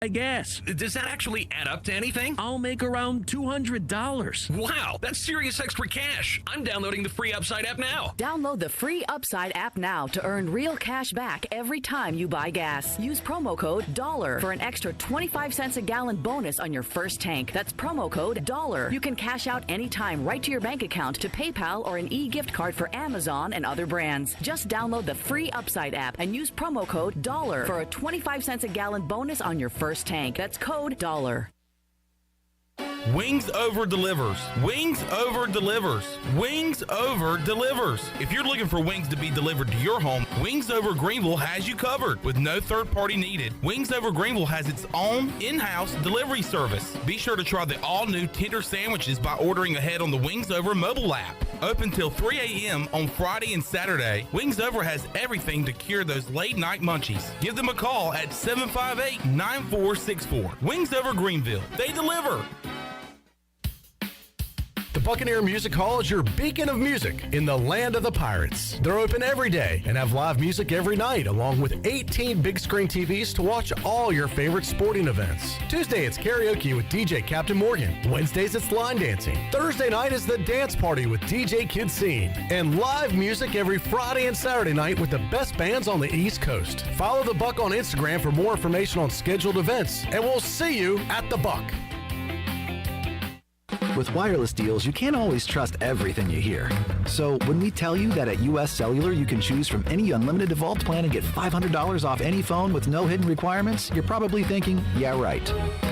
gas. Does that actually add up to anything? I'll make around $200. Wow, that's serious extra cash. I'm downloading the free Upside app now. Download the free Upside app now to earn real cash back every time you buy gas. Use promo code DOLLAR for an extra 25 cents a gallon bonus on your first tank. That's promo code DOLLAR. You can cash out anytime right to your bank account, to PayPal, or an e-gift card for Amazon and other brands. Just download the free Upside app and use promo code DOLLAR for a 25 cents a gallon bonus on your first tank. That's code DOLLAR. Wings Over delivers. Wings Over delivers. Wings Over delivers. If you're looking for wings to be delivered to your home, Wings Over Greenville has you covered with no third party needed. Wings Over Greenville has its own in-house delivery service. Be sure to try the all-new tender sandwiches by ordering ahead on the Wings Over mobile app. Open till 3 a.m. on Friday and Saturday, Wings Over has everything to cure those late night munchies. Give them a call at 758-9464. Wings Over Greenville. They deliver. The Buccaneer Music Hall is your beacon of music in the land of the Pirates. They're open every day and have live music every night, along with 18 big screen TVs to watch all your favorite sporting events. Tuesday, it's karaoke with DJ Captain Morgan. Wednesdays, it's line dancing. Thursday night is the dance party with DJ Kid Scene. And live music every Friday and Saturday night with the best bands on the East Coast. Follow the Buck on Instagram for more information on scheduled events, and we'll see you at the Buck. With wireless deals, you can't always trust everything you hear. So when we tell you that at US Cellular you can choose from any unlimited evolved plan and get $500 off any phone with no hidden requirements, you're probably thinking, yeah, right.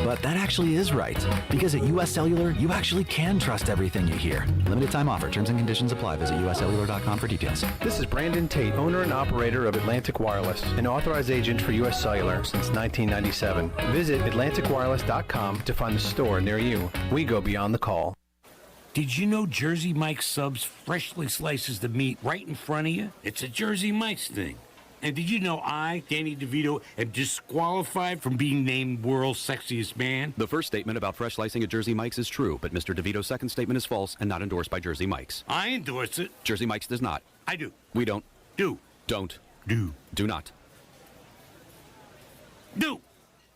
But that actually is right. Because at US Cellular, you actually can trust everything you hear. Limited time offer. Terms and conditions apply. Visit uscellular.com for details. This is Brandon Tate, owner and operator of Atlantic Wireless, an authorized agent for US Cellular since 1997. Visit atlanticwireless.com to find a store near you. We go beyond the call. Did you know Jersey Mike's Subs freshly slices the meat right in front of you? It's a Jersey Mike's thing. And did you know I, Danny DeVito, am disqualified from being named world's sexiest man? The first statement about fresh slicing at Jersey Mike's is true, but Mr. DeVito's second statement is false and not endorsed by Jersey Mike's. I endorse it. Jersey Mike's does not. I do. We don't. Do. Don't. Do. Do not. Do.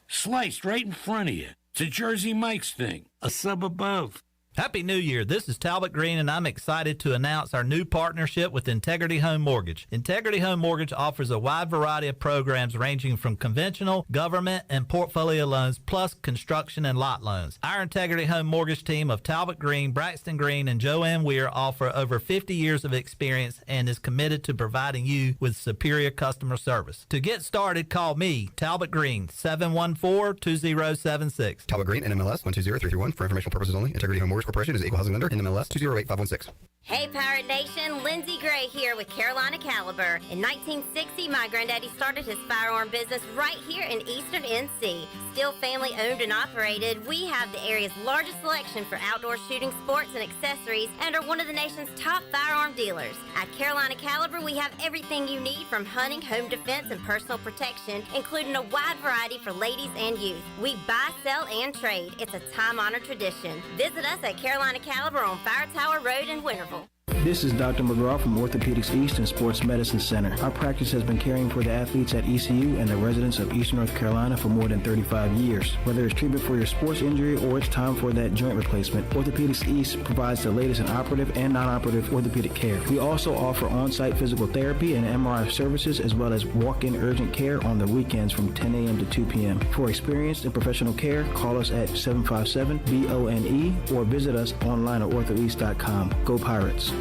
Sliced right in front of you. It's a Jersey Mike's thing. A sub above. Happy New Year. This is Talbot Green, and I'm excited to announce our new partnership with Integrity Home Mortgage. Integrity Home Mortgage offers a wide variety of programs ranging from conventional, government, and portfolio loans, plus construction and lot loans. Our Integrity Home Mortgage team of Talbot Green, Braxton Green, and Joanne Weir offer over 50 years of experience and is committed to providing you with superior customer service. To get started, call me, Talbot Green, 714-2076. Talbot Green, NMLS 120331. For informational purposes only. Integrity Home Mortgage Corporation is equal housing lender, NMLS 208516. Hey Pirate Nation, Lindsay Gray here with Carolina Caliber. In 1960, my granddaddy started his firearm business right here in Eastern NC. Still family owned and operated, we have the area's largest selection for outdoor shooting sports and accessories and are one of the nation's top firearm dealers. At Carolina Caliber, we have everything you need from hunting, home defense, and personal protection, including a wide variety for ladies and youth. We buy, sell, and trade. It's a time-honored tradition. Visit us at Carolina Caliber on Fire Tower Road in Winterville. This is Dr. McGraw from Orthopedics East and Sports Medicine Center. Our practice has been caring for the athletes at ECU and the residents of Eastern North Carolina for more than 35 years. Whether it's treatment for your sports injury or it's time for that joint replacement, Orthopedics East provides the latest in operative and non-operative orthopedic care. We also offer on-site physical therapy and MRI services as well as walk-in urgent care on the weekends from 10 a.m. to 2 p.m. For experienced and professional care, call us at 757-BONE or visit us online at orthoeast.com. Go Pirates!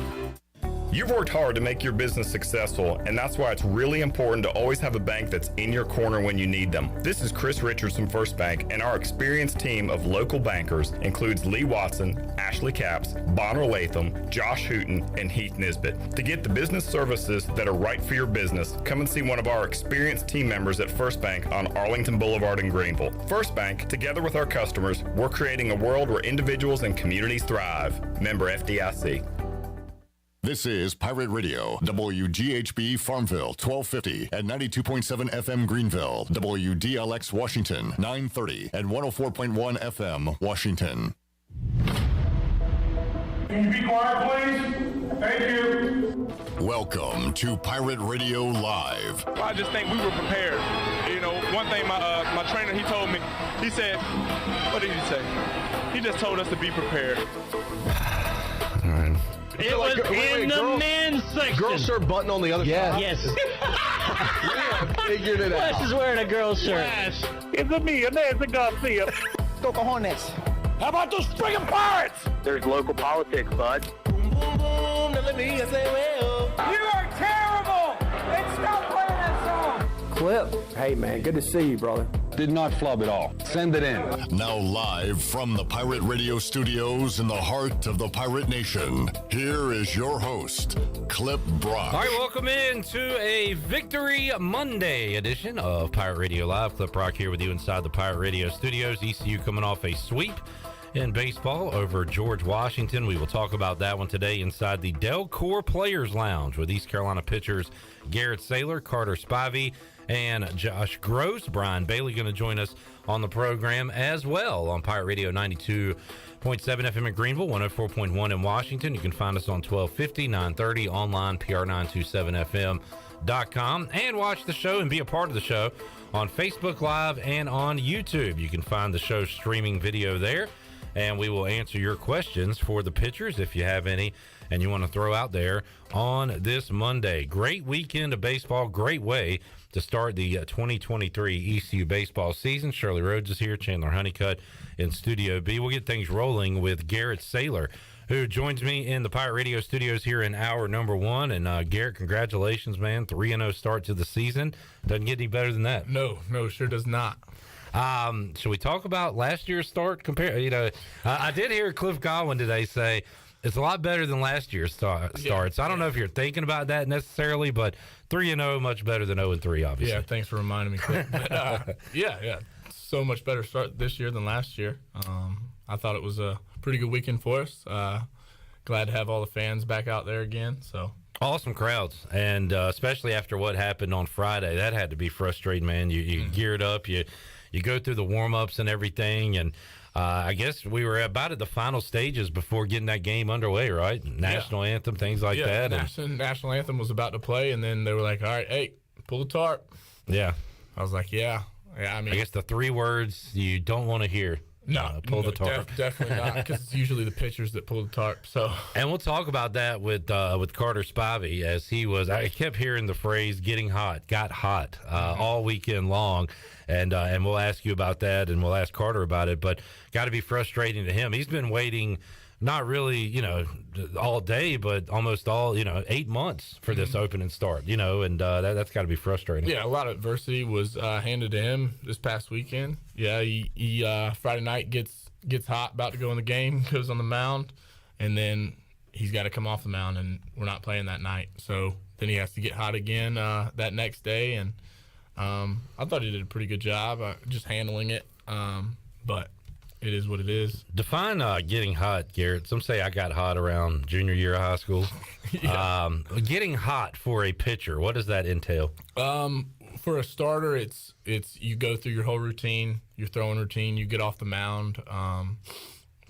You've worked hard to make your business successful, and that's why it's really important to always have a bank that's in your corner when you need them. This is Chris Richards from First Bank, and our experienced team of local bankers includes Lee Watson, Ashley Capps, Bonner Latham, Josh Hooten, and Heath Nisbet. To get the business services that are right for your business, come and see one of our experienced team members at First Bank on Arlington Boulevard in Greenville. First Bank, together with our customers, we're creating a world where individuals and communities thrive. Member FDIC. This is Pirate Radio, WGHB Farmville, 1250 and 92.7 FM Greenville, WDLX Washington, 930 and 104.1 FM Washington. Can you be quiet, please? Thank you. Welcome to Pirate Radio Live. I just think we were prepared. You know, one thing my trainer, he told me, He said, what did he say? He just told us to be prepared. All right. It was in the men's section. Girl shirt button on the other side. Yes. Figured it out. Flash is wearing a girl's shirt. It's a me, Nancy Garcia. Go cojones. How about those friggin' Pirates? There's local politics, bud. You are terrible! And stop playing that song! Clip. Hey, man, good to see you, brother. Did not flub at all. Send it in. Now live from the Pirate Radio studios in the heart of the Pirate Nation, here is your host, Clip Brock. All right, welcome in to a Victory Monday edition of Pirate Radio Live. Clip Brock here with you inside the Pirate Radio studios. ECU coming off a sweep in baseball over George Washington. We will talk about that one today inside the Delcor Players Lounge with East Carolina pitchers Garrett Saylor, Carter Spivey, and Josh Gross. Brian Bailey going to join us on the program as well on Pirate Radio 92.7 FM in Greenville, 104.1 in Washington. You can find us on 1250, 930, online, PR927FM.com, and watch the show and be a part of the show on Facebook Live and on YouTube. You can find the show streaming video there, and we will answer your questions for the pitchers if you have any and you want to throw out there on this Monday. Great weekend of baseball, great way to start the 2023 ECU baseball season. Shirley Rhodes is here, Chandler Honeycutt in Studio B. We'll get things rolling with Garrett Saylor, who joins me in the Pirate Radio studios here in hour number one. And Garrett, congratulations, man. 3-0 start to the season. Doesn't get any better than that. No, sure does not. Should we talk about last year's start? I did hear Cliff Godwin today say it's a lot better than last year's start. So I don't know if you're thinking about that necessarily, but 3-0 much better than 0-3, obviously. Yeah, thanks for reminding me, Cliff. But, yeah, so much better start this year than last year. I thought it was a pretty good weekend for us. Glad to have all the fans back out there again. So awesome crowds, and especially after what happened on Friday, that had to be frustrating, man. You geared up, you go through the warm-ups and everything, and I guess we were about at the final stages before getting that game underway, right? National anthem, things like that. National anthem was about to play, and then they were like, all right, hey, pull the tarp. Yeah. I was like, yeah. I mean, I guess the three words you don't want to hear. Pull the tarp. Definitely not, because it's usually the pitchers that pull the tarp. So, and we'll talk about that with Carter Spivey, as he was. I kept hearing the phrase "getting hot," got hot all weekend long, and we'll ask you about that, and we'll ask Carter about it. But got to be frustrating to him. He's been waiting, not really, all day, but almost all, 8 months for this opening start, and that's got to be frustrating. Yeah, a lot of adversity was handed to him this past weekend. Yeah, he Friday night gets hot, about to go in the game, goes on the mound, and then he's got to come off the mound, and we're not playing that night. So then he has to get hot again that next day, and I thought he did a pretty good job just handling it, but it is what it is. Define getting hot, Garrett. Some say I got hot around junior year of high school. Getting hot for a pitcher, what does that entail? For a starter, it's you go through your whole routine, your throwing routine, you get off the mound,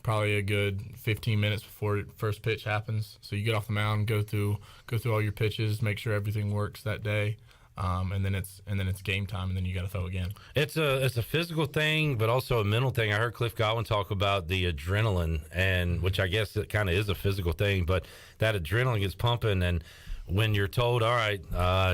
probably a good 15 minutes before first pitch happens. So you get off the mound, go through all your pitches, make sure everything works that day. And then it's game time, and then you got to throw again. It's a physical thing, but also a mental thing. I heard Cliff Godwin talk about the adrenaline, and which I guess it kind of is a physical thing, but that adrenaline gets pumping, and when you're told, all right,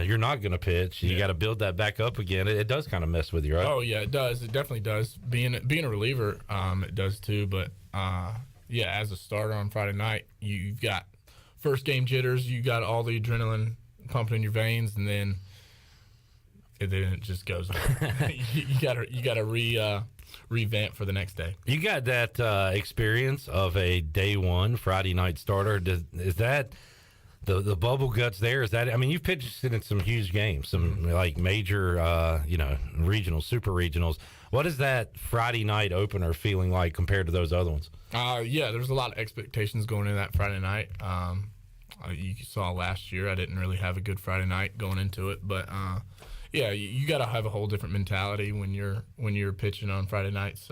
you're not going to pitch, you got to build that back up again. It does kind of mess with you, right? Oh yeah, it does. It definitely does. Being a reliever, it does too. But as a starter on Friday night, you've got first game jitters. You got all the adrenaline pumping in your veins, and then it just goes away. you gotta revamp for the next day. You got that experience of a day one Friday night starter. Is that the bubble guts there? Is that, I mean, you've pitched in some huge games, some like major regionals, super regionals. What is that Friday night opener feeling like compared to those other ones? There's a lot of expectations going into that Friday night. You saw last year I didn't really have a good Friday night going into it, but you got to have a whole different mentality when you're pitching on Friday nights,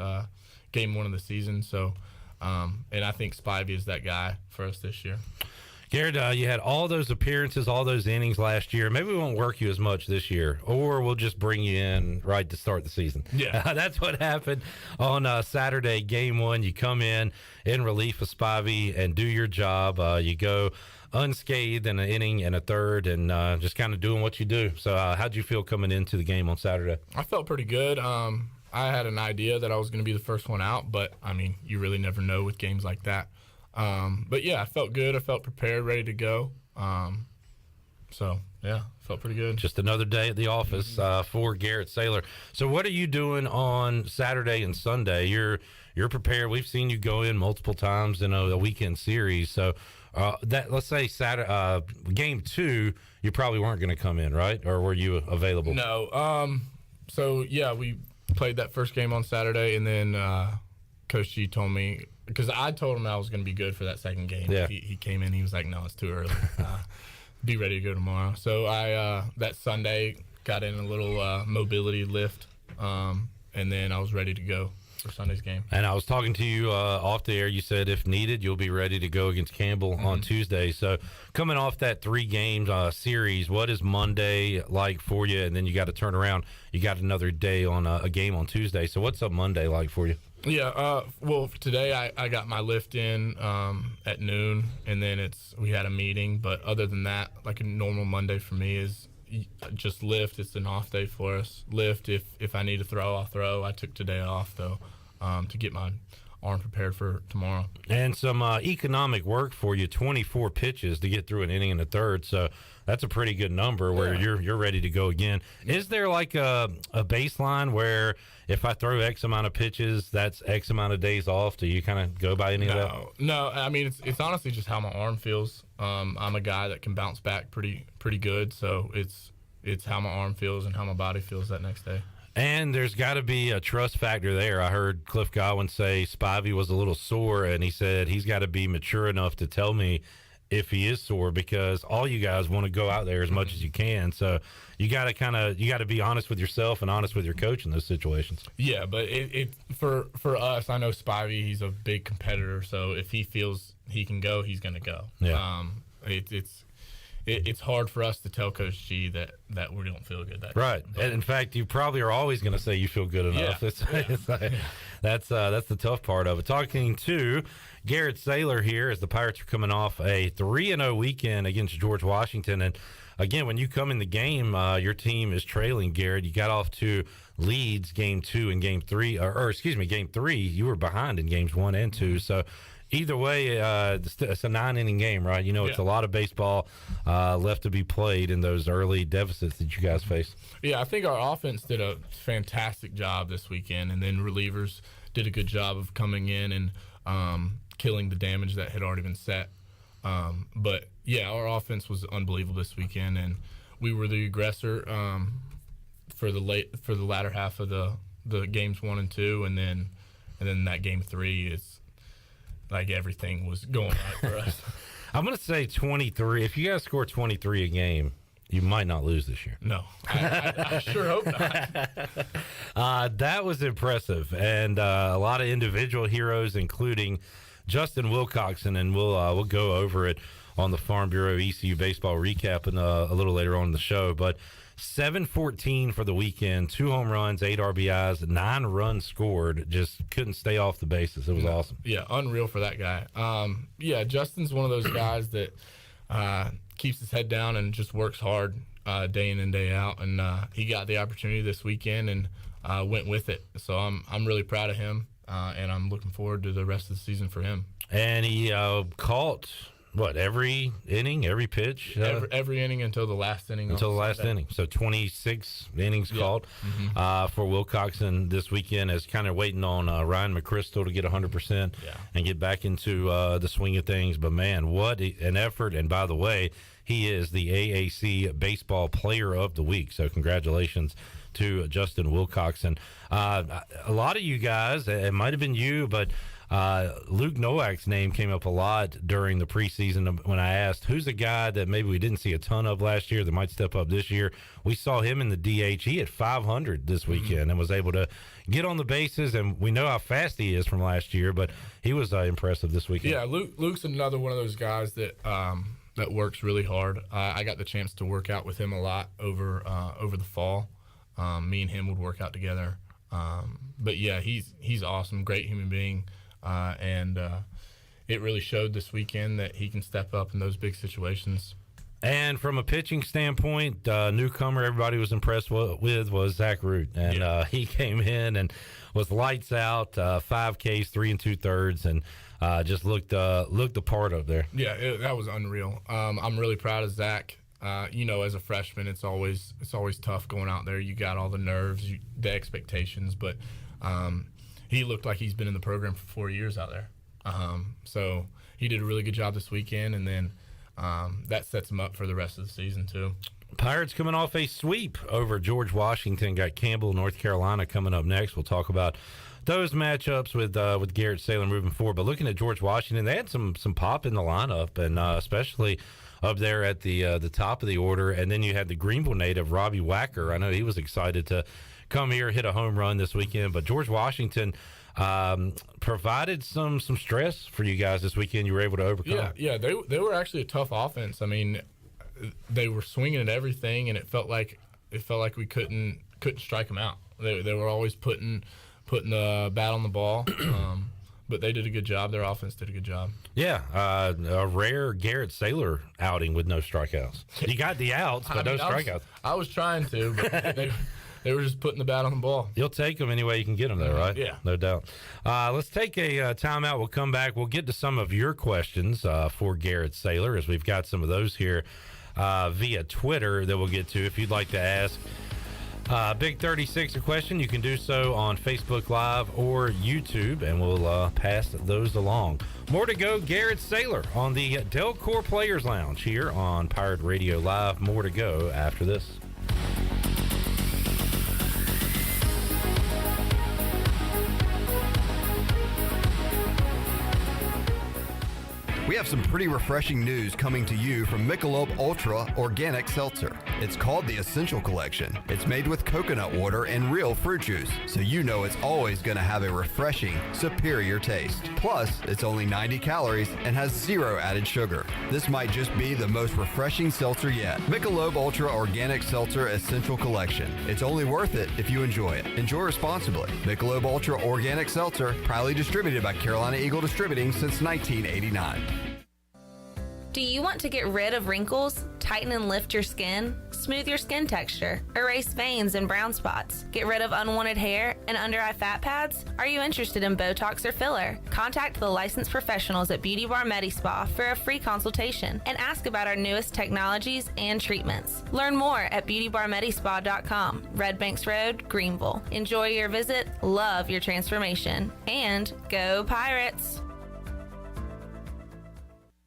game one of the season. So, and I think Spivey is that guy for us this year. Garrett, you had all those appearances, all those innings last year. Maybe we won't work you as much this year, or we'll just bring you in right to start the season. Yeah. That's what happened on Saturday, game 1. You come in relief of Spivey and do your job. You go unscathed in an inning and a third and just kind of doing what you do. So how'd you feel coming into the game on Saturday? I felt pretty good. I had an idea that I was going to be the first one out, but, I mean, you really never know with games like that. But, yeah, I felt good. I felt prepared, ready to go. So, yeah, felt pretty good. Just another day at the office for Garrett Saylor. So what are you doing on Saturday and Sunday? You're prepared. We've seen you go in multiple times in a weekend series. So that, let's say Saturday, game 2, you probably weren't going to come in, right? Or were you available? No. So, yeah, we played that first game on Saturday, and then Coach G told me, because I told him I was going to be good for that second game. Yeah. He came in, he was like, no, it's too early. Be ready to go tomorrow. So I that Sunday got in a little mobility lift, and then I was ready to go for Sunday's game. And I was talking to you off the air. You said if needed, you'll be ready to go against Campbell on Tuesday. So coming off that 3-game series, what is Monday like for you? And then you got to turn around. You got another day on a game on Tuesday. So what's up Monday like for you? Yeah, well, today I got my lift in at noon, and then we had a meeting. But other than that, like a normal Monday for me is just lift. It's an off day for us. Lift. If I need to throw, I'll throw. I took today off, though, to get my arm prepared for tomorrow. And some economic work for you, 24 pitches to get through an inning and a third. So that's a pretty good number where you're ready to go again. Is there like a baseline where if I throw X amount of pitches, that's X amount of days off? Do you kind of go by any of that? No. I mean, it's honestly just how my arm feels. I'm a guy that can bounce back pretty good, so it's how my arm feels and how my body feels that next day. And there's got to be a trust factor there. I heard Cliff Godwin say Spivey was a little sore, and he said he's got to be mature enough to tell me if he is sore, because all you guys want to go out there as much as you can. So you got to be honest with yourself and honest with your coach in those situations. Yeah, but it for us, I know Spivey, he's a big competitor, so if he feels he can go, he's going to go. Yeah. It's hard for us to tell Coach G that we don't feel good that right. day. And in fact, you probably are always going to say you feel good enough. Yeah. That's the tough part of it. Talking to Garrett Saylor here as the Pirates are coming off a 3-0 weekend against George Washington. And again, when you come in the game, your team is trailing, Garrett. You got off to leads game 2 and game 3, game 3. You were behind in games 1 and 2. So either way, it's a 9-inning game, right? You know, it's a lot of baseball left to be played in those early deficits that you guys face. Yeah, I think our offense did a fantastic job this weekend, and then relievers did a good job of coming in and killing the damage that had already been set. But, yeah, our offense was unbelievable this weekend, and we were the aggressor for the latter half of the games 1 and 2, and then that game 3 is like everything was going right for us. I'm going to say 23. If you guys score 23 a game, you might not lose this year. No, I sure hope not. That was impressive, and a lot of individual heroes, including Justin Wilcoxon, and we'll go over it on the Farm Bureau ECU baseball recap a little later on in the show. But 7-14 for the weekend, 2 home runs, 8 RBIs, 9 runs scored. Just couldn't stay off the bases. It was awesome. Yeah, unreal for that guy. Justin's one of those guys that keeps his head down and just works hard day in and day out. And he got the opportunity this weekend and went with it. So I'm really proud of him, and I'm looking forward to the rest of the season for him. And he caught every inning, every pitch? Every inning until the last inning. Until the last inning. So 26 innings called for Wilcoxon this weekend, as kind of waiting on Ryan McChrystal to get 100% and get back into the swing of things. But, man, what an effort. And, by the way, he is the AAC Baseball Player of the Week. So congratulations to Justin Wilcoxon. A lot of you guys, it might have been you, but Luke Nowak's name came up a lot during the preseason when I asked who's a guy that maybe we didn't see a ton of last year that might step up this year. We saw him in the DH. He hit 500 this weekend and was able to get on the bases, and we know how fast he is from last year, but he was impressive this weekend. Yeah, Luke's another one of those guys that that works really hard. I got the chance to work out with him a lot over the fall. Me and him would work out together. But yeah, he's awesome, great human being, and it really showed this weekend that he can step up in those big situations. And from a pitching standpoint, newcomer everybody was impressed with was Zach Root. And he came in and was lights out, 5 Ks, 3 2/3, and just looked the part up there. Yeah, that was unreal. I'm really proud of Zach. As a freshman, it's always tough going out there. You got all the nerves, the expectations, but he looked like he's been in the program for 4 years out there. So he did a really good job this weekend, and then that sets him up for the rest of the season too. Pirates coming off a sweep over George Washington. Got Campbell, North Carolina coming up next. We'll talk about those matchups with Garrett Saylor moving forward. But looking at George Washington, they had some pop in the lineup, and especially up there at the top of the order. And then you had the Greenville native Robbie Wacker. I know he was excited to come here, hit a home run this weekend. But George Washington provided some stress for you guys this weekend. You were able to overcome. Yeah, they were actually a tough offense. I mean, they were swinging at everything, and it felt like we couldn't strike them out. They were always putting the bat on the ball. But they did a good job. Their offense did a good job. Yeah, a rare Garrett Saylor outing with no strikeouts. You got the outs, but no strikeouts. I was trying to, but they were just putting the bat on the ball. You'll take them any way you can get them, though, right? Yeah. No doubt. Let's take a timeout. We'll come back. We'll get to some of your questions for Garrett Saylor, as we've got some of those here via Twitter that we'll get to. If you'd like to ask Big 36 a question, you can do so on Facebook Live or YouTube, and we'll pass those along. More to go. Garrett Saylor on the Delcor Players Lounge here on Pirate Radio Live. More to go after this. We have some pretty refreshing news coming to you from Michelob Ultra Organic Seltzer. It's called the Essential Collection. It's made with coconut water and real fruit juice, so you know it's always going to have a refreshing, superior taste. Plus, it's only 90 calories and has 0 added sugar. This might just be the most refreshing seltzer yet. Michelob Ultra Organic Seltzer Essential Collection. It's only worth it if you enjoy it. Enjoy responsibly. Michelob Ultra Organic Seltzer, proudly distributed by Carolina Eagle Distributing since 1989. Do you want to get rid of wrinkles, tighten and lift your skin, smooth your skin texture, erase veins and brown spots, get rid of unwanted hair and under-eye fat pads? Are you interested in Botox or filler? Contact the licensed professionals at Beauty Bar Medi-Spa for a free consultation and ask about our newest technologies and treatments. Learn more at beautybarmedispa.com, Red Banks Road, Greenville. Enjoy your visit, love your transformation, and go Pirates!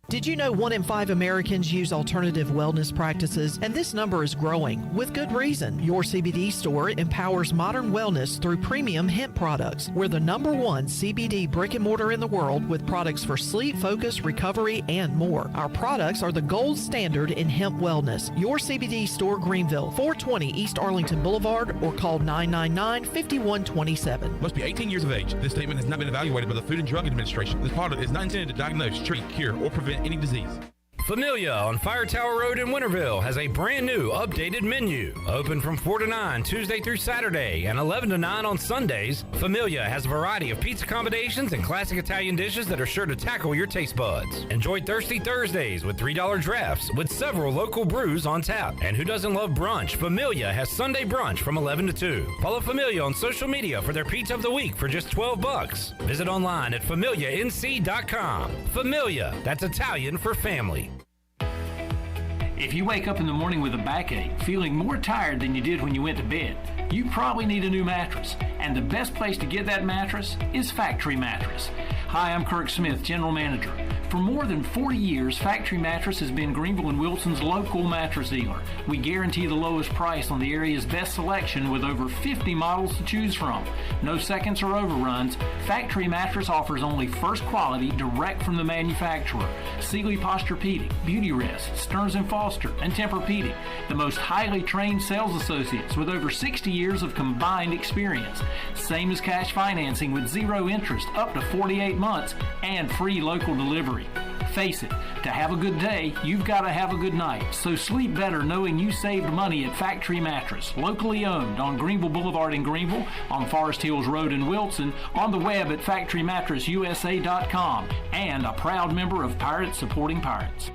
Did you know 1 in 5 Americans use alternative wellness practices? And this number is growing, with good reason. Your CBD store empowers modern wellness through premium hemp products. We're the #1 CBD brick and mortar in the world with products for sleep, focus, recovery, and more. Our products are the gold standard in hemp wellness. Your CBD store, Greenville, 420 East Arlington Boulevard, or call 999-5127. Must be 18 years of age. This statement has not been evaluated by the Food and Drug Administration. This product is not intended to diagnose, treat, cure, or prevent any disease. Familia on Fire Tower Road in Winterville has a brand new updated menu. Open from 4 to 9 Tuesday through Saturday and 11 to 9 on Sundays. Familia has a variety of pizza combinations and classic Italian dishes that are sure to tackle your taste buds. Enjoy Thirsty Thursdays with $3 drafts with several local brews on tap. And who doesn't love brunch? Familia has Sunday brunch from 11 to 2. Follow Familia on social media for their pizza of the week for just $12. Visit online at FamiliaNC.com. Familia, that's Italian for family. If you wake up in the morning with a backache, feeling more tired than you did when you went to bed, you probably need a new mattress. And the best place to get that mattress is Factory Mattress. Hi, I'm Kirk Smith, General Manager. For more than 40 years, Factory Mattress has been Greenville and Wilson's local mattress dealer. We guarantee the lowest price on the area's best selection with over 50 models to choose from. No seconds or overruns. Factory Mattress offers only first quality direct from the manufacturer. Sealy Posturepedic, Beauty Rest, Stearns & Foster, and Tempur-Pedic. The most highly trained sales associates with over 60 years of combined experience. Same as cash financing with 0 interest up to 48 months and free local delivery. Face it, to have a good day, you've got to have a good night. So sleep better knowing you saved money at Factory Mattress, locally owned on Greenville Boulevard in Greenville, on Forest Hills Road in Wilson, on the web at factorymattressusa.com, and a proud member of Pirates Supporting Pirates.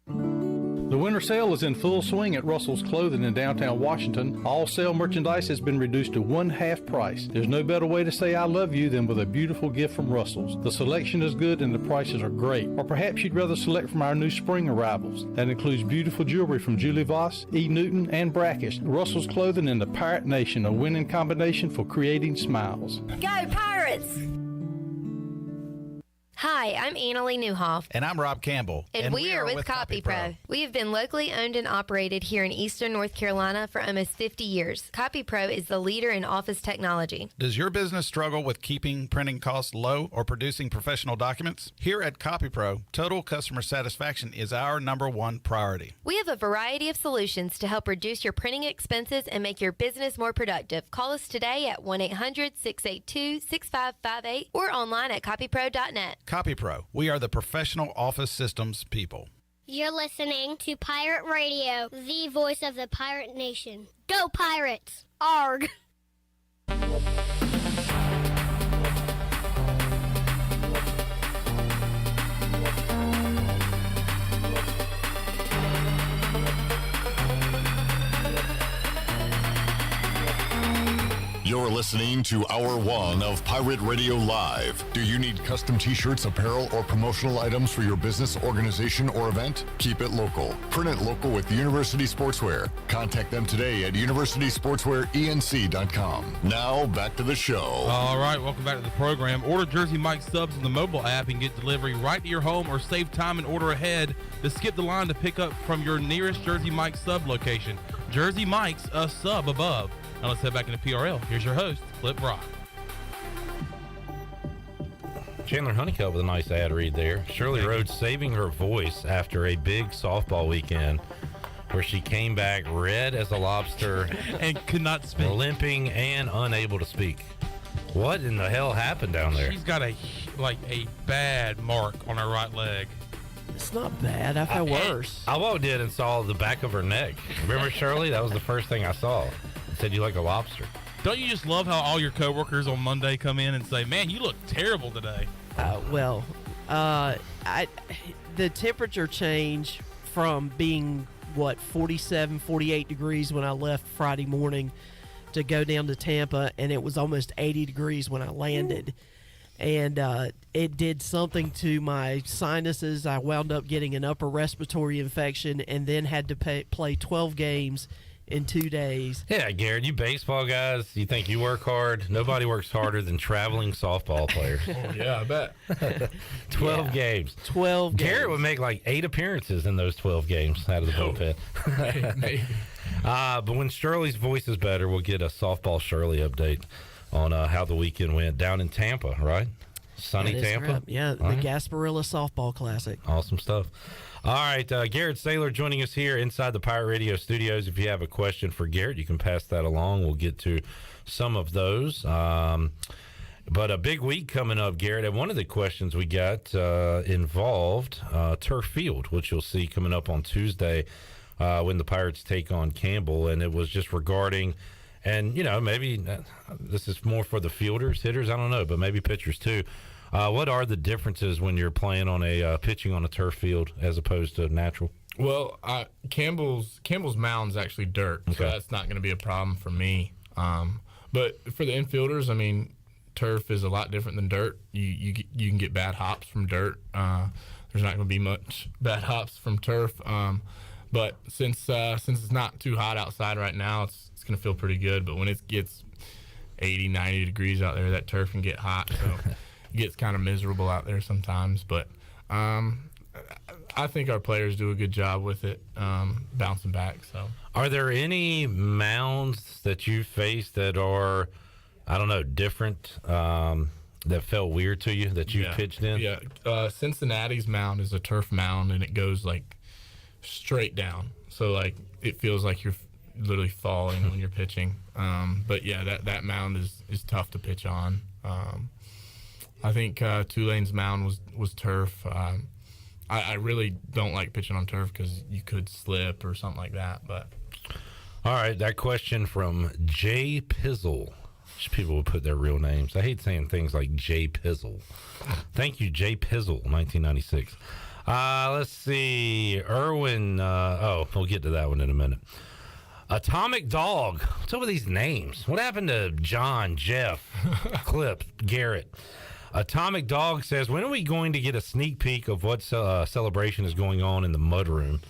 The winter sale is in full swing at Russell's Clothing in downtown Washington. All sale merchandise has been reduced to one-half price. There's no better way to say I love you than with a beautiful gift from Russell's. The selection is good and the prices are great. Or perhaps you'd rather select from our new spring arrivals. That includes beautiful jewelry from Julie Voss, E. Newton, and Brackish. Russell's Clothing in the Pirate Nation, a winning combination for creating smiles. Go Pirates! Hi, I'm Annalie Newhoff. And I'm Rob Campbell. And we are with CopyPro. We have been locally owned and operated here in Eastern North Carolina for almost 50 years. CopyPro is the leader in office technology. Does your business struggle with keeping printing costs low or producing professional documents? Here at CopyPro, total customer satisfaction is our #1 priority. We have a variety of solutions to help reduce your printing expenses and make your business more productive. Call us today at 1-800-682-6558 or online at copypro.net. CopyPro, we are the professional office systems people. You're listening to Pirate Radio, the voice of the Pirate Nation. Go Pirates! Arg! You're listening to Hour 1 of Pirate Radio Live. Do you need custom t-shirts, apparel, or promotional items for your business, organization, or event? Keep it local. Print it local with University Sportswear. Contact them today at universitysportswearenc.com. Now, back to the show. All right, welcome back to the program. Order Jersey Mike's subs in the mobile app and get delivery right to your home, or save time and order ahead to skip the line to pick up from your nearest Jersey Mike's sub location. Jersey Mike's, a sub above. Now let's head back into PRL. Here's your host, Clip Brock. Chandler Honeycutt with a nice ad read there. Shirley Rhodes saving her voice after a big softball weekend where she came back red as a lobster and could not speak, limping and unable to speak. What in the hell happened down there? She's got a bad mark on her right leg. It's not bad. I've had worse. I walked in and saw the back of her neck. Remember Shirley? That was the first thing I saw. It said you like a lobster. Don't you just love how all your coworkers on Monday come in and say, "Man, you look terrible today"? The temperature change from being 47, 48 degrees when I left Friday morning to go down to Tampa, and it was almost 80 degrees when I landed. And it did something to my sinuses. I wound up getting an upper respiratory infection and then had to play 12 games in 2 days. Yeah, Garrett, you baseball guys, you think you work hard? Nobody works harder than traveling softball players. Oh, yeah, I bet. 12 games. 12 games. Garrett would make like 8 appearances in those 12 games out of the bullpen. Maybe. But when Shirley's voice is better, we'll get a softball Shirley update on how the weekend went down in Tampa, right? Sunny Tampa? Correct. Yeah, the Gasparilla Softball Classic. Awesome stuff. All right, Garrett Saylor joining us here inside the Pirate Radio studios. If you have a question for Garrett, you can pass that along. We'll get to some of those. But a big week coming up, Garrett. And one of the questions we got involved Turf Field, which you'll see coming up on Tuesday when the Pirates take on Campbell. And it was just regarding, and, maybe this is more for the fielders, hitters, I don't know, but maybe pitchers too. What are the differences when you're playing on a pitching on a turf field as opposed to natural? Well, Campbell's mound's actually dirt, so that's not going to be a problem for me. But for the infielders, I mean, turf is a lot different than dirt. You can get bad hops from dirt. There's not going to be much bad hops from turf. But since it's not too hot outside right now, it's going to feel pretty good. But when it gets 80, 90 degrees out there, that turf can get hot. So it gets kind of miserable out there sometimes. But I think our players do a good job with it, bouncing back. So, are there any mounds that you face that are, I don't know, different, that felt weird to you that you pitched in? Yeah, Cincinnati's mound is a turf mound, and it goes like straight down. So like it feels like you're literally falling when you're pitching. But yeah, that mound is tough to pitch on. I think Tulane's mound was turf. I really don't like pitching on turf because you could slip or something like that. But all right, that question from Jay Pizzle. People would put their real names. I hate saying things like Jay Pizzle. Thank you, Jay Pizzle, 1996. Let's see. Erwin. We'll get to that one in a minute. Atomic Dog. What's up with these names? What happened to John, Jeff, Clip, Garrett? Atomic Dog says, when are we going to get a sneak peek of what celebration is going on in the mudroom?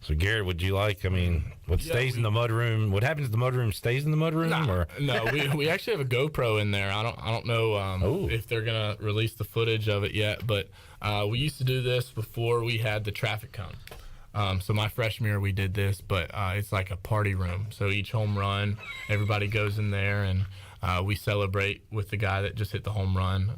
So, Garrett, would you like, what stays in the mudroom? What happens if the mudroom stays in the mudroom? No, we actually have a GoPro in there. I don't know if they're going to release the footage of it yet, but we used to do this before we had the traffic cone. So my freshman year we did this, but it's like a party room. So each home run, everybody goes in there, and we celebrate with the guy that just hit the home run.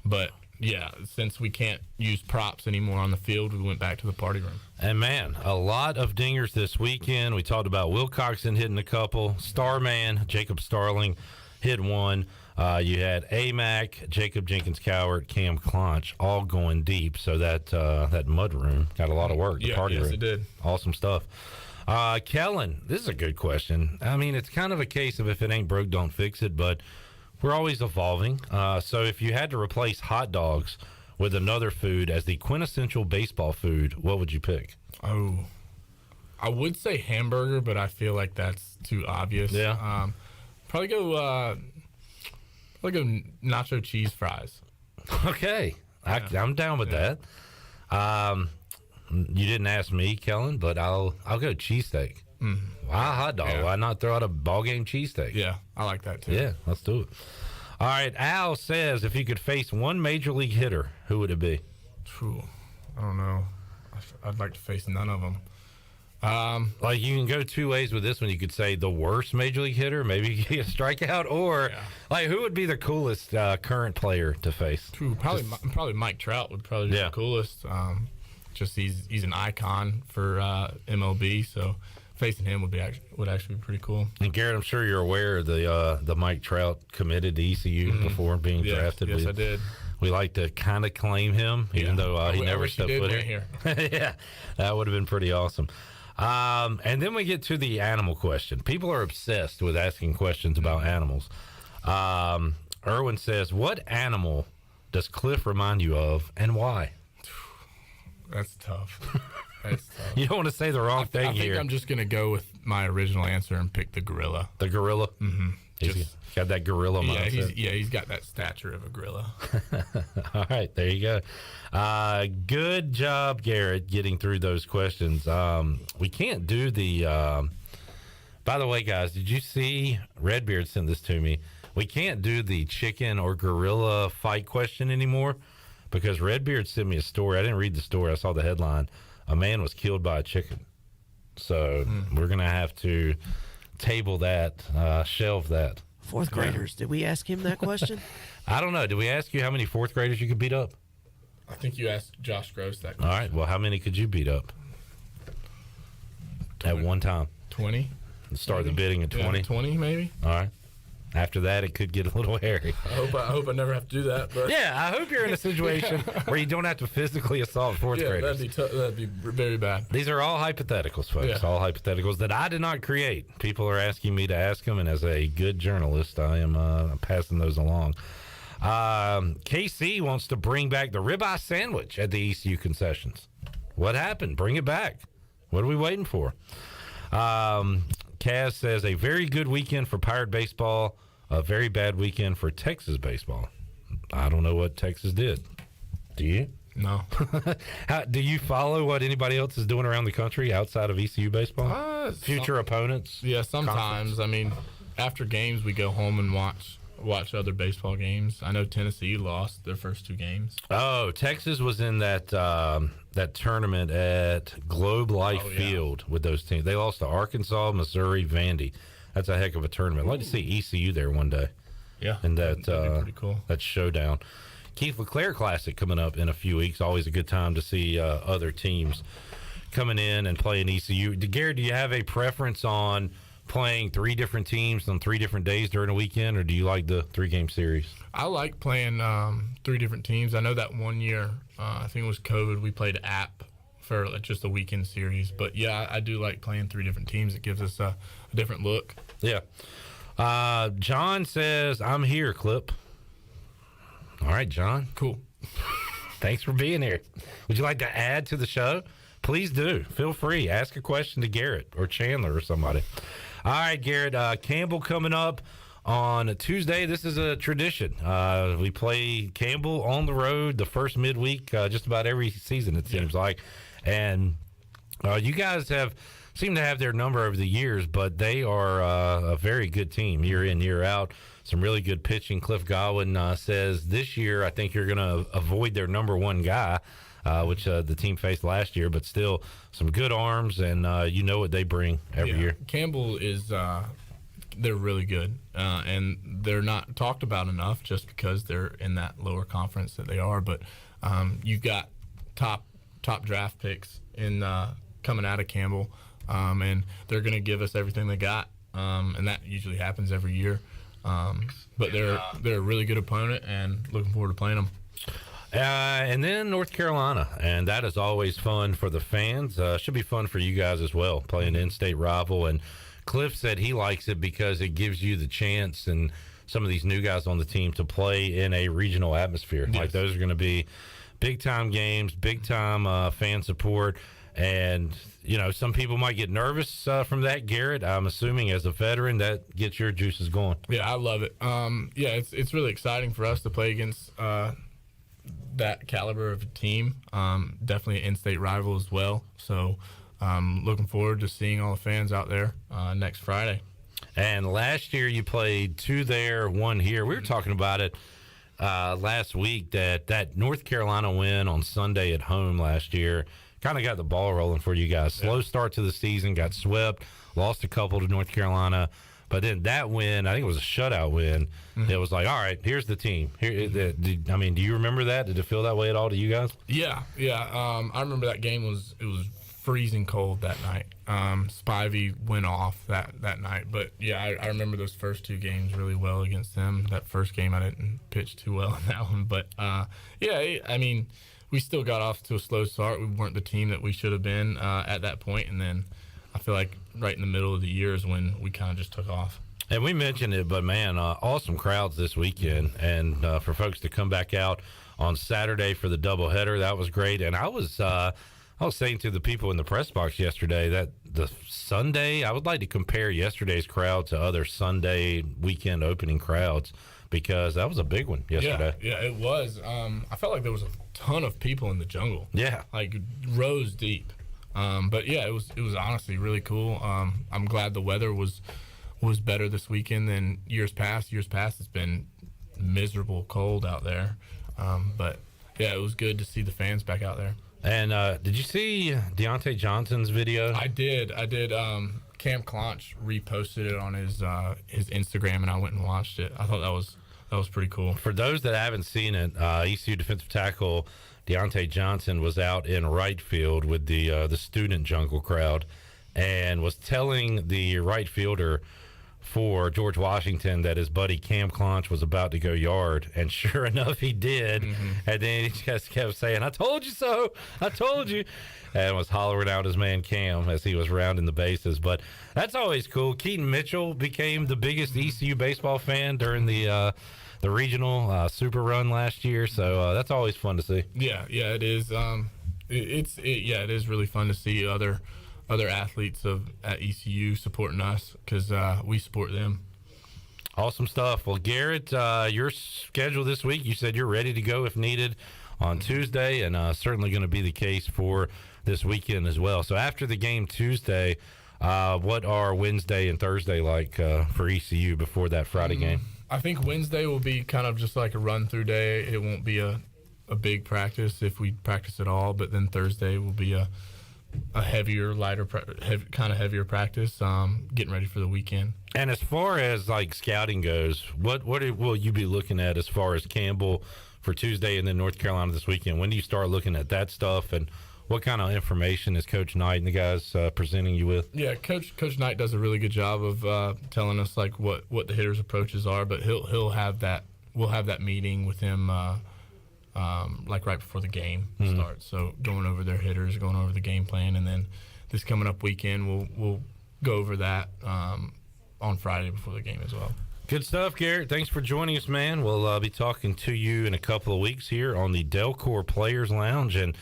But yeah, since we can't use props anymore on the field, we went back to the party room. And man, a lot of dingers this weekend. We talked about Wilcoxon hitting a couple. Starman, Jacob Starling hit one. You had AMAC, Jacob Jenkins Cowart, Cam Clonch, all going deep. So that mud room got a lot of work. The party room. It did. Awesome stuff. Kellen, this is a good question. It's kind of a case of if it ain't broke, don't fix it, but we're always evolving. So if you had to replace hot dogs with another food as the quintessential baseball food, what would you pick? Oh, I would say hamburger, but I feel like that's too obvious. Yeah. Probably go nacho cheese fries. Okay. Yeah. I'm down with that. You didn't ask me, Kellen, but I'll go cheesesteak. Why hot dog? Yeah. Why not throw out a ball game cheesesteak? Yeah, I like that too. Yeah, let's do it. All right, Al says if you could face one major league hitter, who would it be? I don't know. I'd like to face none of them. You can go two ways with this one. You could say the worst major league hitter, maybe you get a strikeout, or who would be the coolest current player to face? Probably Mike Trout would probably be the coolest. Just he's an icon for MLB, so facing him would actually be pretty cool. And Garrett, I'm sure you're aware of the Mike Trout committed to ECU before being drafted. Yes, I did. We like to kind of claim him, even though he never stepped foot here. Yeah, that would have been pretty awesome. And then we get to the animal question. People are obsessed with asking questions about animals. Erwin says, what animal does Cliff remind you of, and why? That's tough. You don't want to say the wrong thing here. I think I'm just going to go with my original answer and pick the gorilla. The gorilla? Mm-hmm. He's got that gorilla mindset. He's got that stature of a gorilla. All right, there you go. Good job, Garrett, getting through those questions. We can't do the... by the way, guys, did you see... Redbeard sent this to me. We can't do the chicken or gorilla fight question anymore because Redbeard sent me a story. I didn't read the story. I saw the headline. A man was killed by a chicken. So we're going to have to table that, shelve that. Fourth graders, did we ask him that question? I don't know. Did we ask you how many fourth graders you could beat up? I think you asked Josh Gross that question. All right. Well, how many could you beat up 20. At one time? 20. Start maybe. The bidding at 20? Yeah, 20 maybe. All right. After that, it could get a little hairy. I hope I never have to do that. But yeah, I hope you're in a situation where you don't have to physically assault fourth graders. That'd be very bad. These are all hypotheticals, folks. Yeah. All hypotheticals that I did not create. People are asking me to ask them, and as a good journalist, I am passing those along. KC wants to bring back the ribeye sandwich at the ECU concessions. What happened? Bring it back. What are we waiting for? Kaz says, a very good weekend for Pirate baseball, a very bad weekend for Texas baseball. I don't know what Texas did. Do you? No. Do you follow what anybody else is doing around the country outside of ECU baseball? Future opponents? Yeah, sometimes. Conference? After games, we go home and watch other baseball games. I know Tennessee lost their first 2 games. Oh, Texas was in that tournament at Globe Life Field with those teams. They lost to Arkansas, Missouri, Vandy. That's a heck of a tournament. I'd like to see ECU there one day. Yeah. And that'd be pretty cool. That showdown. Keith LeClaire Classic coming up in a few weeks. Always a good time to see other teams coming in and playing ECU. Garrett, do you have a preference on playing 3 different teams on 3 different days during a weekend, or do you like the 3-game series? I like playing 3 different teams. I know that one year, I think it was COVID, we played App for just a weekend series. But, yeah, I do like playing 3 different teams. It gives us a different look. Yeah. John says, I'm here, Clip. All right, John. Cool. Thanks for being here. Would you like to add to the show? Please do. Feel free. Ask a question to Garrett or Chandler or somebody. All right, Garrett. Campbell coming up on Tuesday. This is a tradition. We play Campbell on the road the first midweek just about every season, it seems like. And you guys seem to have their number over the years, but they are a very good team year in, year out. Some really good pitching. Cliff Godwin says this year I think you're going to avoid their number one guy, which the team faced last year, but still some good arms, and you know what they bring every year. Campbell is they're really good, and they're not talked about enough just because they're in that lower conference that they are. But you've got top draft picks in coming out of Campbell, and they're going to give us everything they got, and that usually happens every year. But they're a really good opponent, and looking forward to playing them. And then North Carolina, and that is always fun for the fans. Should be fun for you guys as well, playing an in-state rival. And Cliff said he likes it because it gives you the chance and some of these new guys on the team to play in a regional atmosphere. Yes. Like those are going to be big-time games, big-time fan support. And, you know, some people might get nervous from that, Garrett. I'm assuming as a veteran that gets your juices going. Yeah, I love it. Yeah, it's really exciting for us to play against that caliber of a team. Definitely an in-state rival as well. So looking forward to seeing all the fans out there next Friday. And last year you played 2 there, 1 here. We were talking about it last week that North Carolina win on Sunday at home last year kind of got the ball rolling for you guys. Slow start to the season, got swept, lost a couple to North Carolina. But then that win, I think it was a shutout win. Mm-hmm. It was like, all right, here's the team. Do you remember that? Did it feel that way at all to you guys? Yeah. I remember that game was freezing cold that night. Spivey went off that night. But, yeah, I remember those first 2 games really well against them. That first game I didn't pitch too well in that one. But, yeah, I mean, we still got off to a slow start. We weren't the team that we should have been at that point. And then I feel like right in the middle of the year is when we kind of just took off. And we mentioned it, but, man, awesome crowds this weekend. And for folks to come back out on Saturday for the doubleheader, that was great. And I was saying to the people in the press box yesterday that the Sunday, I would like to compare yesterday's crowd to other Sunday weekend opening crowds because that was a big one yesterday. Yeah, it was. I felt like there was a ton of people in the jungle. Yeah. Like rows deep. But yeah, it was honestly really cool. I'm glad the weather was better this weekend than years past. Years past, it's been miserable cold out there. But yeah, it was good to see the fans back out there. And did you see Deontay Johnson's video? I did. Cam Clonch reposted it on his Instagram, and I went and watched it. I thought that was pretty cool. For those that haven't seen it, ECU defensive tackle Deontay Johnson was out in right field with the student jungle crowd and was telling the right fielder for George Washington that his buddy Cam Clonch was about to go yard, and sure enough he did. Mm-hmm. And then he just kept saying, I told you so, I told you, and was hollering out his man Cam as he was rounding the bases. But that's always cool. Keaton Mitchell became the biggest ECU baseball fan during the regional super run last year, so that's always fun to see. Yeah, it is. It is really fun to see other athletes at ECU supporting us because we support them. Awesome stuff. Well, Garrett, your schedule this week, you said you're ready to go if needed on Tuesday, and certainly going to be the case for this weekend as well. So after the game Tuesday, what are Wednesday and Thursday like for ECU before that Friday game? I think Wednesday will be kind of just like a run-through day. It won't be a big practice if we practice at all, but then Thursday will be a heavier, lighter, kind of heavier practice, getting ready for the weekend. And as far as like scouting goes, what will you be looking at as far as Campbell for Tuesday and then North Carolina this weekend? When do you start looking at that stuff, and What kind of information is Coach Knight and the guys presenting you with? Yeah, Coach Knight does a really good job of telling us like what the hitters' approaches are, but he'll have that. We'll have that meeting with him like right before the game starts. So going over their hitters, going over the game plan, and then this coming up weekend we'll go over that on Friday before the game as well. Good stuff, Garrett. Thanks for joining us, man. We'll be talking to you in a couple of weeks here on the Delcor Players Lounge. And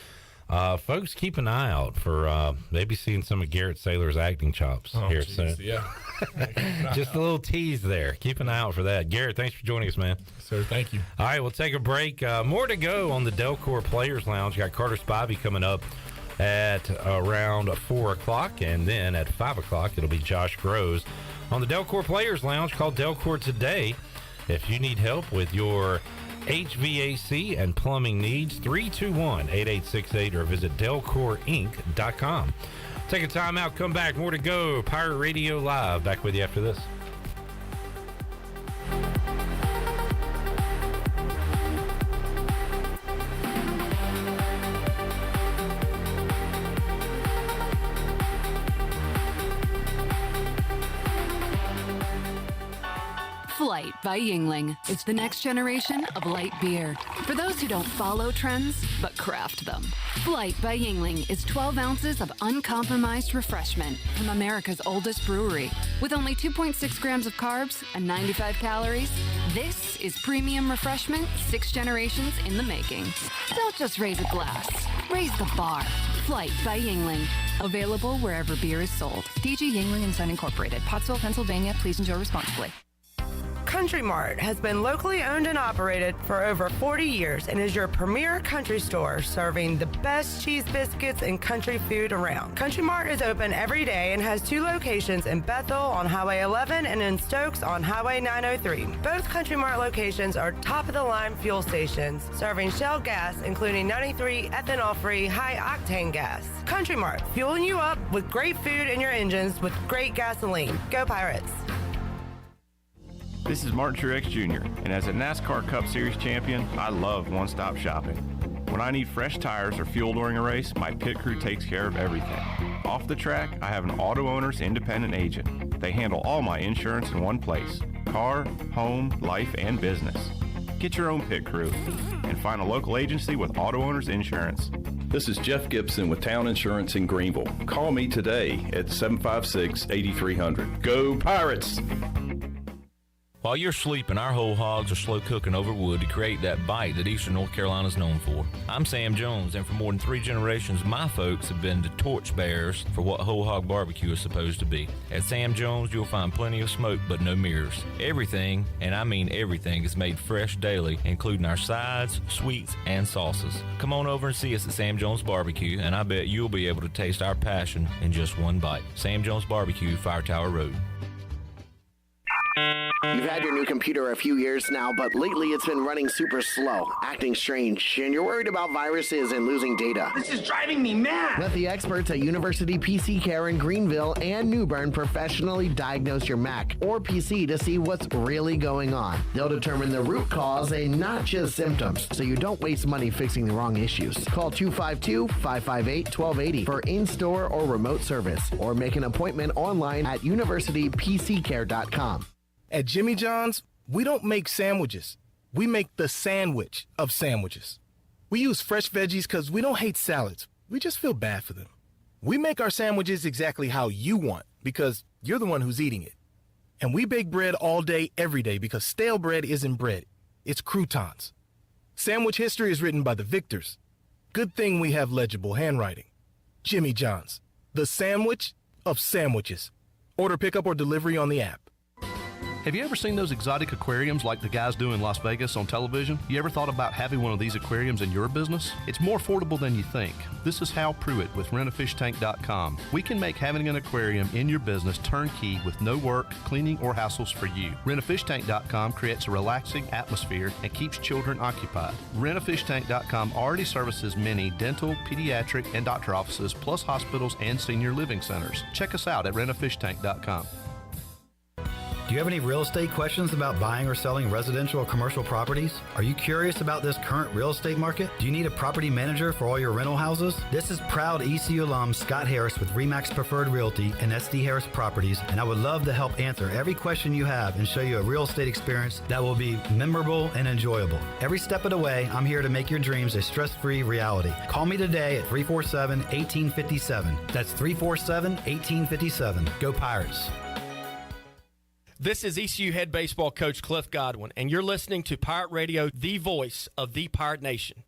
folks, keep an eye out for maybe seeing some of Garrett Saylor's acting chops here soon. Yeah. Just a little tease there. Keep an eye out for that. Garrett, thanks for joining us, man. Sir, thank you. All right, we'll take a break. More to go on the Delcor Players Lounge. Got Carter Spivey coming up at around 4 o'clock, and then at 5 o'clock, it'll be Josh Groves on the Delcor Players Lounge called Delcor Today. If you need help with your HVAC and plumbing needs, 321-8868 or visit delcorinc.com. Take a time out, come back, more to go. Pirate Radio Live, back with you after this. Flight by Yuengling. It's the next generation of light beer. For those who don't follow trends, but craft them. Flight by Yuengling is 12 ounces of uncompromised refreshment from America's oldest brewery. With only 2.6 grams of carbs and 95 calories, this is premium refreshment 6 generations in the making. Don't just raise a glass, raise the bar. Flight by Yuengling. Available wherever beer is sold. DG Yuengling and Son Incorporated, Pottsville, Pennsylvania. Please enjoy responsibly. Country Mart has been locally owned and operated for over 40 years and is your premier country store serving the best cheese biscuits and country food around. Country Mart is open every day and has 2 locations in Bethel on Highway 11 and in Stokes on Highway 903. Both Country Mart locations are top-of-the-line fuel stations serving Shell gas, including 93 ethanol-free high-octane gas. Country Mart, fueling you up with great food in your engines with great gasoline. Go Pirates! This is Martin Truex Jr., and as a NASCAR Cup Series champion, I love one-stop shopping. When I need fresh tires or fuel during a race, my pit crew takes care of everything. Off the track, I have an Auto Owners independent agent. They handle all my insurance in one place: car, home, life, and business. Get your own pit crew and find a local agency with Auto Owners Insurance. This is Jeff Gibson with Town Insurance in Greenville. Call me today at 756-8300. Go Pirates! While you're sleeping, our whole hogs are slow cooking over wood to create that bite that Eastern North Carolina is known for. I'm Sam Jones, and for more than 3 generations, my folks have been the torchbearers for what whole hog barbecue is supposed to be. At Sam Jones, you'll find plenty of smoke, but no mirrors. Everything, and I mean everything, is made fresh daily, including our sides, sweets, and sauces. Come on over and see us at Sam Jones Barbecue, and I bet you'll be able to taste our passion in just one bite. Sam Jones Barbecue, Fire Tower Road. You've had your new computer a few years now, but lately it's been running super slow, acting strange, and you're worried about viruses and losing data. This is driving me mad! Let the experts at University PC Care in Greenville and New Bern professionally diagnose your Mac or PC to see what's really going on. They'll determine the root cause and not just symptoms, so you don't waste money fixing the wrong issues. Call 252-558-1280 for in-store or remote service, or make an appointment online at universitypccare.com. At Jimmy John's, we don't make sandwiches. We make the sandwich of sandwiches. We use fresh veggies because we don't hate salads. We just feel bad for them. We make our sandwiches exactly how you want because you're the one who's eating it. And we bake bread all day, every day because stale bread isn't bread. It's croutons. Sandwich history is written by the victors. Good thing we have legible handwriting. Jimmy John's, the sandwich of sandwiches. Order pickup or delivery on the app. Have you ever seen those exotic aquariums like the guys do in Las Vegas on television? You ever thought about having one of these aquariums in your business? It's more affordable than you think. This is Hal Pruitt with rentafishtank.com. We can make having an aquarium in your business turnkey with no work, cleaning, or hassles for you. Rentafishtank.com creates a relaxing atmosphere and keeps children occupied. Rentafishtank.com already services many dental, pediatric, and doctor offices, plus hospitals and senior living centers. Check us out at rentafishtank.com. Do Do you have any real estate questions about buying or selling residential or commercial properties? Are you curious about this current real estate market? Do you need a property manager for all your rental houses? This is proud ECU alum Scott Harris with RE/MAX Preferred Realty and SD Harris Properties, and I would love to help answer every question you have and show you a real estate experience that will be memorable and enjoyable. Every step of the way, I'm here to make your dreams a stress-free reality. Call me today at 347-1857. That's 347-1857. Go Pirates. This is ECU head baseball coach Cliff Godwin, and you're listening to Pirate Radio, the voice of the Pirate Nation.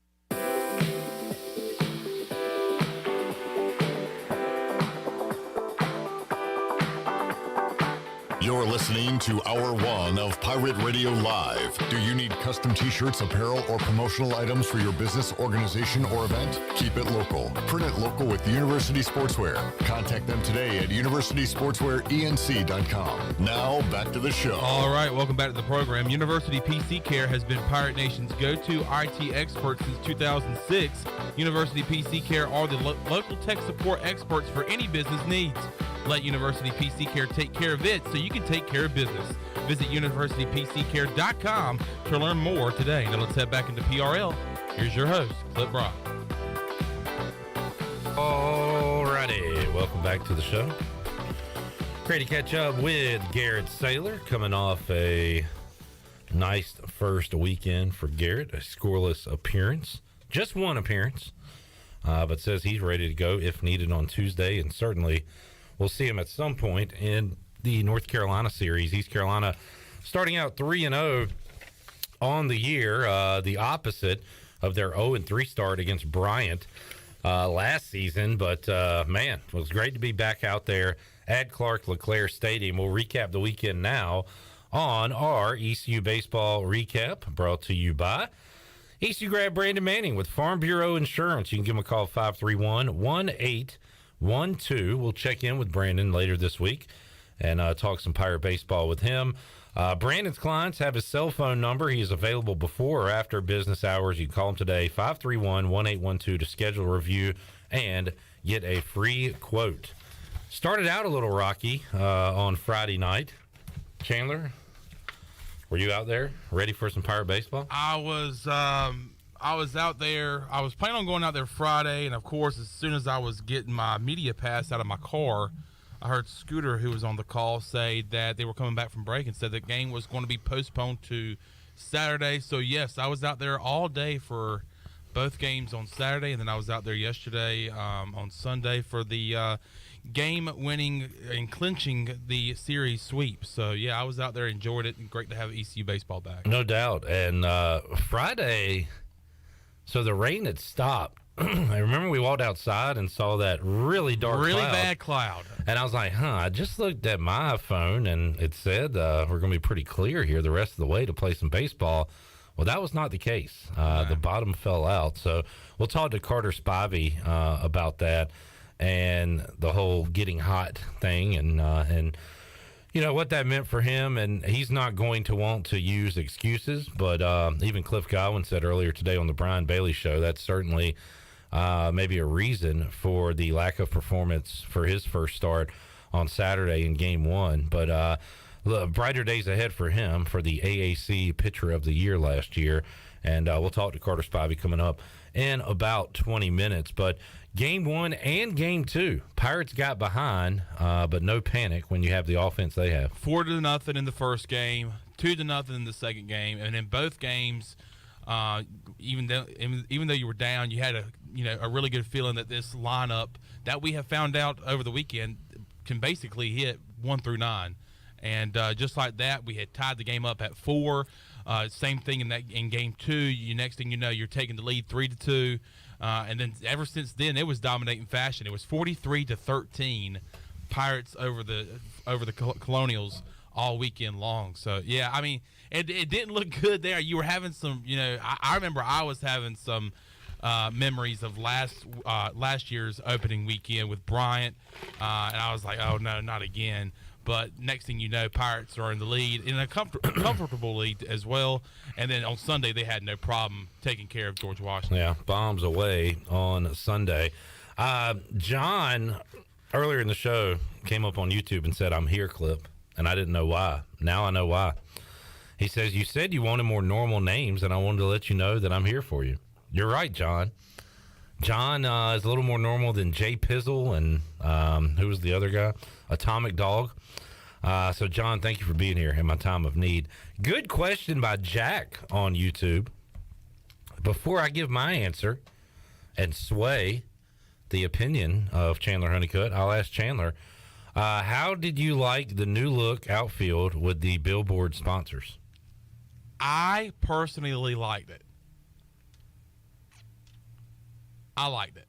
You're listening to Hour 1 of Pirate Radio Live. Do you need custom t-shirts, apparel, or promotional items for your business, organization, or event? Keep it local. Print it local with University Sportswear. Contact them today at universitysportswearenc.com. Now, back to the show. All right, welcome back to the program. University PC Care has been Pirate Nation's go-to IT expert since 2006. University PC Care are the local tech support experts for any business needs. Let University PC Care take care of it so you can take care of business. Visit universitypccare.com to learn more today. Now let's head back into PRL. Here's your host, Clip Brock. Alrighty, welcome back to the show. Great to catch up with Garrett Saylor, coming off a nice first weekend for Garrett, a scoreless appearance. Just one appearance, but says he's ready to go if needed on Tuesday, and certainly we'll see him at some point in the North Carolina series. East Carolina starting out 3-0 on the year, the opposite of their 0-3 start against Bryant last season. But, man, it was great to be back out there at Clark LeClaire Stadium. We'll recap the weekend now on our ECU Baseball Recap, brought to you by ECU grad Brandon Manning with Farm Bureau Insurance. You can give him a call, 531-1812. We'll check in with Brandon later this week and talk some Pirate baseball with him. Brandon's clients have his cell phone number. He is available before or after business hours. You can call him today, 531-1812, to schedule a review and get a free quote. Started out a little rocky on Friday night. Chandler, were you out there ready for some Pirate baseball? I was out there. I was planning on going out there Friday, and of course, as soon as I was getting my media pass out of my car, I heard Scooter, who was on the call, say that they were coming back from break and said the game was going to be postponed to Saturday. So, yes, I was out there all day for both games on Saturday, and then I was out there yesterday on Sunday for the game-winning and clinching the series sweep. So, yeah, I was out there, enjoyed it, and great to have ECU baseball back. No doubt. And Friday, so the rain had stopped. I remember we walked outside and saw that really dark really cloud. Bad cloud. And I was like, I just looked at my phone, and it said we're going to be pretty clear here the rest of the way to play some baseball. Well, that was not the case. The bottom fell out. So we'll talk to Carter Spivey about that and the whole getting hot thing and you know, what that meant for him. And he's not going to want to use excuses, but even Cliff Godwin said earlier today on the Brian Bailey Show, that's certainly maybe a reason for the lack of performance for his first start on Saturday in Game 1. But brighter days ahead for him for the AAC Pitcher of the Year last year. And we'll talk to Carter Spivey coming up in about 20 minutes. But Game 1 and Game 2, Pirates got behind, but no panic when you have the offense they have. 4-0 in the first game, 2-0 in the second game, and in both games, even though you were down, you had a really good feeling that this lineup that we have found out over the weekend can basically hit 1 through 9. And just like that, we had tied the game up at 4. Same thing in Game 2. Next thing you know, you're taking the lead 3-2. And then ever since then, it was dominating fashion. It was 43-13 Pirates over the Colonials all weekend long. So yeah, I mean, it didn't look good there. You were having some, I remember I was having some memories of last year's opening weekend with Bryant, and I was like, oh no, not again. But next thing you know, Pirates are in the lead, in a comfortable lead as well. And then on Sunday, they had no problem taking care of George Washington. Yeah, bombs away on Sunday. John, earlier in the show, came up on YouTube and said, "I'm here, Clip." and I didn't know why. Now I know why. He says, you said you wanted more normal names, and I wanted to let you know that I'm here for you. You're right, John. John is a little more normal than Jay Pizzle and who was the other guy? Atomic Dog. So, John, thank you for being here in my time of need. Good question by Jack on YouTube. Before I give my answer and sway the opinion of Chandler Honeycutt, I'll ask Chandler, how did you like the new look outfield with the billboard sponsors? I personally liked it. I liked it.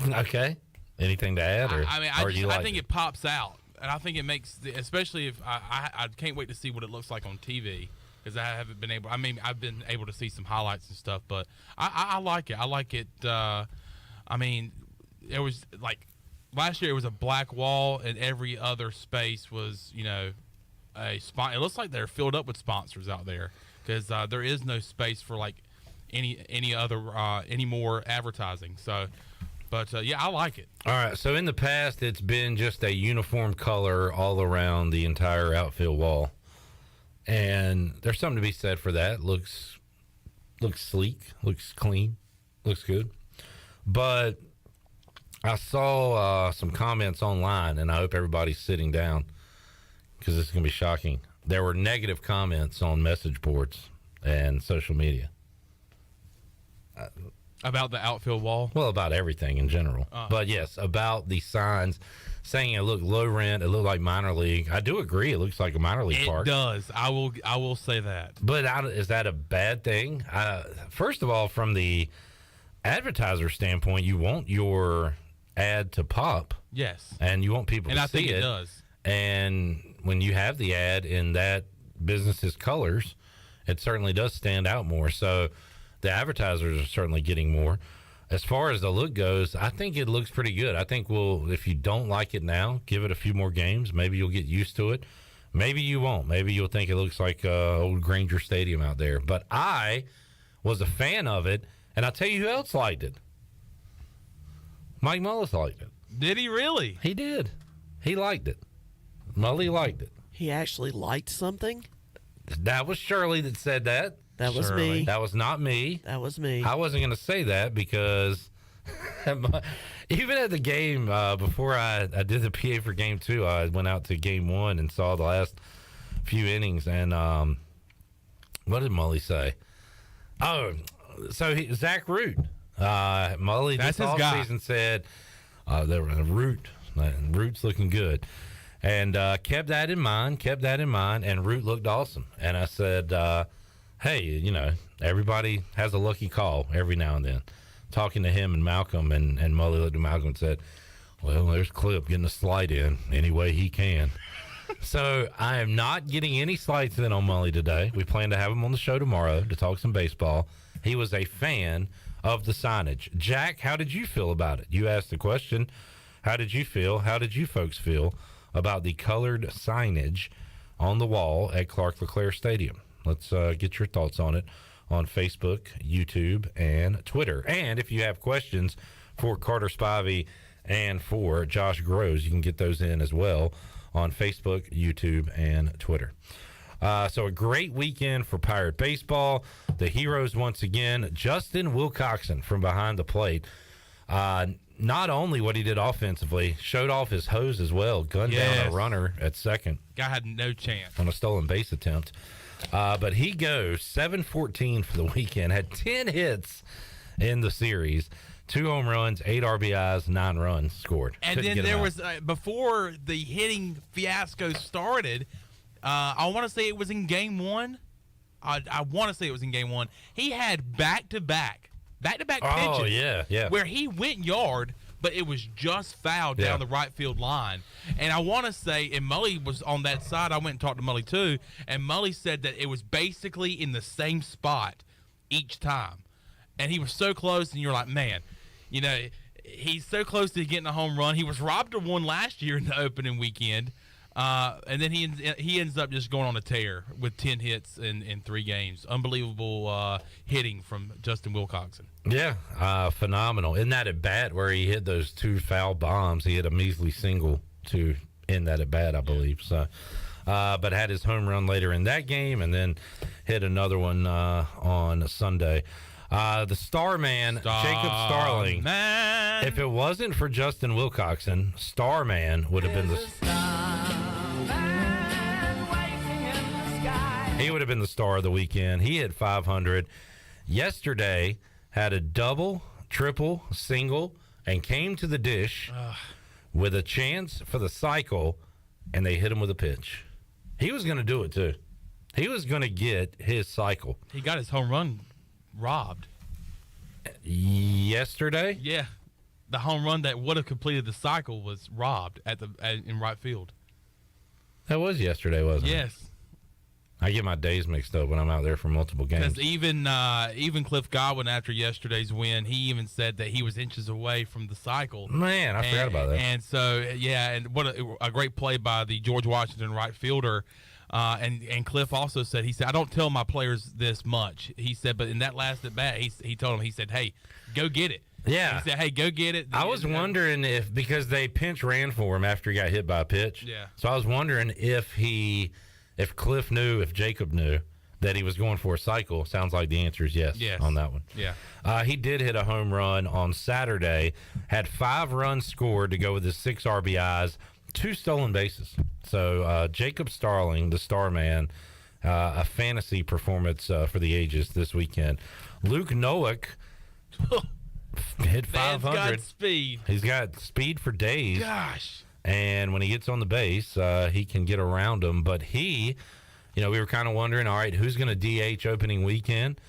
Okay. Anything to add? Or, I think it pops out. And I think it makes, especially if I can't wait to see what it looks like on TV, because I haven't been able. I mean, I've been able to see some highlights and stuff, but I like it. I like it. I mean, it was like last year. It was a black wall, and every other space was, a spot. It looks like they're filled up with sponsors out there, because there is no space for like any other any more advertising. So. But, yeah, I like it. All right, so in the past, it's been just a uniform color all around the entire outfield wall. And there's something to be said for that. Looks sleek, looks clean, looks good. But I saw some comments online, and I hope everybody's sitting down because this is going to be shocking. There were negative comments on message boards and social media. About the outfield wall? Well, about everything in general. But, yes, about the signs saying it looked low rent, it looked like minor league. I do agree it looks like a minor league park. It does. I will say that. But is that a bad thing? First of all, from the advertiser standpoint, you want your ad to pop. Yes. And you want people to see it. And I think it does. And when you have the ad in that business's colors, it certainly does stand out more. So the advertisers are certainly getting more. As far as the look goes, I think it looks pretty good. I think if you don't like it now, give it a few more games. Maybe you'll get used to it. Maybe you won't. Maybe you'll think it looks like old Granger Stadium out there. But I was a fan of it, and I'll tell you who else liked it. Mike Mullis liked it. Did he really? He did. He liked it. Mully liked it. He actually liked something? That was Shirley that said that. That was me. That was not me. That was me. I wasn't going to say that because even at the game, before I did the PA for game 2, I went out to game 1 and saw the last few innings. And what did Mully say? Oh, so Zach Root. Mully That's this his guy. offseason said Root's looking good. And kept that in mind, and Root looked awesome. And I said, hey, everybody has a lucky call every now and then. Talking to him and Malcolm, and Mully looked at Malcolm and said, well, there's Clip getting a slide in any way he can. So I am not getting any slides in on Mully today. We plan to have him on the show tomorrow to talk some baseball. He was a fan of the signage. Jack, how did you feel about it? You asked the question. How did you feel? How did you folks feel about the colored signage on the wall at Clark LeClaire Stadium? Let's get your thoughts on it on Facebook, YouTube, and Twitter. And if you have questions for Carter Spivey and for Josh Groves, you can get those in as well on Facebook, YouTube, and Twitter. So a great weekend for Pirate Baseball. The heroes once again, Justin Wilcoxon from behind the plate. Not only what he did offensively, showed off his hose as well, gunned down a runner at second. Guy had no chance on a stolen base attempt. But he goes 7-14 for the weekend, had 10 hits in the series, 2 home runs, 8 RBIs, 9 runs scored. And Couldn't then get him there out. was, before the hitting fiasco started, I want to say it was in game 1. I want to say it was in game 1. He had back-to-back pitches. Oh, yeah. Where he went yard, but it was just fouled down the right field line. And I want to say, and Mully was on that side. I went and talked to Mully too, and Mully said that it was basically in the same spot each time. And he was so close, and you're like, man, he's so close to getting a home run. He was robbed of one last year in the opening weekend. And then he ends up just going on a tear with 10 hits in 3 games. Unbelievable hitting from Justin Wilcoxon. Yeah, phenomenal. Isn't that at bat where he hit those 2 foul bombs? He hit a measly single to end that at bat, I believe. So but had his home run later in that game and then hit another one on Sunday. The star man, Jacob Starling. Man. If it wasn't for Justin Wilcoxon, Starman would have been he would have been the star of the weekend. He hit 500. Yesterday, had a double, triple, single, and came to the dish with a chance for the cycle, and they hit him with a pitch. He was going to do it, too. He was going to get his cycle. He got his home run robbed. Yesterday? Yeah. The home run that would have completed the cycle was robbed in right field. That was yesterday, wasn't it? Yes. I get my days mixed up when I'm out there for multiple games. Because even Cliff Godwin, after yesterday's win, he even said that he was inches away from the cycle. Man, I forgot about that. And so, yeah, and what a great play by the George Washington right fielder. And Cliff also said, he said, I don't tell my players this much. He said, but in that last at bat, he told him, he said, hey, go get it. Yeah. He said, hey, go get it. I was wondering because they pinch ran for him after he got hit by a pitch. Yeah. So I was wondering if Cliff knew, if Jacob knew that he was going for a cycle. Sounds like the answer is yes on that one. Yeah. He did hit a home run on Saturday, had 5 runs scored to go with his 6 RBIs, 2 stolen bases. So Jacob Starling, the star man, a fantasy performance for the ages this weekend. Luke Noack hit 500. Man's got speed. He's got speed for days. Gosh. And when he gets on the base, he can get around him. But we were kind of wondering, all right, who's going to DH opening weekend?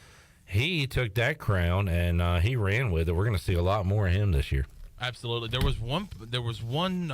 He took that crown, and he ran with it. We're going to see a lot more of him this year. Absolutely. There was one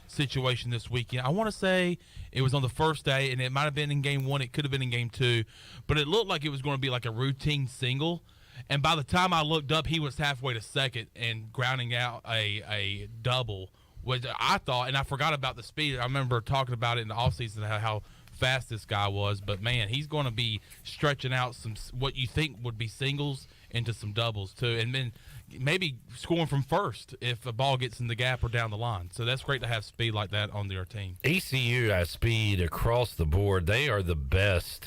situation this weekend. I want to say it was on the first day, and it might have been in game 1. It could have been in game 2. But it looked like it was going to be like a routine single. And by the time I looked up, he was halfway to second and grounding out a double. Which I thought, and I forgot about the speed. I remember talking about it in the offseason, how fast this guy was. But, man, he's going to be stretching out some what you think would be singles into some doubles, too. And then maybe scoring from first if a ball gets in the gap or down the line. So that's great to have speed like that on their team. ECU has speed across the board. They are the best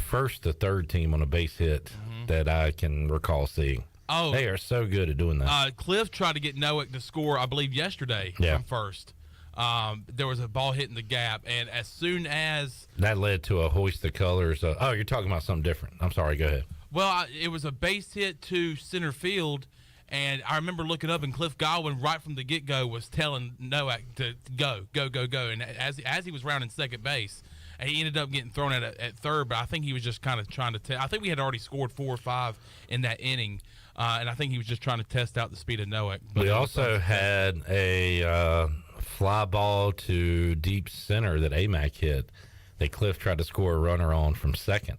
first to third team on a base hit that I can recall seeing. Oh, they are so good at doing that. Cliff tried to get Noack to score, I believe, yesterday from first. There was a ball hitting the gap, and as soon as that led to a hoist the colors. Oh, you're talking about something different. I'm sorry. Go ahead. Well, it was a base hit to center field, and I remember looking up, and Cliff Godwin right from the get-go was telling Noack to go. And as he was rounding second base, he ended up getting thrown at third, but I think he was just kind of trying to I think we had already scored 4 or 5 in that inning. And I think he was just trying to test out the speed of Noack. We also had a fly ball to deep center that AMAC hit that Cliff tried to score a runner on from second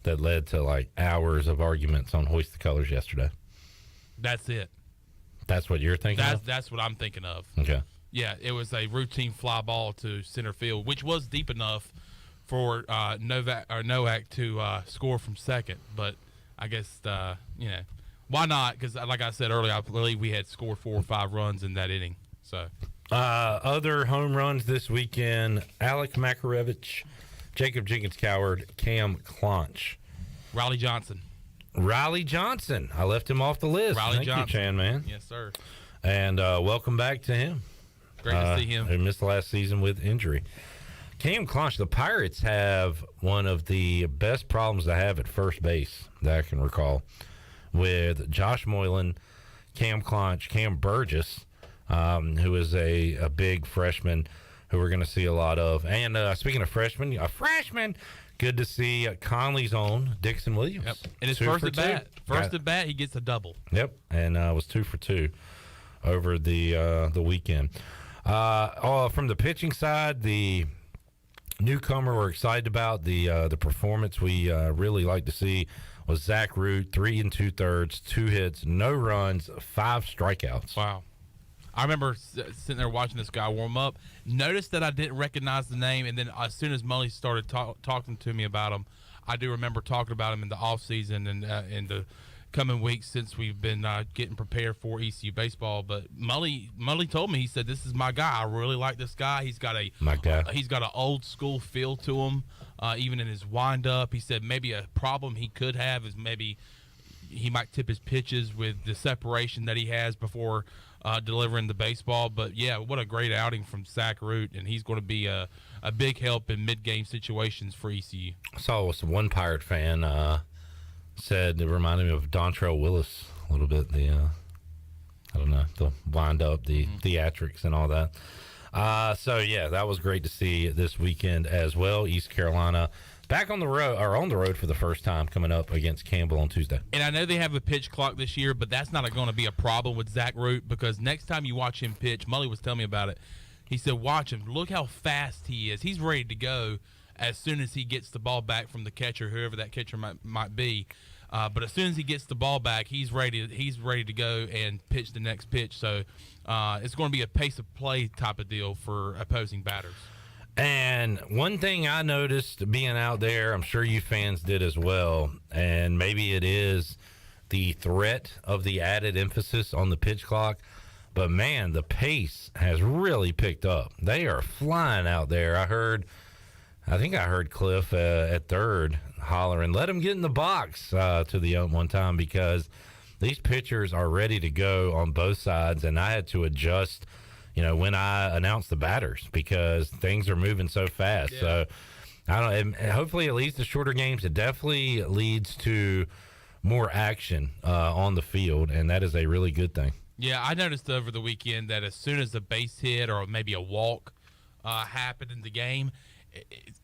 that led to like hours of arguments on Hoist the Colors yesterday. That's it. That's what you're thinking of? That's what I'm thinking of. Okay. Yeah, it was a routine fly ball to center field, which was deep enough for Noack to score from second. But I guess, why not? Because, like I said earlier, I believe we had scored 4 or 5 runs in that inning. So, other home runs this weekend: Alec Makarevich, Jacob Jenkins Coward, Cam Clonch, Riley Johnson. I left him off the list. Thank you, Chan, man. Yes, sir. And welcome back to him. Great to see him. He missed the last season with injury. Cam Clonch, the Pirates have one of the best problems to have at first base that I can recall, with Josh Moylan, Cam Clonch, Cam Burgess, who is a big freshman who we're going to see a lot of. And speaking of freshmen, a freshman, good to see Conley's own Dixon Williams. Yep. And his first at bat. First at bat, he gets a double. Yep, and was 2 for 2 over the weekend. From the pitching side, the newcomer we're excited about, the performance we really like to see was Zach Root, 3 2/3, 2 hits, no runs, 5 strikeouts. Wow. I remember sitting there watching this guy warm up, noticed that I didn't recognize the name, and then as soon as Mully started talking to me about him, I do remember talking about him in the offseason and the coming weeks since we've been getting prepared for ECU baseball. But Mully told me, he said, this is my guy. I really like this guy. He's got an old school feel to him, even in his windup. He said maybe a problem he could have is maybe he might tip his pitches with the separation that he has before delivering the baseball. But, yeah, what a great outing from Zach Root, and he's going to be a big help in mid-game situations for ECU. I saw one Pirate fan said it reminded me of Dontrell Willis a little bit. The wind up, the theatrics and all that. So, yeah, that was great to see this weekend as well. East Carolina back on the road for the first time, coming up against Campbell on Tuesday. And I know they have a pitch clock this year, but that's not going to be a problem with Zach Root, because next time you watch him pitch, Mully was telling me about it. He said, watch him. Look how fast he is. He's ready to go as soon as he gets the ball back from the catcher, whoever that catcher might be. But as soon as he gets the ball back, he's ready to go and pitch the next pitch. So it's going to be a pace of play type of deal for opposing batters. And one thing I noticed being out there, I'm sure you fans did as well, and maybe it is the threat of the added emphasis on the pitch clock, but man, the pace has really picked up. They are flying out there. I think I heard Cliff at third hollering, let him get in the box to the ump one time, because these pitchers are ready to go on both sides, and I had to adjust when I announced the batters, because things are moving so fast. Yeah. So I don't know. Hopefully it leads to shorter games. It definitely leads to more action on the field, and that is a really good thing. Yeah, I noticed over the weekend that as soon as a base hit or maybe a walk happened in the game,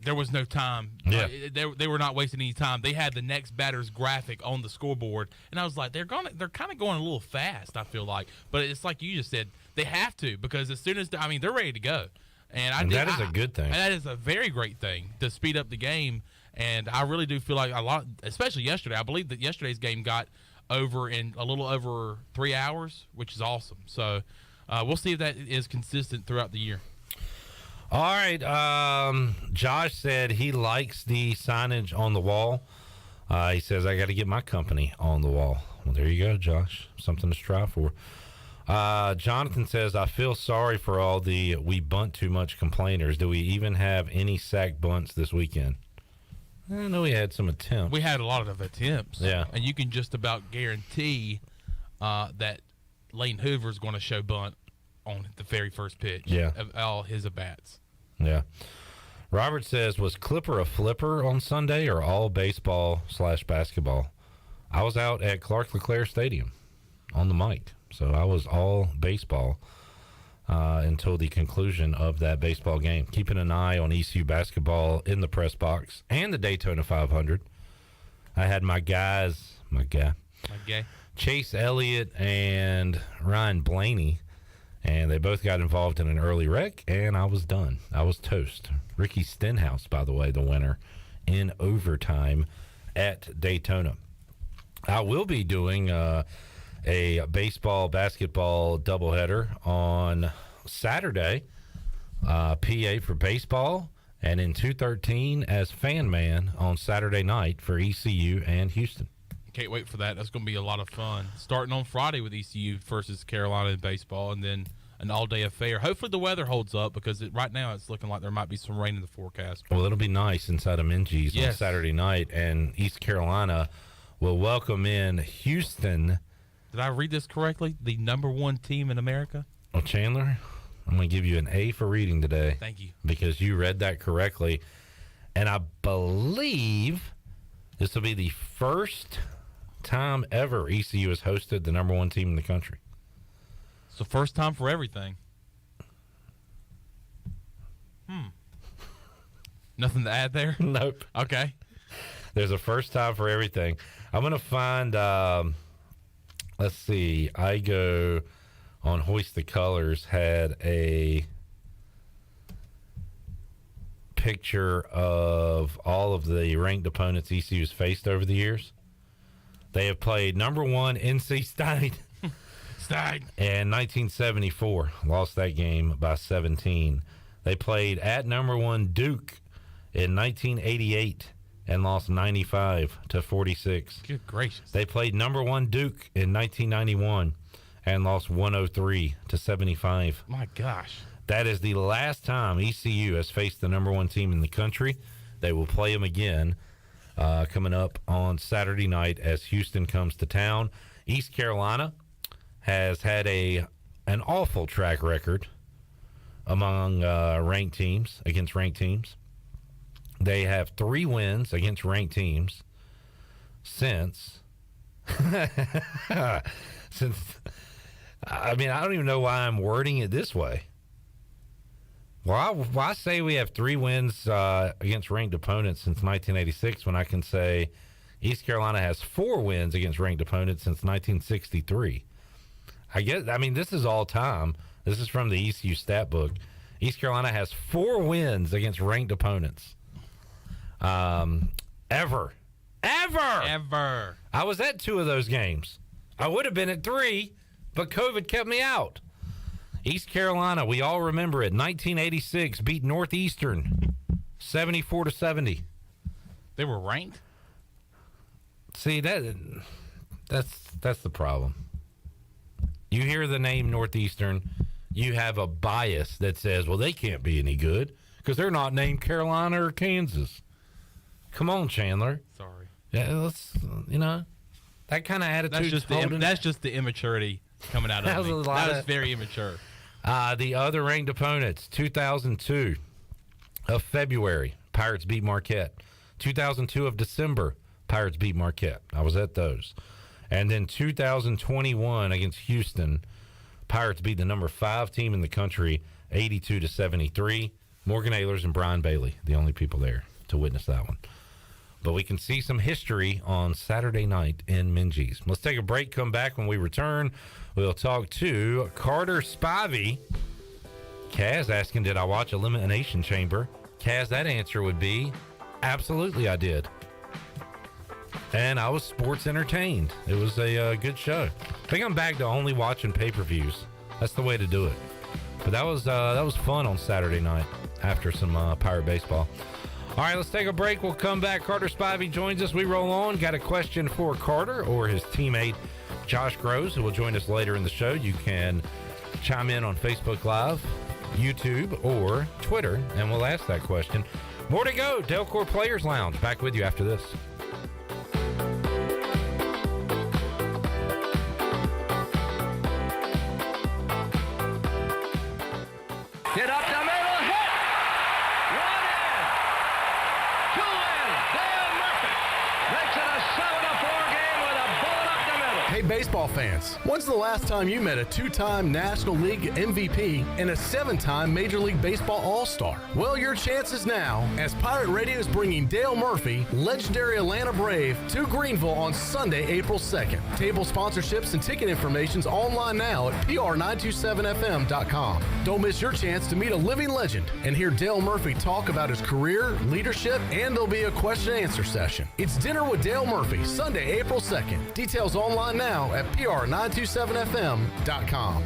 there was no time. Yeah. They were not wasting any time. They had the next batter's graphic on the scoreboard, and I was like, they're kind of going a little fast, I feel like. But it's like you just said, they have to, because as soon as they're ready to go, and that is a good thing. That is a very great thing to speed up the game, and I really do feel like a lot, especially yesterday. I believe that yesterday's game got over in a little over 3 hours, which is awesome. So we'll see if that is consistent throughout the year. All right. Josh said he likes the signage on the wall. He says, I got to get my company on the wall. Well, there you go, Josh. Something to strive for. Jonathan says, I feel sorry for all the we bunt too much complainers. Do we even have any sack bunts this weekend? I know we had some attempts. We had a lot of attempts. Yeah. And you can just about guarantee that Lane Hoover is going to show bunt on the very first pitch of all his at-bats. Yeah. Robert says, was Clipper a flipper on Sunday or all baseball/basketball? I was out at Clark LeClaire Stadium on the mic, so I was all baseball until the conclusion of that baseball game. Keeping an eye on ECU basketball in the press box and the Daytona 500. I had my guy, Chase Elliott and Ryan Blaney, and they both got involved in an early wreck, and I was done. I was toast. Ricky Stenhouse, by the way, the winner in overtime at Daytona. I will be doing a baseball-basketball doubleheader on Saturday, PA for baseball, and in 213 as Fan Man on Saturday night for ECU and Houston. Can't wait for that. That's going to be a lot of fun. Starting on Friday with ECU versus Carolina in baseball, and then an all-day affair. Hopefully the weather holds up, because right now it's looking like there might be some rain in the forecast. Well, it'll be nice inside of Minji's on Saturday night, and East Carolina will welcome in Houston. Did I read this correctly? The #1 team in America? Well, Chandler, I'm going to give you an A for reading today. Thank you. Because you read that correctly. And I believe this will be the first time ever ECU has hosted the #1 team in the country. It's the first time for everything. Nothing to add there? Nope. Okay. There's a first time for everything. I'm going to find, let's see, Igo on Hoist the Colors had a picture of all of the ranked opponents ECU has faced over the years. They have played #1 NC State in 1974, lost that game by 17. They played at #1 Duke in 1988 and lost 95-46. Good gracious. They played number 1 Duke in 1991 and lost 103-75. My gosh. That is the last time ECU has faced the number 1 team in the country. They will play them again coming up on Saturday night as Houston comes to town. East Carolina has had an awful track record among ranked teams, against ranked teams. They have 3 wins against ranked teams since I don't even know why I'm wording it this way. Why say we have 3 wins against ranked opponents since 1986 when I can say East Carolina has 4 wins against ranked opponents since 1963? This is all time. This is from the ECU stat book. East Carolina has 4 wins against ranked opponents. Ever. I was at 2 of those games. I would have been at 3, but COVID kept me out. East Carolina, we all remember it. 1986 beat Northeastern 74-70. They were ranked? See, that's the problem. You hear the name Northeastern, you have a bias that says, well, they can't be any good because they're not named Carolina or Kansas. Come on, Chandler. Sorry. Yeah, let's, that kind of attitude. That's just the immaturity coming out of me. That was very immature. The other ranked opponents, 2002 of February, Pirates beat Marquette. 2002 of December, Pirates beat Marquette. I was at those. And then 2021 against Houston, Pirates beat the number 5 team in the country, 82-73. Morgan Ehlers and Brian Bailey, the only people there to witness that one. But we can see some history on Saturday night in Minges. Let's take a break, come back. When we return, we'll talk to Carter Spivey. Kaz asking, did I watch Elimination Chamber? Kaz, that answer would be, absolutely I did. And I was sports entertained. It was a good show. I think I'm back to only watching pay-per-views. That's the way to do it. But that was fun on Saturday night after some Pirate baseball. All right, let's take a break. We'll come back. Carter Spivey joins us. We roll on. Got a question for Carter or his teammate, Josh Groves, who will join us later in the show. You can chime in on Facebook Live, YouTube, or Twitter, and we'll ask that question. More to go. Delcor Players Lounge. Back with you after this. Get up the middle, hit! 1 in, 2 in, Dale Murphy makes it a 7-4 game with a bullet up the middle. Hey, baseball fans, when's the last time you met a 2-time National League MVP and a 7-time Major League Baseball All-Star? Well, your chance is now, as Pirate Radio is bringing Dale Murphy, legendary Atlanta Brave, to Greenville on Sunday, April 2nd. Table sponsorships and ticket information's online now at pr927fm.com. Don't miss your chance to meet a living legend and hear Dale Murphy talk about his career, leadership, and there'll be a question and answer session. It's Dinner with Dale Murphy, Sunday, April 2nd. Details online now at pr927fm.com.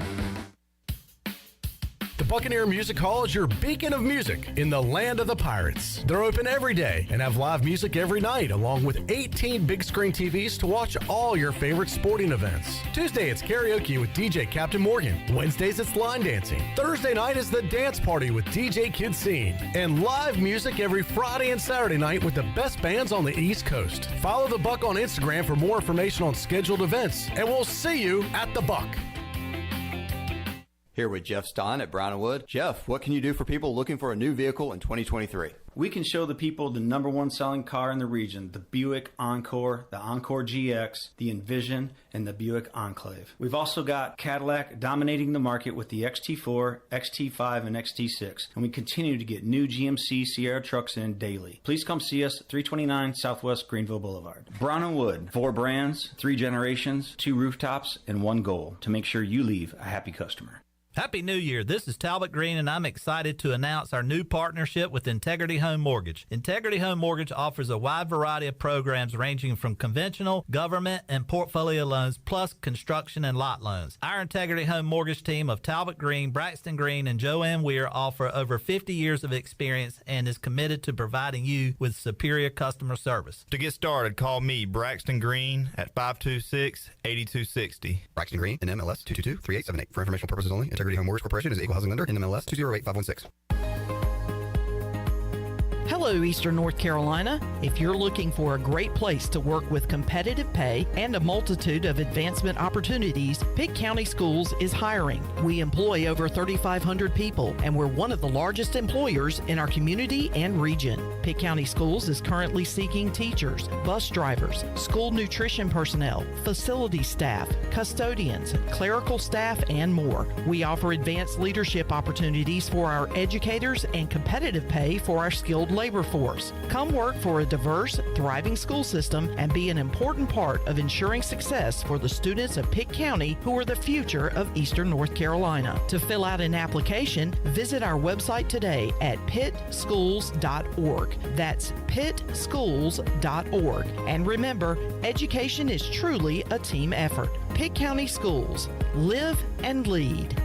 The Buccaneer Music Hall is your beacon of music in the land of the Pirates. They're open every day and have live music every night, along with 18 big screen TVs to watch all your favorite sporting events. Tuesday, it's karaoke with DJ Captain Morgan. Wednesdays, it's line dancing. Thursday night is the dance party with DJ Kid Scene. And live music every Friday and Saturday night with the best bands on the East Coast. Follow the Buck on Instagram for more information on scheduled events. And we'll see you at the Buck. Here with Jeff Stein at Brown & Wood. Jeff, what can you do for people looking for a new vehicle in 2023? We can show the people the #1 selling car in the region, the Buick Encore, the Encore GX, the Envision, and the Buick Enclave. We've also got Cadillac dominating the market with the XT4, XT5, and XT6, and we continue to get new GMC Sierra trucks in daily. Please come see us, 329 Southwest Greenville Boulevard. Brown & Wood, 4 brands, 3 generations, 2 rooftops, and 1 goal, to make sure you leave a happy customer. Happy New Year. This is Talbot Green, and I'm excited to announce our new partnership with Integrity Home Mortgage. Integrity Home Mortgage offers a wide variety of programs ranging from conventional, government, and portfolio loans, plus construction and lot loans. Our Integrity Home Mortgage team of Talbot Green, Braxton Green, and Joanne Weir offer over 50 years of experience and is committed to providing you with superior customer service. To get started, call me, Braxton Green, at 526-8260. Braxton Green, NMLS 222-3878. For informational purposes only, Integrity Home Mortgage Corporation is an equal housing lender, NMLS 208516. Hello, Eastern North Carolina. If you're looking for a great place to work with competitive pay and a multitude of advancement opportunities, Pitt County Schools is hiring. We employ over 3,500 people, and we're one of the largest employers in our community and region. Pitt County Schools is currently seeking teachers, bus drivers, school nutrition personnel, facility staff, custodians, clerical staff, and more. We offer advanced leadership opportunities for our educators and competitive pay for our skilled labor force. Come work for a diverse, thriving school system and be an important part of ensuring success for the students of Pitt County who are the future of Eastern North Carolina. To fill out an application, visit our website today at pittschools.org. That's pittschools.org. And remember, education is truly a team effort. Pitt County Schools. Live and lead.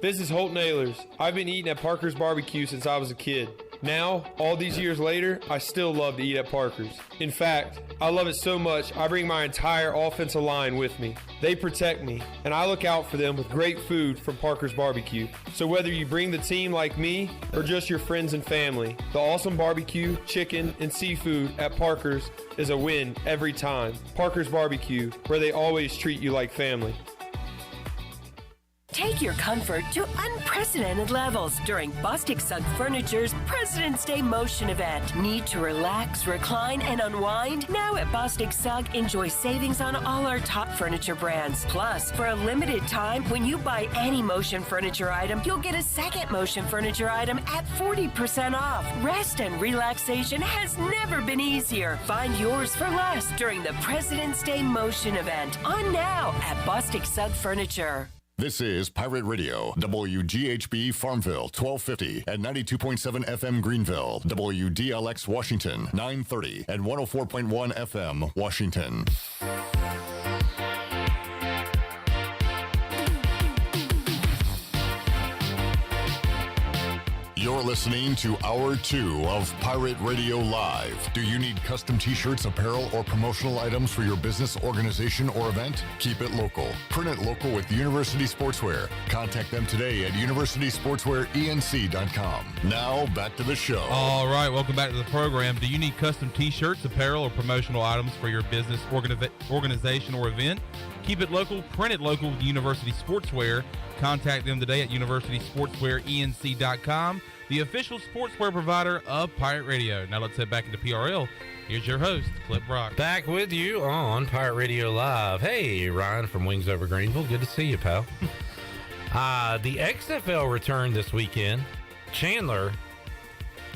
This is Holt Nailers. I've been eating at Parker's Barbecue since I was a kid. Now, all these years later, I still love to eat at Parker's. In fact, I love it so much, I bring my entire offensive line with me. They protect me, and I look out for them with great food from Parker's Barbecue. So whether you bring the team like me or just your friends and family, the awesome barbecue, chicken, and seafood at Parker's is a win every time. Parker's Barbecue, where they always treat you like family. Take your comfort to unprecedented levels during Bostic Sugg Furniture's President's Day Motion event. Need to relax, recline, and unwind? Now at Bostic Sugg, enjoy savings on all our top furniture brands. Plus, for a limited time, when you buy any Motion furniture item, you'll get a second Motion furniture item at 40% off. Rest and relaxation has never been easier. Find yours for less during the President's Day Motion event. On now at Bostic Sugg Furniture. This is Pirate Radio, WGHB Farmville, 1250 and 92.7 FM Greenville, WDLX Washington, 930 and 104.1 FM Washington. You're listening to Hour 2 of Pirate Radio Live. Do you need custom t-shirts, apparel, or promotional items for your business, organization, or event? Keep it local. Print it local with University Sportswear. Contact them today at universitysportswearenc.com. Now, back to the show. All right, welcome back to the program. Do you need custom t-shirts, apparel, or promotional items for your business, organization, or event? Keep it local. Print it local with University Sportswear. Contact them today at universitysportswearenc.com, the official sportswear provider of Pirate Radio. Now let's head back into PRL. Here's your host, Clip Brock. Back with you on Pirate Radio Live. Hey, Ryan from Wings Over Greenville. Good to see you, pal. The XFL returned this weekend. Chandler,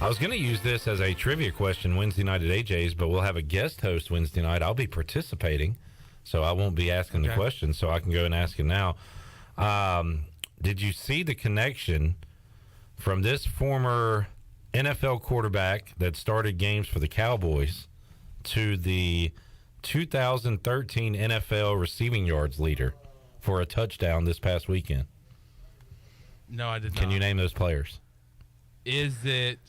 I was going to use this as a trivia question Wednesday night at AJ's, but we'll have a guest host Wednesday night. I'll be participating, so I won't be asking the question, so I can go and ask it now. Did you see the connection from this former NFL quarterback that started games for the Cowboys to the 2013 NFL receiving yards leader for a touchdown this past weekend? No, I did not. Can you name those players? Is it...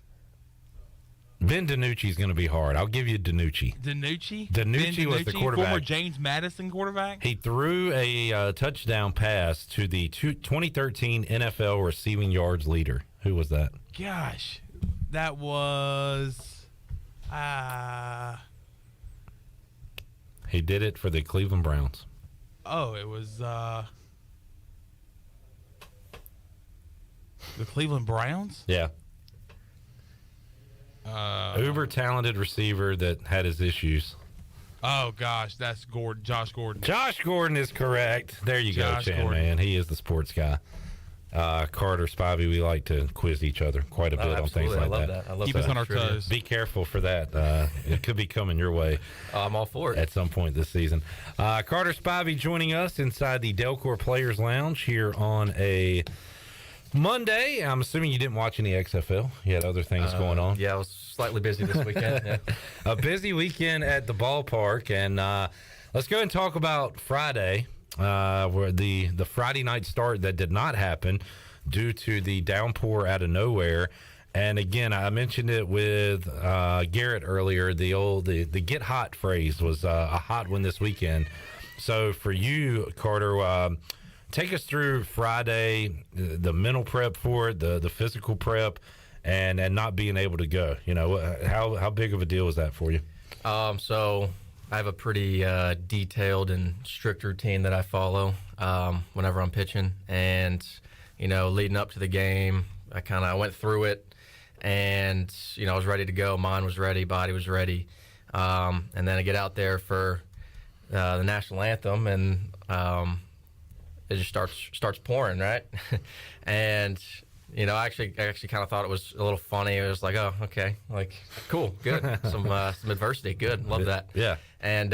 Ben DiNucci is going to be hard. I'll give you DiNucci. DiNucci was the quarterback. Former James Madison quarterback? He threw a touchdown pass to the 2013 NFL receiving yards leader. Who was that? Gosh, that was... He did it for the Cleveland Browns. Oh, it was... the Cleveland Browns? Yeah. Uber talented receiver that had his issues. Oh gosh, that's Gordon. Josh Gordon. Josh Gordon is correct. There you Josh go, Chan, Gordon. man. He is the sports guy. Carter, Spivey, we like to quiz each other quite a bit on things like I love that. I love Keep that. us on our toes. Be careful for that. It could be coming your way. I'm all for it. At some point this season. Carter Spivey joining us inside the Delcor Players Lounge here on a Monday. I'm assuming you didn't watch any XFL. You had other things going on. Yeah, I was slightly busy this weekend. Yeah. A busy weekend at the ballpark. And let's go and talk about Friday, where the Friday night start that did not happen due to the downpour out of nowhere. And again, I mentioned it with Garrett earlier. The get hot phrase was a hot one this weekend. So for you, Carter, take us through Friday, the mental prep for it, the physical prep, and not being able to go. You know, how big of a deal was that for you? So I have a pretty detailed and strict routine that I follow whenever I'm pitching. And, you know, leading up to the game, I went through it, and, you know, I was ready to go. Mind was ready, body was ready. And then I get out there for the national anthem, and it just starts pouring, right? And, you know, I actually kind of thought it was a little funny. It was like, oh, okay, like, cool, good. some adversity, good, love that. Yeah. And,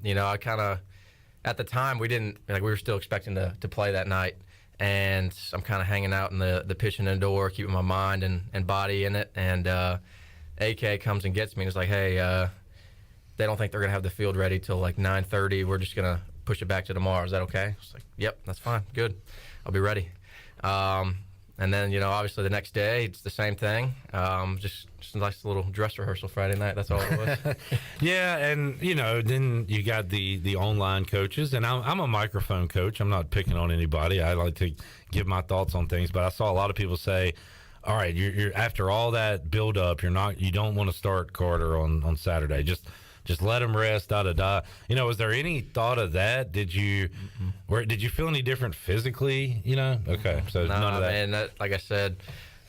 you know, I kind of, at the time, we were still expecting to play that night. And I'm kind of hanging out in the pitching indoor, keeping my mind and body in it. And AK comes and gets me and is like, hey, they don't think they're going to have the field ready till like 9:30. We're just going to push it back to tomorrow. Is that okay? I was like, yep, that's fine. Good. I'll be ready. And then, you know, obviously the next day, it's the same thing. Just a nice little dress rehearsal Friday night. That's all it was. Yeah, and, you know, then you got the online coaches. And I'm a microphone coach. I'm not picking on anybody. I like to give my thoughts on things. But I saw a lot of people say, all right, you're after all that build up, you don't want to start Carter on Saturday. Just let him rest, da-da-da. You know, was there any thought of that? Did you feel any different physically, you know? Okay, so no, none of that. Man, like I said,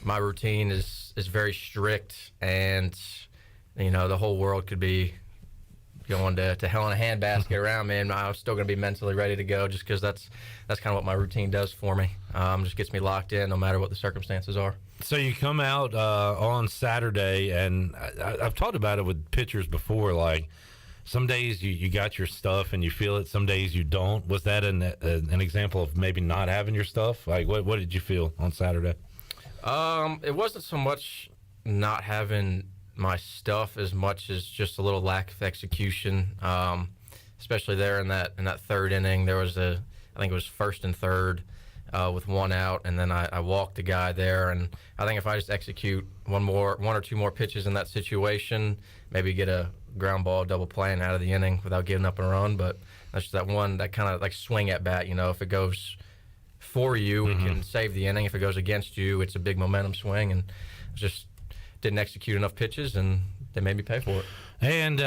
my routine is very strict, and, you know, the whole world could be going to hell in a handbasket around me, and I'm still going to be mentally ready to go just because that's kind of what my routine does for me. Just gets me locked in no matter what the circumstances are. So you come out on Saturday, and I've talked about it with pitchers before, like some days you got your stuff and you feel it, some days you don't. Was that an example of maybe not having your stuff? Like what did you feel on Saturday? It wasn't so much not having my stuff as much as just a little lack of execution, especially there in that third inning. There was I think it was first and third with one out, and then I walked the guy there, and I think if I just execute one or two more pitches in that situation, maybe get a ground ball double play and out of the inning without giving up a run. But that's just that kind of like swing at bat, you know, if it goes for you, it can save the inning. If it goes against you, it's a big momentum swing, and just didn't execute enough pitches, and they made me pay for it. And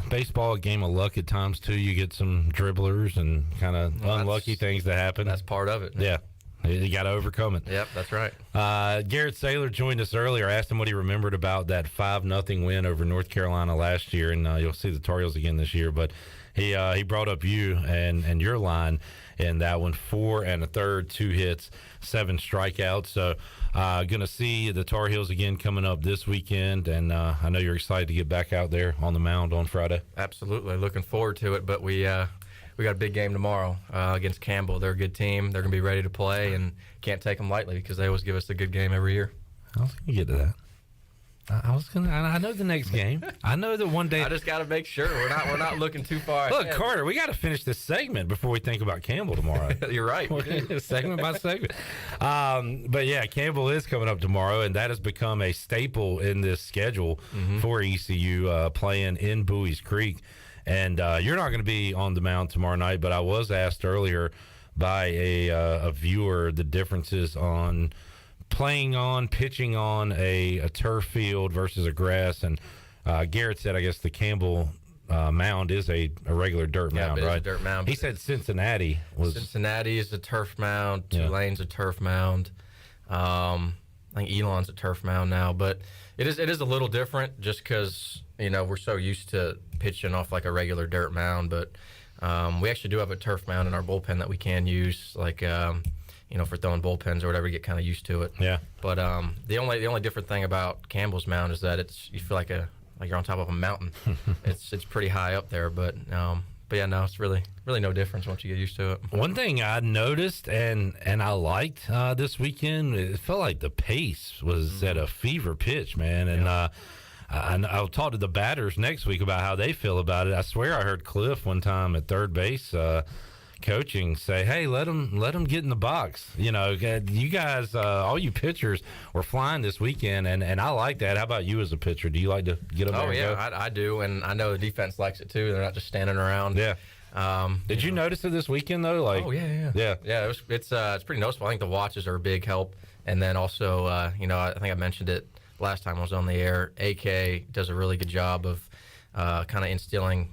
baseball, a game of luck at times too. You get some dribblers and kind of unlucky things that happen. That's part of it. Yeah. You got to overcome it. Yep, that's right. Garrett Saylor joined us earlier. I asked him what he remembered about that 5-0 win over North Carolina last year, and you'll see the Tar Heels again this year. But he brought up you and your line in that one: 4 1/3, 2 hits, 7 strikeouts. So going to see the Tar Heels again coming up this weekend, and I know you're excited to get back out there on the mound on Friday. Absolutely, looking forward to it. But we got a big game tomorrow against Campbell. They're a good team. They're going to be ready to play, and can't take them lightly because they always give us a good game every year. I was going to get to that. I know the next game. I know that one day. I just got to make sure we're not looking too far Look, ahead. Carter, we got to finish this segment before we think about Campbell tomorrow. You're right. Segment by segment. But yeah, Campbell is coming up tomorrow, and that has become a staple in this schedule for ECU, playing in Bowie's Creek. And you're not going to be on the mound tomorrow night, but I was asked earlier by a viewer the differences on pitching on a turf field versus a grass. And Garrett said, I guess the Campbell mound is a regular dirt mound, it is right? a dirt mound. He said Cincinnati is a turf mound. Tulane's a turf mound. I think Elon's a turf mound now, but it is a little different just because, you know, we're so used to pitching off like a regular dirt mound. But we actually do have a turf mound in our bullpen that we can use. Like, you for throwing bullpens or whatever, you get kind of used to it. Yeah. But the only different thing about Campbell's Mound is that you feel like you're on top of a mountain. It's pretty high up there, but yeah, no, it's really no difference once you get used to it. One thing I noticed and I liked this weekend, it felt like the pace was at a fever pitch, man. And I'll talk to the batters next week about how they feel about it. I swear I heard Cliff one time at third base coaching say, hey, let them get in the box. You guys, all you pitchers were flying this weekend, and I like that. How about you as a pitcher? Do you like to get them there? Oh, yeah, I do, and I know the defense likes it too. They're not just standing around. Yeah. Did you notice it this weekend, though? Yeah. It's pretty noticeable. I think the watches are a big help, and then also, I think I mentioned it last time I was on the air. AK does a really good job of kind of instilling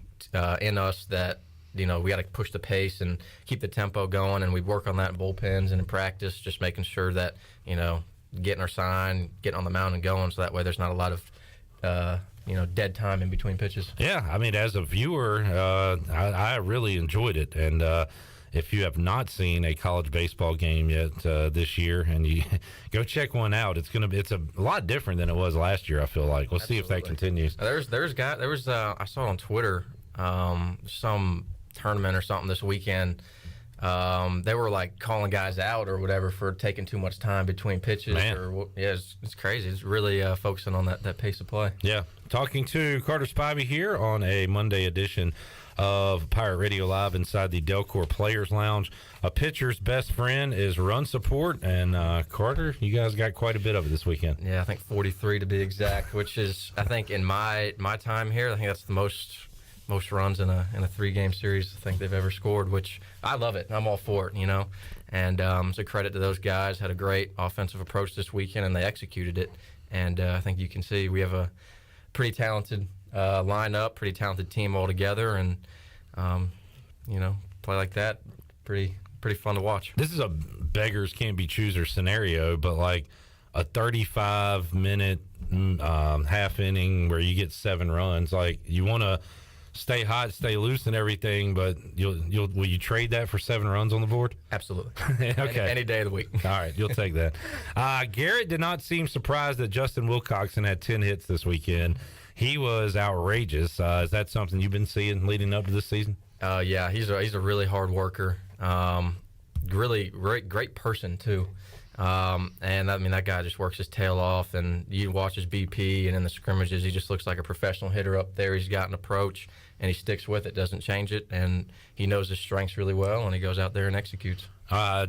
in us that we got to push the pace and keep the tempo going, and we work on that in bullpens and in practice, just making sure that getting our sign, getting on the mound and going, so that way there's not a lot of dead time in between pitches. Yeah, I mean, as a viewer, I really enjoyed it, and if you have not seen a college baseball game yet this year, and you go check one out, it's a lot different than it was last year. I feel like we'll see if that continues. I saw it on Twitter, some tournament or something this weekend. They were like calling guys out or whatever for taking too much time between pitches. It's crazy. It's really focusing on that pace of play. Yeah, talking to Carter Spivey here on a Monday edition of Pirate Radio Live inside the Delcor Players Lounge. A pitcher's best friend is run support, and Carter, you guys got quite a bit of it this weekend. Yeah, I think 43 to be exact, which is, I think in my time here, I think that's the most runs in a 3-game series I think they've ever scored, which I love it. I'm all for it, and it's a credit to those guys. Had a great offensive approach this weekend, and they executed it, and I think you can see we have a pretty talented lineup, pretty talented team all together, and play like that, pretty fun to watch. This is a beggars can't be choosers scenario, but like a 35-minute half inning where you get 7 runs, like you want to stay hot, stay loose and everything, but will you trade that for 7 runs on the board? Absolutely. Okay. Any day of the week. All right, you'll take that. Garrett did not seem surprised that Justin Wilcoxon had 10 hits this weekend. He was outrageous. Is that something you've been seeing leading up to this season? Yeah, he's a really hard worker. Really great person too. And I mean, that guy just works his tail off, and you watch his BP and in the scrimmages, he just looks like a professional hitter up there. He's got an approach, and he sticks with it, doesn't change it, and he knows his strengths really well, and he goes out there and executes.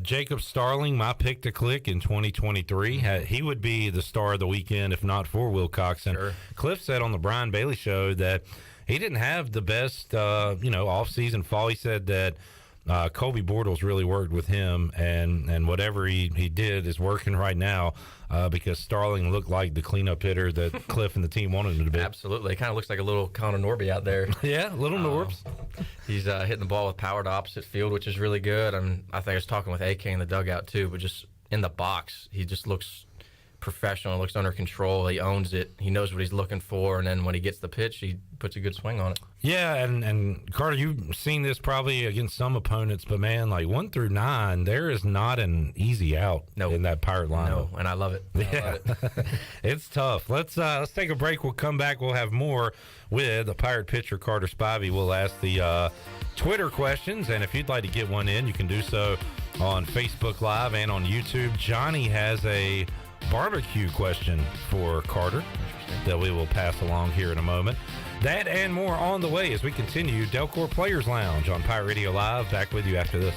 Jacob Starling, my pick to click in 2023. He would be the star of the weekend if not for Wilcoxon. Sure. Cliff said on the Brian Bailey show that he didn't have the best, off-season fall. He said that Colby Bortles really worked with him, and whatever he did is working right now because Starling looked like the cleanup hitter that Cliff and the team wanted him to be. Absolutely. It kind of looks like a little Connor Norby out there. Yeah, little Norbs. He's hitting the ball with power to opposite field, which is really good. I think I was talking with AK in the dugout too, but just in the box, he just looks professional, looks under control. He owns it. He knows what he's looking for, and then when he gets the pitch, he puts a good swing on it. Yeah, and Carter, you've seen this probably against some opponents, but man, like 1 through 9, there is not an easy out in that Pirate lineup. No, and I love it. I love it. It's tough. Let's take a break. We'll come back. We'll have more with the Pirate pitcher Carter Spivey. We'll ask the Twitter questions, and if you'd like to get one in, you can do so on Facebook Live and on YouTube. Johnny has a barbecue question for Carter that we will pass along here in a moment. That and more on the way as we continue Delcor Players Lounge on Pirate Radio Live. Back with you after this.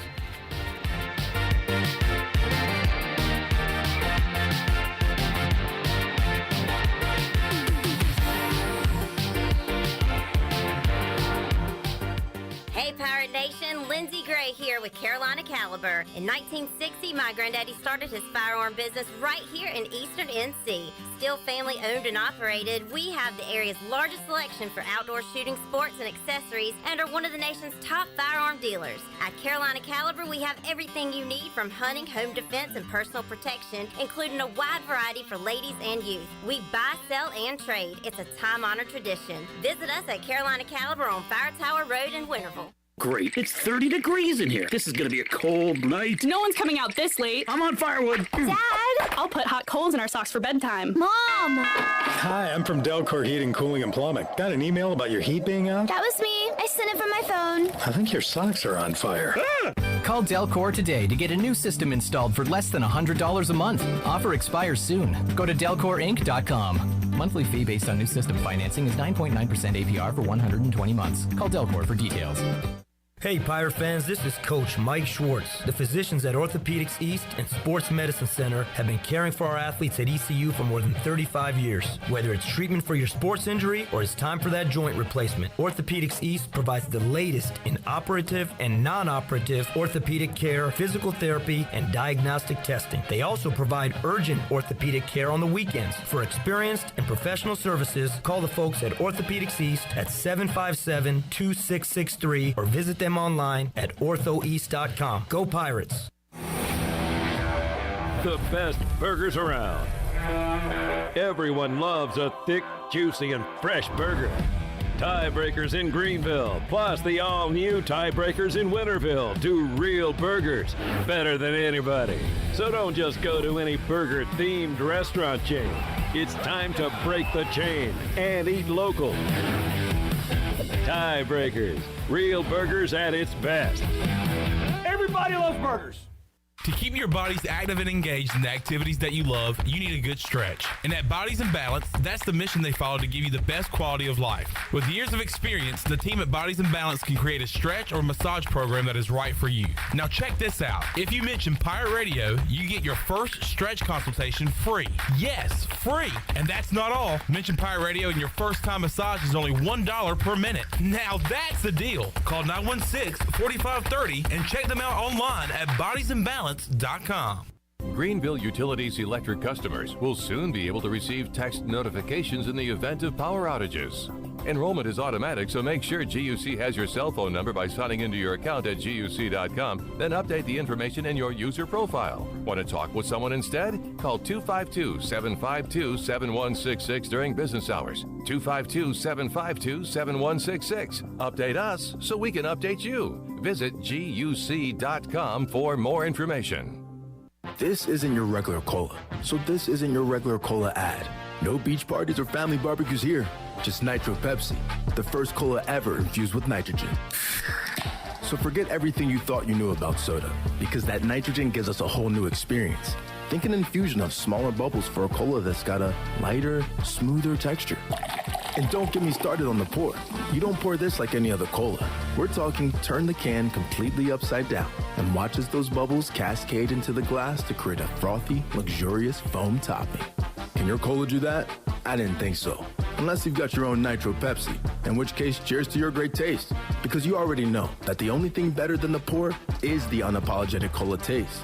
Hey Pirate Nation, Lindsay Gray here with Carolina Caliber. In 1960, my granddaddy started his firearm business right here in Eastern NC. Still family owned and operated, we have the area's largest selection for outdoor shooting sports and accessories and are one of the nation's top firearm dealers. At Carolina Caliber, we have everything you need from hunting, home defense, and personal protection, including a wide variety for ladies and youth. We buy, sell, and trade. It's a time-honored tradition. Visit us at Carolina Caliber on Fire Tower Road in Winterville. Great. It's 30 degrees in here. This is going to be a cold night. No one's coming out this late. I'm on firewood. Dad! I'll put hot coals in our socks for bedtime. Mom! Hi, I'm from Delcor Heating, Cooling, and Plumbing. Got an email about your heat being out? That was me. I sent it from my phone. I think your socks are on fire. Call Delcor today to get a new system installed for less than $100 a month. Offer expires soon. Go to DelcorInc.com. Monthly fee based on new system financing is 9.9% APR for 120 months. Call Delcor for details. Hey Pirate fans, this is Coach Mike Schwartz. The physicians at Orthopedics East and Sports Medicine Center have been caring for our athletes at ECU for more than 35 years. Whether it's treatment for your sports injury or it's time for that joint replacement, Orthopedics East provides the latest in operative and non-operative orthopedic care, physical therapy, and diagnostic testing. They also provide urgent orthopedic care on the weekends. For experienced and professional services, call the folks at Orthopedics East at 757-2663 or visit them online at orthoeast.com. Go Pirates! The best burgers around. Everyone loves a thick, juicy, and fresh burger. Tiebreakers in Greenville, plus the all-new Tiebreakers in Winterville do real burgers better than anybody. So don't just go to any burger-themed restaurant chain. It's time to break the chain and eat local. Tiebreakers, real burgers at its best. Everybody loves burgers. To keep your bodies active and engaged in the activities that you love, you need a good stretch. And at Bodies and Balance, that's the mission they follow to give you the best quality of life. With years of experience, the team at Bodies and Balance can create a stretch or massage program that is right for you. Now check this out. If you mention Pirate Radio, you get your first stretch consultation free. Yes, free. And that's not all. Mention Pirate Radio and your first time massage is only $1 per minute. Now that's the deal. Call 916-4530 and check them out online at bodiesandbalance.com. Greenville Utilities electric customers will soon be able to receive text notifications in the event of power outages. Enrollment is automatic, so make sure GUC has your cell phone number by signing into your account at GUC.com, then update the information in your user profile. Want to talk with someone instead? Call 252-752-7166 during business hours. 252-752-7166. Update us so we can update you. Visit GUC.com for more information. This isn't your regular cola, so this isn't your regular cola ad. No beach parties or family barbecues here, just Nitro Pepsi, the first cola ever infused with nitrogen. So forget everything you thought you knew about soda, because that nitrogen gives us a whole new experience. Think an infusion of smaller bubbles for a cola that's got a lighter, smoother texture. And don't get me started on the pour. You don't pour this like any other cola. We're talking turn the can completely upside down and watch as those bubbles cascade into the glass to create a frothy, luxurious foam topping. Can your cola do that? I didn't think so. Unless you've got your own Nitro Pepsi, in which case cheers to your great taste. Because you already know that the only thing better than the pour is the unapologetic cola taste.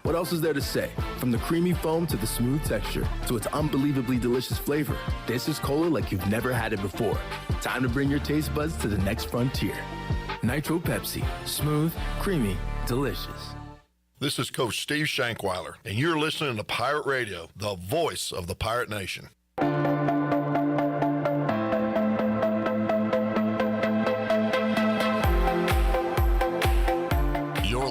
What else is there to say? From the creamy foam to the smooth texture to its unbelievably delicious flavor, this is cola like you've never had it before. Time to bring your taste buds to the next frontier. Nitro Pepsi. Smooth, creamy, delicious. This is Coach Steve Shankweiler, and you're listening to Pirate Radio, the voice of the Pirate Nation.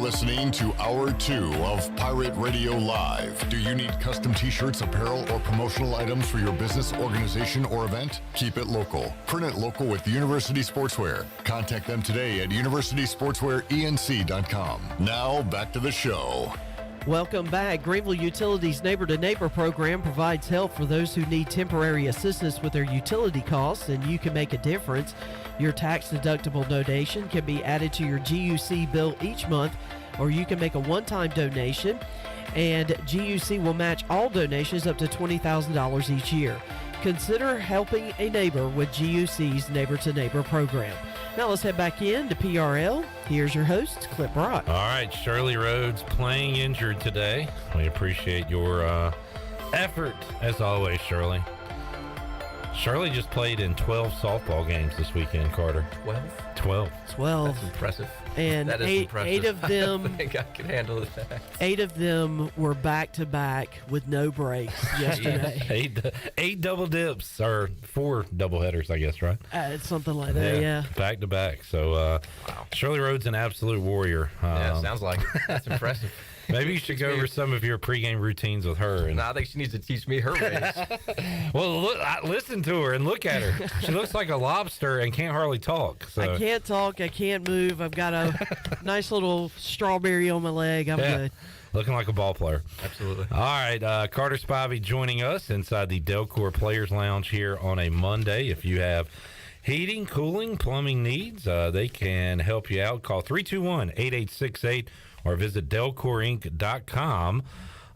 Listening to Hour 2 of Pirate Radio Live. Do you need custom t-shirts, apparel, or promotional items for your business, organization, or event? Keep it local. Print it local with University Sportswear. Contact them today at universitysportswearenc.com. Now, back to the show. Welcome back. Greenville Utilities Neighbor to Neighbor program provides help for those who need temporary assistance with their utility costs, and you can make a difference. Your tax-deductible donation can be added to your GUC bill each month, or you can make a one-time donation, and GUC will match all donations up to $20,000 each year. Consider helping a neighbor with GUC's Neighbor to Neighbor program. Now let's head back in to PRL. Here's your host, Clip Rock. All right, Shirley Rhodes playing injured today. We appreciate your effort, as always, Shirley. Shirley just played in 12 softball games this weekend, Carter. 12? 12. That's impressive. And that is impressive. 8 of them. I think I can handle that. 8 of them were back to back with no breaks yesterday. Eight double dips, or 4 double headers, I guess, right? It's something like that, yeah. Back to back. So Shirley Rhodes, an absolute warrior. Yeah, sounds like it. That's impressive. Maybe you should go over some of your pregame routines with her. No, I think she needs to teach me her ways. Well, look, listen to her and look at her. She looks like a lobster and can't hardly talk. So. I can't talk. I can't move. I've got a nice little strawberry on my leg. I'm good. Looking like a ball player. Absolutely. All right, Carter Spivey joining us inside the Delcor Players Lounge here on a Monday. If you have heating, cooling, plumbing needs, they can help you out. Call 321-8868 or visit delcorinc.com.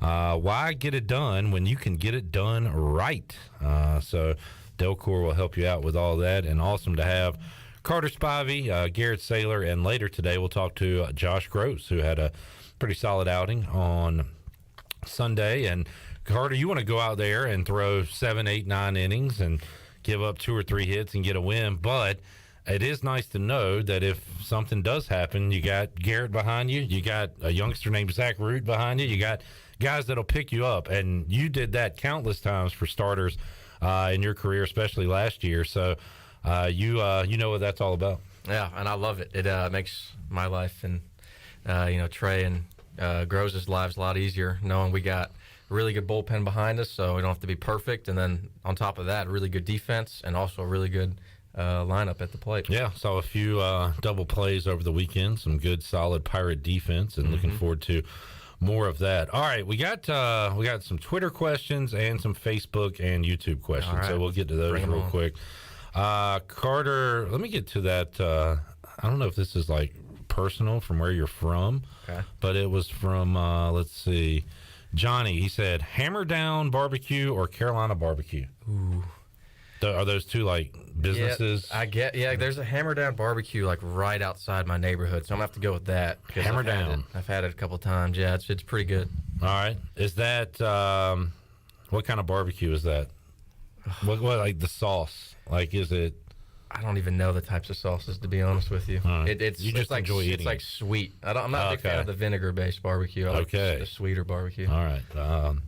Why get it done when you can get it done right? So Delcor will help you out with all that, and awesome to have Carter Spivey, Garrett Saylor, and later today we'll talk to Josh Gross, who had a pretty solid outing on Sunday. And Carter, you want to go out there and throw 7, 8, 9 innings and give up 2 or 3 hits and get a win, but it is nice to know that if something does happen, you got Garrett behind you, you got a youngster named Zach Root behind you, you got guys that'll pick you up, and you did that countless times for starters in your career, especially last year. So you know what that's all about. Yeah, and I love it. It makes my life and Trey and Grows' lives a lot easier knowing we got a really good bullpen behind us, so we don't have to be perfect. And then on top of that, really good defense and also a really good lineup at the plate. Yeah, saw a few double plays over the weekend, some good solid Pirate defense, and looking forward to more of that. All right, we got some Twitter questions and some Facebook and YouTube questions, right. So we'll get to those real quick. Carter, let me get to that. I don't know if this is like personal from where you're from, but it was from let's see, Johnny. He said Hammer Down Barbecue or Carolina Barbecue. Ooh. Are those two like businesses? Yeah, there's a Hammer Down Barbecue like right outside my neighborhood, so I'm gonna have to go with that. Hammer Down. I've had it a couple times. Yeah, it's pretty good. All right. Is that what kind of barbecue is that? What like the sauce? Like, is it? I don't even know the types of sauces, to be honest with you. It's like enjoy eating. It's like sweet. I'm not a big fan of the vinegar-based barbecue. I like the sweeter barbecue. All right.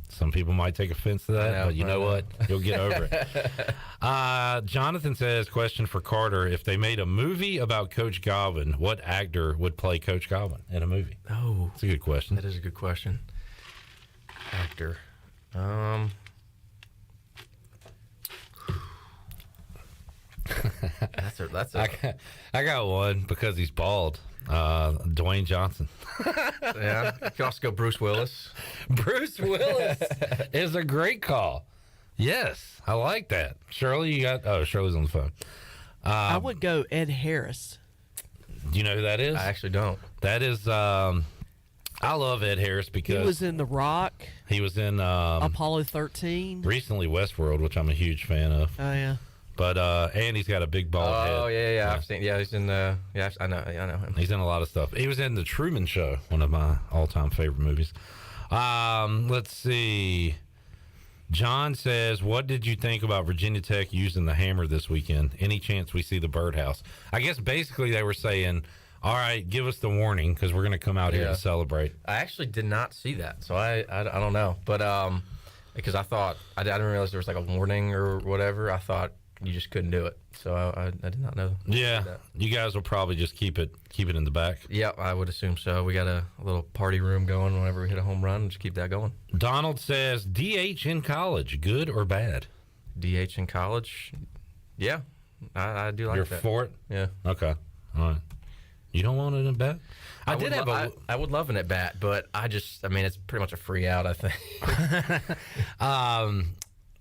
Some people might take offense to that, but you know what? You'll get over it. Jonathan says, question for Carter. If they made a movie about Coach Godwin, what actor would play Coach Godwin in a movie? Oh. That's a good question. That is a good question. Actor. I got one because he's bald. Dwayne Johnson. Yeah. You can also go Bruce Willis. Bruce Willis is a great call. Yes, I like that. Shirley, Shirley's on the phone. I would go Ed Harris. Do you know who that is? I actually don't. That is, I love Ed Harris because he was in The Rock. He was in Apollo 13. Recently Westworld, which I'm a huge fan of. Oh yeah. But and he's got a big bald head. Oh yeah. I've seen. Yeah, he's in. I know him. He's in a lot of stuff. He was in The Truman Show, one of my all-time favorite movies. Let's see. John says, "What did you think about Virginia Tech using the hammer this weekend? Any chance we see the birdhouse?" I guess basically they were saying, "All right, give us the warning because we're going to come out here to celebrate." I actually did not see that, so I don't know, but because I thought I didn't realize there was like a warning or whatever. I thought you just couldn't do it, so I did not know. Yeah, you guys will probably just keep it in the back. Yeah, I would assume so. We got a little party room going whenever we hit a home run. Just keep that going. Donald says, DH in college, good or bad? DH in college? Yeah, I do like that. You're for it? Yeah. Okay. All right. You don't want it in bat? I would love an at bat, but it's pretty much a free out, I think.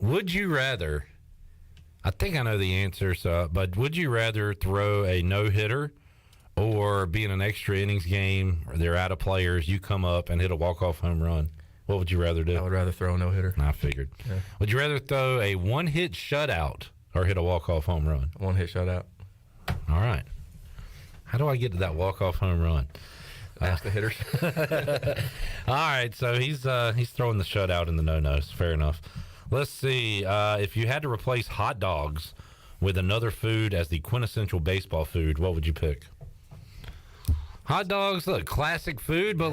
Would you rather? I think I know the answer, but would you rather throw a no-hitter or be in an extra innings game, or they're out of players, you come up and hit a walk-off home run? What would you rather do? I would rather throw a no-hitter. I figured. Yeah. Would you rather throw a one-hit shutout or hit a walk-off home run? One-hit shutout. All right. How do I get to that walk-off home run? Ask the hitters. All right, so he's throwing the shutout in the no-nos. Fair enough. Let's see. If you had to replace hot dogs with another food as the quintessential baseball food, what would you pick? Hot dogs, look, classic food, but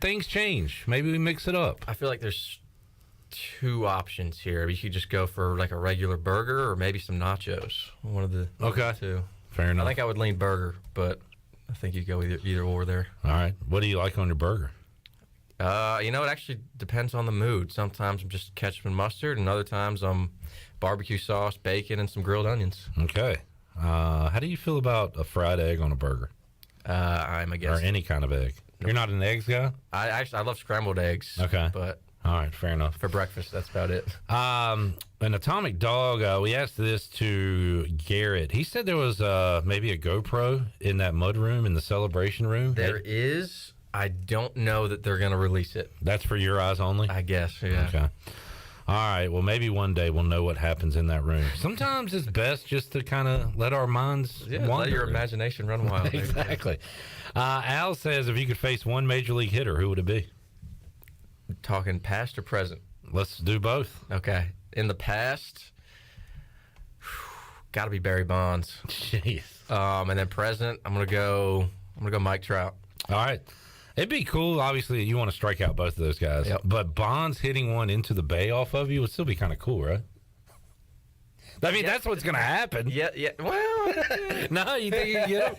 things change. Maybe we mix it up. I feel like there's two options here. You could just go for like a regular burger or maybe some nachos. One of the two. Fair enough. I think I would lean burger, but I think you go either or there. All right. What do you like on your burger? It actually depends on the mood. Sometimes I'm just ketchup and mustard, and other times I'm barbecue sauce, bacon, and some grilled onions. Okay. How do you feel about a fried egg on a burger? I'm against or any kind of egg. You're not an eggs guy? I love scrambled eggs. Okay. But all right, fair enough. For breakfast, that's about it. An Atomic Dog, we asked this to Garrett. He said there was maybe a GoPro in that mud room, in the celebration room. There is. I don't know that they're going to release it. That's for your eyes only? I guess, yeah. Okay. All right, well, maybe one day we'll know what happens in that room. Sometimes it's best just to kind of let our minds wander. Let your imagination run wild. Exactly. Al says, if you could face one major league hitter, who would it be? Talking past or present? Let's do both. Okay. In the past, got to be Barry Bonds. Jeez. And then present, I'm gonna go Mike Trout. All right. It'd be cool. Obviously, you want to strike out both of those guys. Yep. But Bonds hitting one into the bay off of you would still be kind of cool, right? I mean, that's what's going to happen. Yeah. Well, no, you think you can get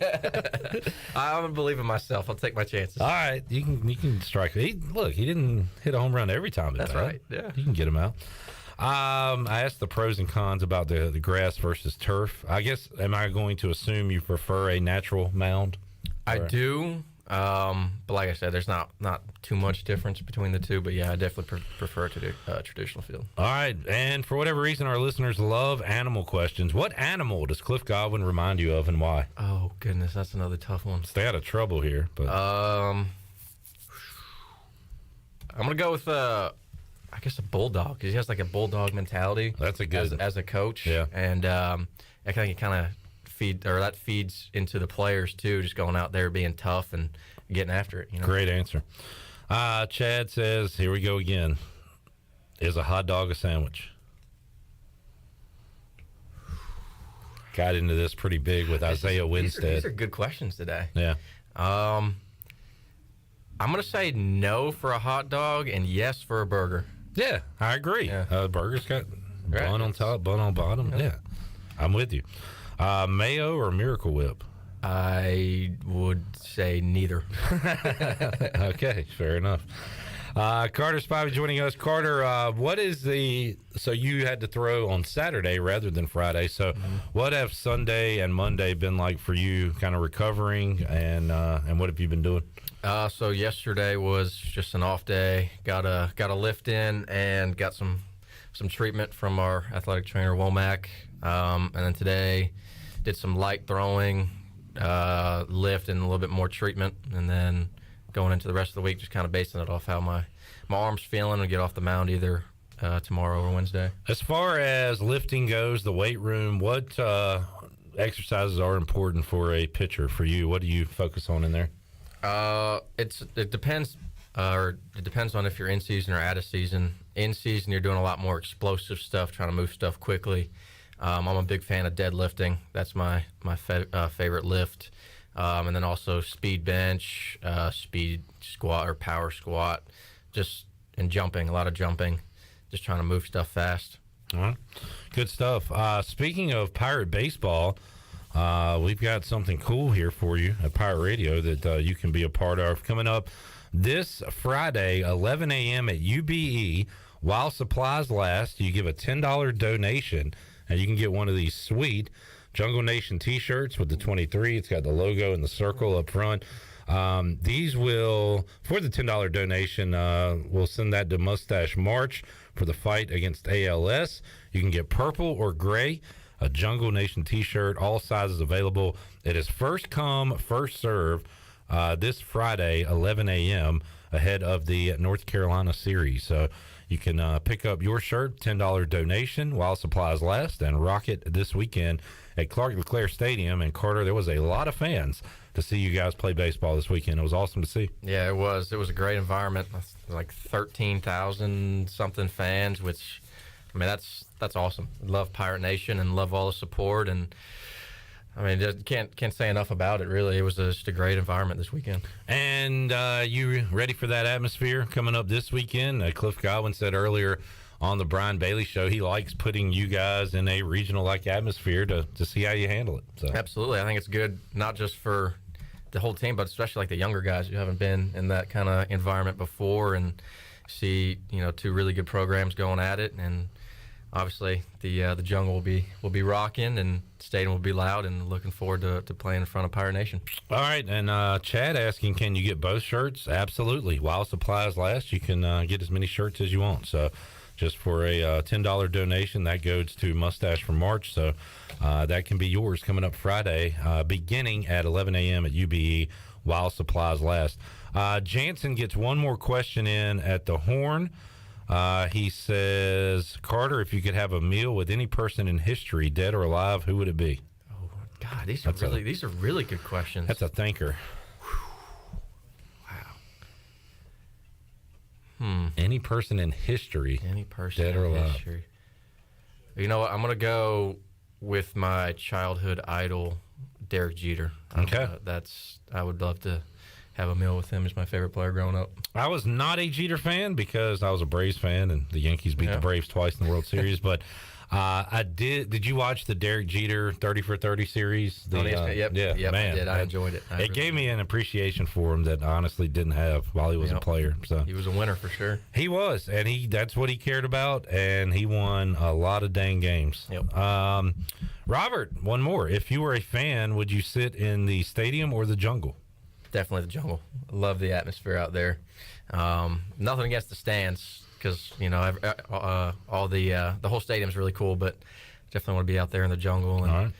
him? I'm a believer in myself. I'll take my chances. All right, you can strike. He didn't hit a home run every time. That's right. Yeah, you can get him out. I asked the pros and cons about the grass versus turf. I guess, am I going to assume you prefer a natural mound? I do. But like I said, there's not too much difference between the two. But yeah, I definitely prefer to do traditional field. All right, and for whatever reason, our listeners love animal questions. What animal does Cliff Godwin remind you of, and why? Oh goodness, that's another tough one. Stay out of trouble here. But I'm gonna go with I guess a bulldog, because he has like a bulldog mentality. That's a good as a coach. Yeah, and I think it kind of feeds into the players too, just going out there being tough and getting after it. Great answer. Chad says, here we go again. Is a hot dog a sandwich? Got into this pretty big with Isaiah Winstead. These are good questions today. Yeah. I'm gonna say no for a hot dog and yes for a burger. Yeah, I agree. Yeah. Burger's got bun on top, bun on bottom. Yeah, I'm with you. Mayo or Miracle Whip? I would say neither. Okay, fair enough. Carter Spivey joining us. Carter, what is so you had to throw on Saturday rather than Friday. So what have Sunday and Monday been like for you, kind of recovering, and what have you been doing? So yesterday was just an off day. Got a lift in and got some treatment from our athletic trainer, Womack. And then today did some light throwing, lift, and a little bit more treatment. And then going into the rest of the week, just kind of basing it off how my arm's feeling, and get off the mound either tomorrow or Wednesday. As far as lifting goes, the weight room, what exercises are important for a pitcher for you? What do you focus on in there? It depends. It depends on if you're in season or out of season. In season, you're doing a lot more explosive stuff, trying to move stuff quickly. I'm a big fan of deadlifting. That's my favorite lift. And then also speed bench, speed squat or power squat, and jumping, a lot of jumping, just trying to move stuff fast. All right. Good stuff. Speaking of Pirate baseball, we've got something cool here for you at Pirate Radio that you can be a part of. Coming up this Friday, 11 a.m. at UBE, while supplies last, you give a $10 donation, and you can get one of these sweet Jungle Nation T-shirts with the 23. It's got the logo and the circle up front. These will, for the $10 donation, we'll send that to Mustache March for the fight against ALS. You can get purple or gray, a Jungle Nation T-shirt, all sizes available. It is first come, first serve this Friday, 11 a.m. ahead of the North Carolina series. So you can pick up your shirt, $10 donation while supplies last, and rock it this weekend at Clark LeClaire Stadium. And Carter, there was a lot of fans to see you guys play baseball this weekend. It was awesome to see. Yeah, it was. It was a great environment. Like 13,000 something fans, which, I mean, that's awesome. Love Pirate Nation and love all the support. And I mean, just can't say enough about it, really. It was just a great environment this weekend. And you ready for that atmosphere coming up this weekend? Cliff Godwin said earlier on the Brian Bailey Show he likes putting you guys in a regional-like atmosphere to see how you handle it. So. Absolutely. I think it's good not just for the whole team, but especially like the younger guys who haven't been in that kind of environment before, and see, you know, two really good programs going at it. And obviously the jungle will be rocking, and the stadium will be loud, and looking forward to playing in front of Pirate Nation. All right, and Chad asking, can you get both shirts? Absolutely. While supplies last, you can get as many shirts as you want. So just for a $10 donation, that goes to Mustache for March. So that can be yours coming up Friday, beginning at 11 a.m. at UBE while supplies last. Jansen gets one more question in at the Horn. He says, Carter, if you could have a meal with any person in history, dead or alive, who would it be? Oh, God, these are really good questions. That's a thinker. Any person in history, dead or alive. History. You know what? I'm going to go with my childhood idol, Derek Jeter. Okay. I would love to have a meal with him. He's my favorite player growing up. I was not a Jeter fan because I was a Braves fan, and the Yankees beat the Braves twice in the World Series. But I did. Did you watch the Derek Jeter 30 for 30 series? Yep, man, I did. I enjoyed it. It gave me an appreciation for him that I honestly didn't have while he was a player. So he was a winner for sure. He was, and that's what he cared about, and he won a lot of dang games. Yep. Robert, one more. If you were a fan, would you sit in the stadium or the jungle? Definitely the jungle. I love the atmosphere out there. Nothing against the stands, because you know all the whole stadium's really cool, but definitely want to be out there in the jungle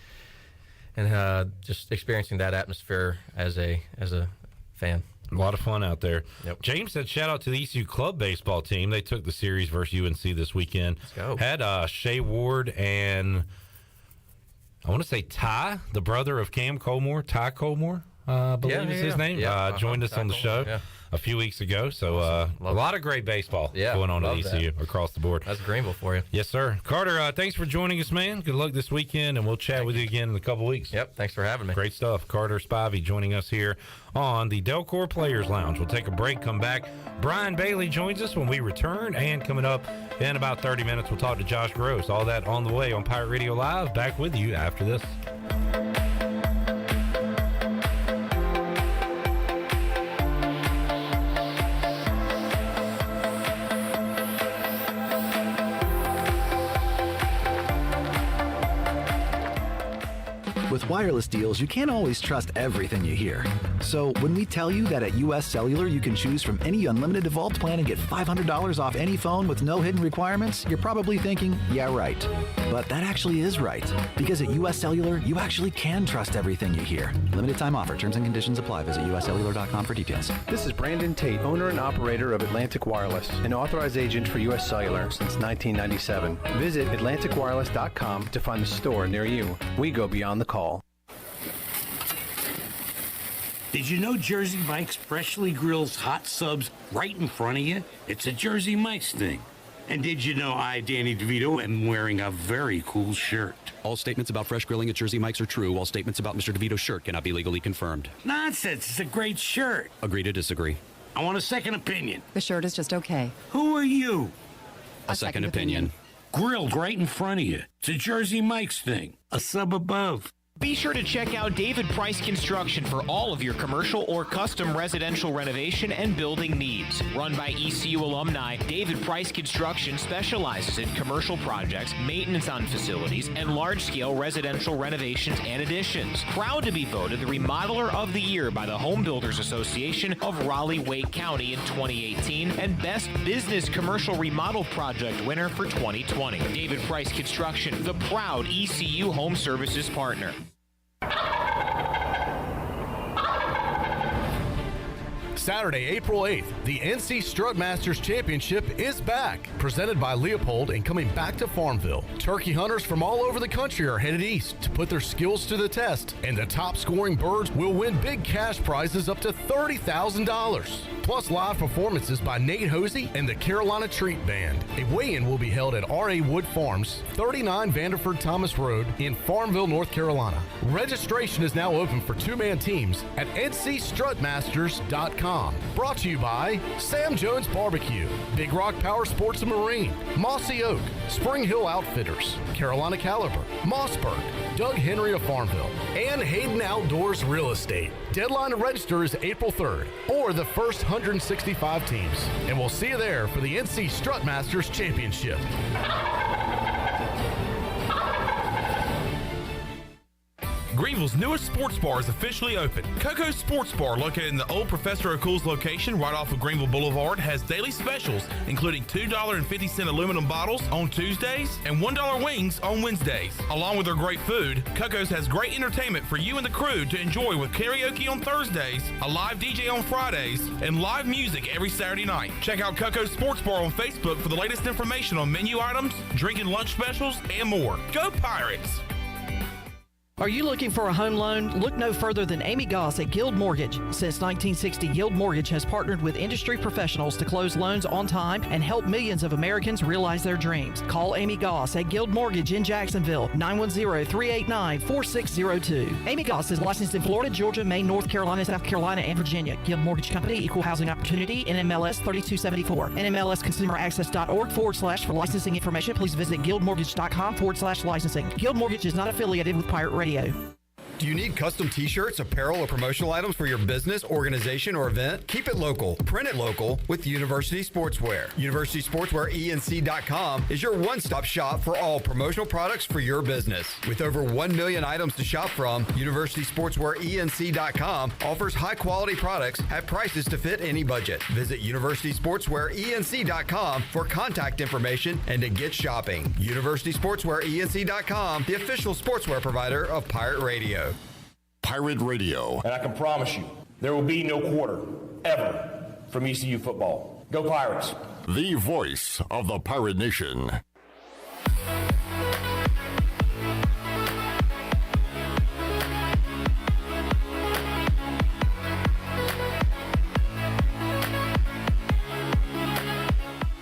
and just experiencing that atmosphere as a fan. A lot of fun out there. Yep. James said, shout out to the ECU club baseball team. They took the series versus UNC this weekend. Let's go. Had Shea Ward and I want to say Ty, the brother of Cam Colmore, Ty Colmore. I believe is his name. Joined us on the show a few weeks ago. So a lot of great baseball going on at ECU across the board. That's Greenville for you. Yes, sir. Carter, thanks for joining us, man. Good luck this weekend, and we'll chat with you again in a couple weeks. Yep, thanks for having me. Great stuff. Carter Spivey joining us here on the Delcor Players Lounge. We'll take a break, come back. Brian Bailey joins us when we return, and coming up in about 30 minutes, we'll talk to Josh Gross. All that on the way on Pirate Radio Live. Back with you after this. With wireless deals, you can't always trust everything you hear. So when we tell you that at US Cellular you can choose from any unlimited evolved plan and get $500 off any phone with no hidden requirements, you're probably thinking, yeah, right. But that actually is right. Because at US Cellular, you actually can trust everything you hear. Limited time offer. Terms and conditions apply. Visit uscellular.com for details. This is Brandon Tate, owner and operator of Atlantic Wireless, an authorized agent for US Cellular since 1997. Visit atlanticwireless.com to find a store near you. We go beyond the call. Did you know Jersey Mike's freshly grills hot subs right in front of you? It's a Jersey Mike's thing. And did you know I, Danny DeVito, am wearing a very cool shirt? All statements about fresh grilling at Jersey Mike's are true. All statements about Mr. DeVito's shirt cannot be legally confirmed. Nonsense. It's a great shirt. Agree to disagree. I want a second opinion. The shirt is just okay. Who are you? A second opinion. Grilled right in front of you. It's a Jersey Mike's thing. A sub above. Be sure to check out David Price Construction for all of your commercial or custom residential renovation and building needs. Run by ECU alumni, David Price Construction specializes in commercial projects, maintenance on facilities, and large-scale residential renovations and additions. Proud to be voted the Remodeler of the Year by the Home Builders Association of Raleigh-Wake County in 2018 and Best Business Commercial Remodel Project winner for 2020. David Price Construction, the proud ECU Home Services partner. Saturday, April 8th, the NC Strut Masters Championship is back. Presented by Leopold and coming back to Farmville. Turkey hunters from all over the country are headed east to put their skills to the test, and the top scoring birds will win big cash prizes up to $30,000. Plus live performances by Nate Hosey and the Carolina Treat Band. A weigh-in will be held at R.A. Wood Farms, 39 Vanderford Thomas Road in Farmville, North Carolina. Registration is now open for two-man teams at ncstrutmasters.com. Brought to you by Sam Jones Barbecue, Big Rock Power Sports and Marine, Mossy Oak, Spring Hill Outfitters, Carolina Caliber, Mossberg, Doug Henry of Farmville, and Hayden Outdoors Real Estate. Deadline to register is April 3rd, or the first 165 teams. And we'll see you there for the NC Strut Masters Championship. Greenville's newest sports bar is officially open. Coco's Sports Bar, located in the old Professor O'Cool's location right off of Greenville Boulevard, has daily specials, including $2.50 aluminum bottles on Tuesdays and $1 wings on Wednesdays. Along with their great food, Coco's has great entertainment for you and the crew to enjoy with karaoke on Thursdays, a live DJ on Fridays, and live music every Saturday night. Check out Coco's Sports Bar on Facebook for the latest information on menu items, drink and lunch specials, and more. Go Pirates! Are you looking for a home loan? Look no further than Amy Goss at Guild Mortgage. Since 1960, Guild Mortgage has partnered with industry professionals to close loans on time and help millions of Americans realize their dreams. Call Amy Goss at Guild Mortgage in Jacksonville, 910-389-4602. Amy Goss is licensed in Florida, Georgia, Maine, North Carolina, South Carolina, and Virginia. Guild Mortgage Company, Equal Housing Opportunity, NMLS 3274. NMLSconsumeraccess.org / for licensing information. Please visit guildmortgage.com / licensing. Guild Mortgage is not affiliated with Pirate Radio. Do you need custom t-shirts, apparel, or promotional items for your business, organization, or event? Keep it local. Print it local with University Sportswear. University Sportswear ENC.com is your one-stop shop for all promotional products for your business. With over 1 million items to shop from, University Sportswear ENC.com offers high-quality products at prices to fit any budget. Visit University Sportswear ENC.com for contact information and to get shopping. University Sportswear ENC.com, the official sportswear provider of Pirate Radio. Pirate Radio. And I can promise you, there will be no quarter, ever, from ECU football. Go Pirates. The voice of the Pirate Nation.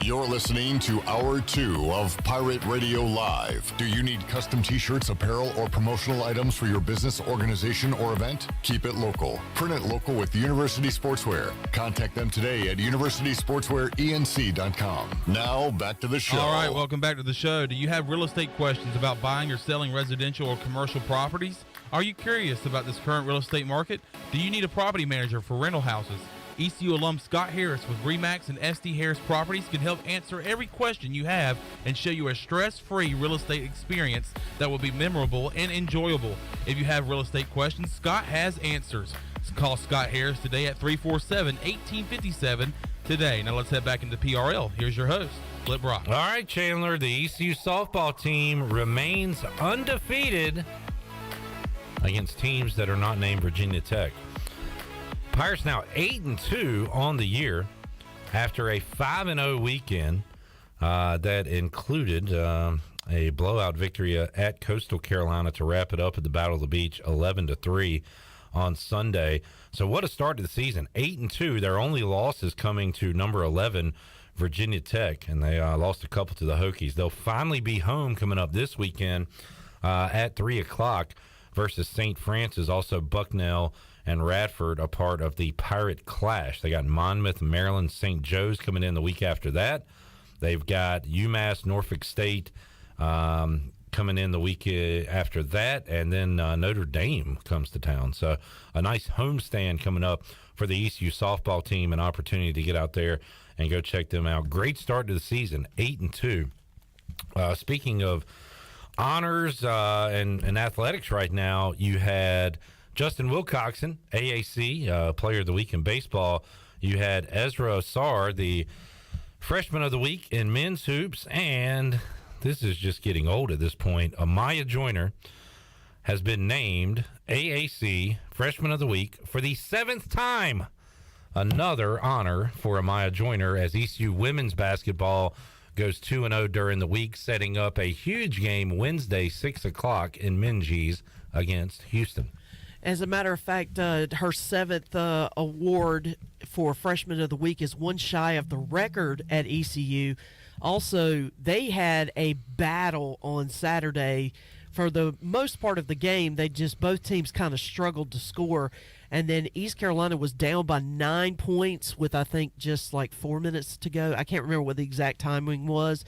You're listening to Hour 2 of Pirate Radio Live. Do you need custom t-shirts, apparel, or promotional items for your business, organization, or event? Keep it local. Print it local with University Sportswear. Contact them today at universitysportswearenc.com. Now, back to the show. All right, welcome back to the show. Do you have real estate questions about buying or selling residential or commercial properties? Are you curious about this current real estate market? Do you need a property manager for rental houses? ECU alum Scott Harris with RE/MAX and SD Harris Properties can help answer every question you have and show you a stress-free real estate experience that will be memorable and enjoyable. If you have real estate questions, Scott has answers. Call Scott Harris today at 347-1857 today. Now let's head back into PRL. Here's your host, Flip Brock. All right, Chandler, the ECU softball team remains undefeated against teams that are not named Virginia Tech. Pirates now 8-2 on the year after a 5-0 weekend that included a blowout victory at Coastal Carolina to wrap it up at the Battle of the Beach, 11-3 on Sunday. So what a start to the season, 8-2. Their only loss is coming to number 11, Virginia Tech, and they lost a couple to the Hokies. They'll finally be home coming up this weekend at 3 o'clock versus St. Francis, also Bucknell and Radford, a part of the Pirate Clash. They got Monmouth, Maryland, St. Joe's coming in the week after that. They've got UMass, Norfolk State coming in the week after that, and then Notre Dame comes to town. So a nice homestand coming up for the ECU softball team, an opportunity to get out there and go check them out. Great start to the season, 8-2. Speaking of honors and athletics right now, you had Justin Wilcoxon, AAC, Player of the Week in baseball. You had Ezra Asar, the Freshman of the Week in men's hoops. And this is just getting old at this point. Amaya Joyner has been named AAC Freshman of the Week for the 7th time. another honor for Amaya Joyner as ECU women's basketball goes 2-0 during the week, setting up a huge game Wednesday, 6 o'clock in Minges against Houston. As a matter of fact, her seventh award for Freshman of the Week is one shy of the record at ECU. Also, they had a battle on Saturday. For the most part of the game, both teams kind of struggled to score. And then East Carolina was down by 9 points with, I think, just like 4 minutes to go. I can't remember what the exact timing was.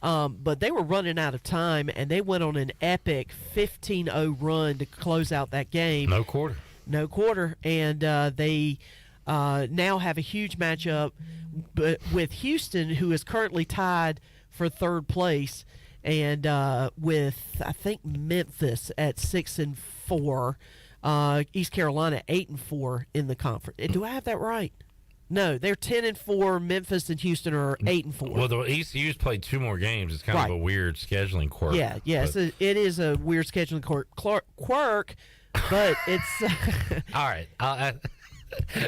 But they were running out of time, and they went on an epic 15-0 run to close out that game. No quarter. And they now have a huge matchup with Houston, who is currently tied for third place, and with, I think, Memphis at 6-4. East Carolina 8-4 in the conference. Do I have that right? No, they're 10-4. Memphis and Houston are 8-4. Well, the ECU's played 2 more games. It's kind of a weird scheduling quirk. Yeah, it is a weird scheduling quirk, but it's all right.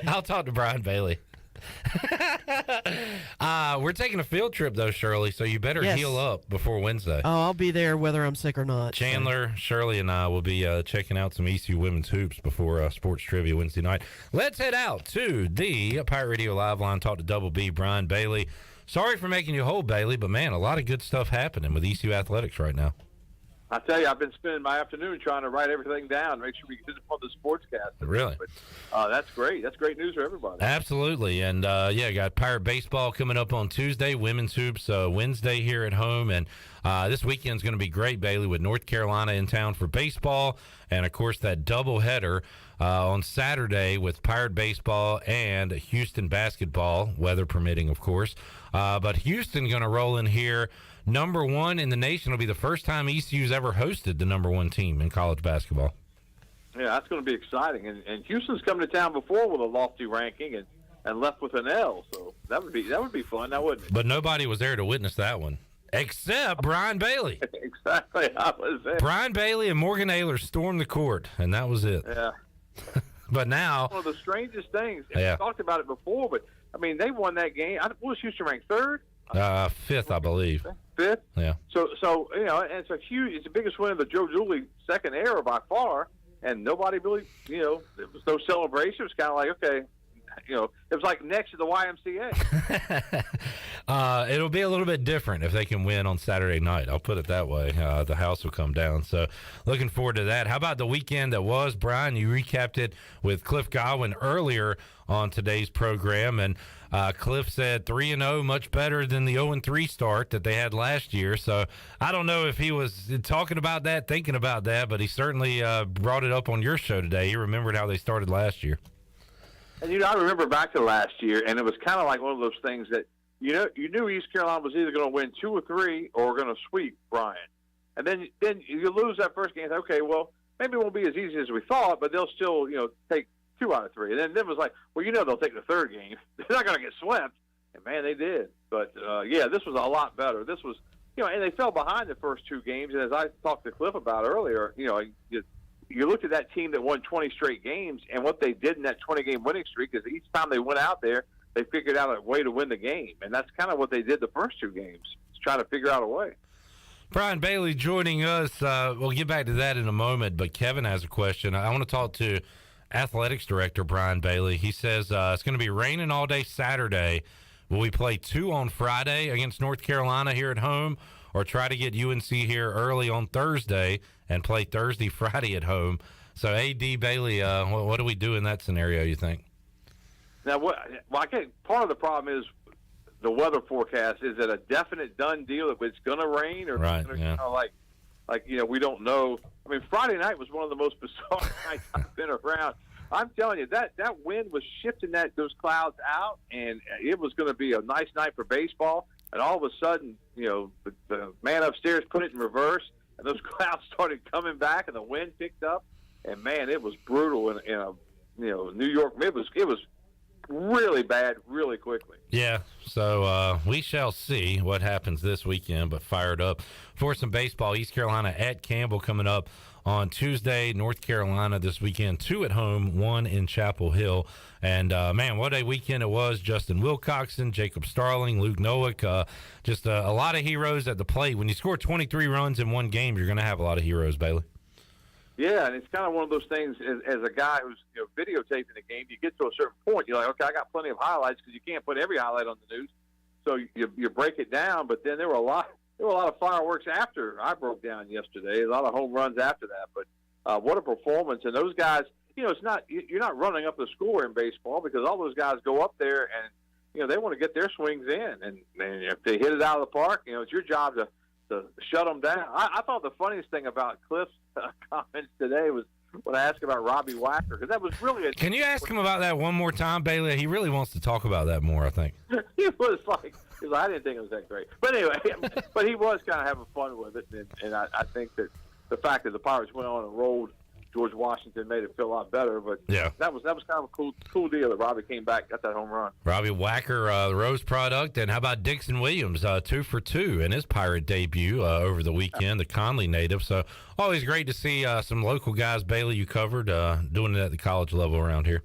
I'll talk to Brian Bailey. We're taking a field trip though, Shirley, so you better heal up before Wednesday. Oh, I'll be there whether I'm sick or not. Chandler, Shirley, and I will be checking out some ECU women's hoops before sports trivia Wednesday night. Let's head out to the Pirate Radio Live line, talk to Double B, Brian Bailey. Sorry for making you hold, Bailey, but man, a lot of good stuff happening with ECU athletics right now. I tell you, I've been spending my afternoon trying to write everything down, make sure we get it on the sportscast. Really? But, that's great. That's great news for everybody. Absolutely. And, got Pirate baseball coming up on Tuesday, women's hoops Wednesday here at home. And this weekend's going to be great, Bailey, with North Carolina in town for baseball. And, of course, that doubleheader on Saturday with Pirate baseball and Houston basketball, weather permitting, of course. But Houston going to roll in here. Number 1 in the nation. Will be the first time ECU's ever hosted the number 1 team in college basketball. Yeah, that's going to be exciting. And Houston's come to town before with a lofty ranking and left with an L. So that would be fun, now wouldn't it? But nobody was there to witness that one, except Brian Bailey. Exactly, I was there. Brian Bailey and Morgan Ayler stormed the court, and that was it. Yeah. But now, one of the strangest things. And yeah. We talked about it before, but I mean, they won that game. What was Houston ranked, 3rd? 5th, I believe. 5th. Yeah. So and it's the biggest win of the Joe Dooley second era by far, and nobody really, there was no celebration. It was kind of like, okay, it was like next to the YMCA. It'll be a little bit different if they can win on Saturday night. I'll put it that way. The house will come down. So looking forward to that. How about the weekend that was, Brian? You recapped it with Cliff Godwin earlier on today's program, and Cliff said 3-0, much better than the 0-3 start that they had last year. So I don't know if he was talking about that, thinking about that, but he certainly brought it up on your show today. He remembered how they started last year. And I remember back to last year, and it was kind of like one of those things that you knew East Carolina was either going to win 2 or 3 or going to sweep Bryant. And then you lose that first game. Okay, well, maybe it won't be as easy as we thought, but they'll still take 2 out of 3. And then it was like, well, they'll take the third game. They're not going to get swept. And, man, they did. But, this was a lot better. This was, and they fell behind the first 2 games. And as I talked to Cliff about earlier, you looked at that team that won 20 straight games and what they did in that 20-game winning streak is each time they went out there, they figured out a way to win the game. And that's kind of what they did the first 2 games, is trying to figure out a way. Brian Bailey joining us. We'll get back to that in a moment, but Kevin has a question. I want to talk to Athletics Director Brian Bailey. He says it's going to be raining all day Saturday. Will we play 2 on Friday against North Carolina here at home, or try to get UNC here early on Thursday and play Thursday, Friday at home? So, A.D. Bailey, what do we do in that scenario, you think? Now, part of the problem is the weather forecast. Is it a definite done deal if it's going to rain? Or right, we don't know. I mean, Friday night was one of the most bizarre nights I've been around. I'm telling you, that wind was shifting those clouds out, and it was going to be a nice night for baseball. And all of a sudden, the man upstairs put it in reverse, and those clouds started coming back, and the wind picked up. And man, it was brutal in New York. It was really bad, really quickly. Yeah. So we shall see what happens this weekend. But fired up for some baseball. East Carolina at Campbell coming up on Tuesday. North Carolina this weekend, 2 at home, 1 in Chapel Hill. And, man, what a weekend it was. Justin Wilcoxon, Jacob Starling, Luke Nowick, just a lot of heroes at the plate. When you score 23 runs in one game, you're going to have a lot of heroes, Bailey. Yeah, and it's kind of one of those things as a guy who's videotaping the game, you get to a certain point, you're like, okay, I got plenty of highlights because you can't put every highlight on the news. So you break it down, but then there were a lot of fireworks after I broke down yesterday, a lot of home runs after that. But what a performance. And those guys, it's not you're not running up the score in baseball because all those guys go up there and, they want to get their swings in. And if they hit it out of the park, it's your job to shut them down. I thought the funniest thing about Cliff's comments today was when I asked about Robbie Wacker, because that was really Can you ask him about that one more time, Bailey? He really wants to talk about that more, I think. He was like, I didn't think it was that great. But anyway, but he was kind of having fun with it, and I think that the fact that the Pirates went on and rolled George Washington made it feel a lot better. But yeah, that was kind of a cool deal that Robbie came back, got that home run. Robbie Wacker, the Rose product. And how about Dixon Williams, 2 for 2 in his Pirate debut over the weekend, the Conley native. So always great to see some local guys, Bailey, you covered, doing it at the college level around here.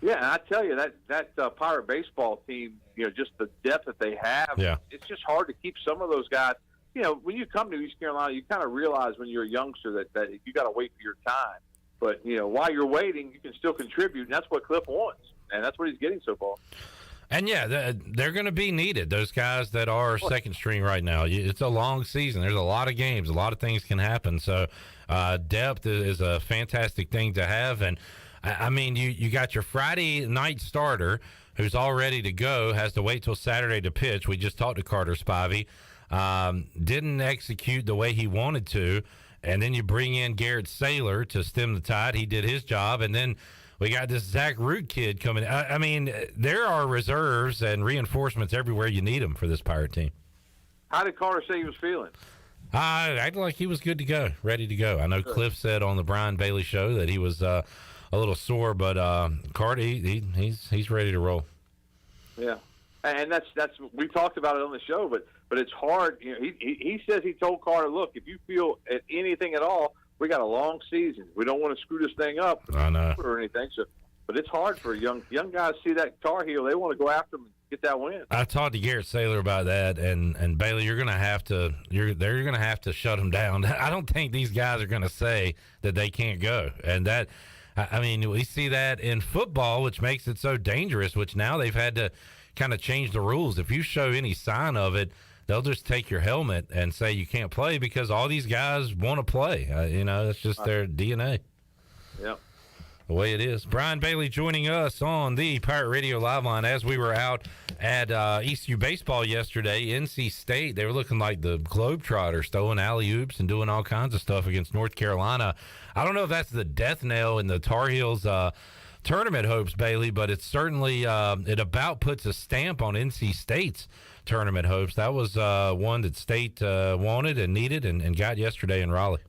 Yeah, and I tell you, that Pirate baseball team, just the depth that they have, it's just hard to keep some of those guys. When you come to East Carolina, you kind of realize when you're a youngster that you got to wait for your time. But, while you're waiting, you can still contribute, and that's what Cliff wants, and that's what he's getting so far. And, yeah, they're going to be needed, those guys that are second string right now. It's a long season. There's a lot of games. A lot of things can happen. So depth is a fantastic thing to have. And, I mean, you got your Friday night starter who's all ready to go, has to wait till Saturday to pitch. We just talked to Carter Spivey. Didn't execute the way he wanted to, and then you bring in Garrett Saylor to stem the tide. He did his job, and then we got this Zach Root kid coming. I mean, there are reserves and reinforcements everywhere you need them for this Pirate team. How did Carter say he was feeling? I acted like he was good to go, ready to go. I know Cliff said on the Brian Bailey show that he was a little sore, but Carter, he's ready to roll. Yeah, and that's we talked about it on the show, but it's hard. He says he told Carter, look, if you feel anything at all, we got a long season. We don't want to screw this thing up or anything. So, but it's hard for young guys to see that Tar Heel. They want to go after them and get that win. I talked to Garrett Saylor about that, and Bailey, they're gonna have to shut them down. I don't think these guys are gonna say that they can't go, and that. I mean, we see that in football, which makes it so dangerous, which now they've had to kind of change the rules. If you show any sign of it, they'll just take your helmet and say you can't play because all these guys want to play. That's just their DNA. Yep. The way it is. Brian Bailey joining us on the Pirate Radio Live Line as we were out at ECU baseball yesterday. NC State, they were looking like the Globetrotters, throwing alley-oops and doing all kinds of stuff against North Carolina. I don't know if that's the death knell in the Tar Heels tournament hopes, Bailey, but it's certainly it about puts a stamp on NC State's tournament hopes. That was one that State wanted and needed and got yesterday in Raleigh.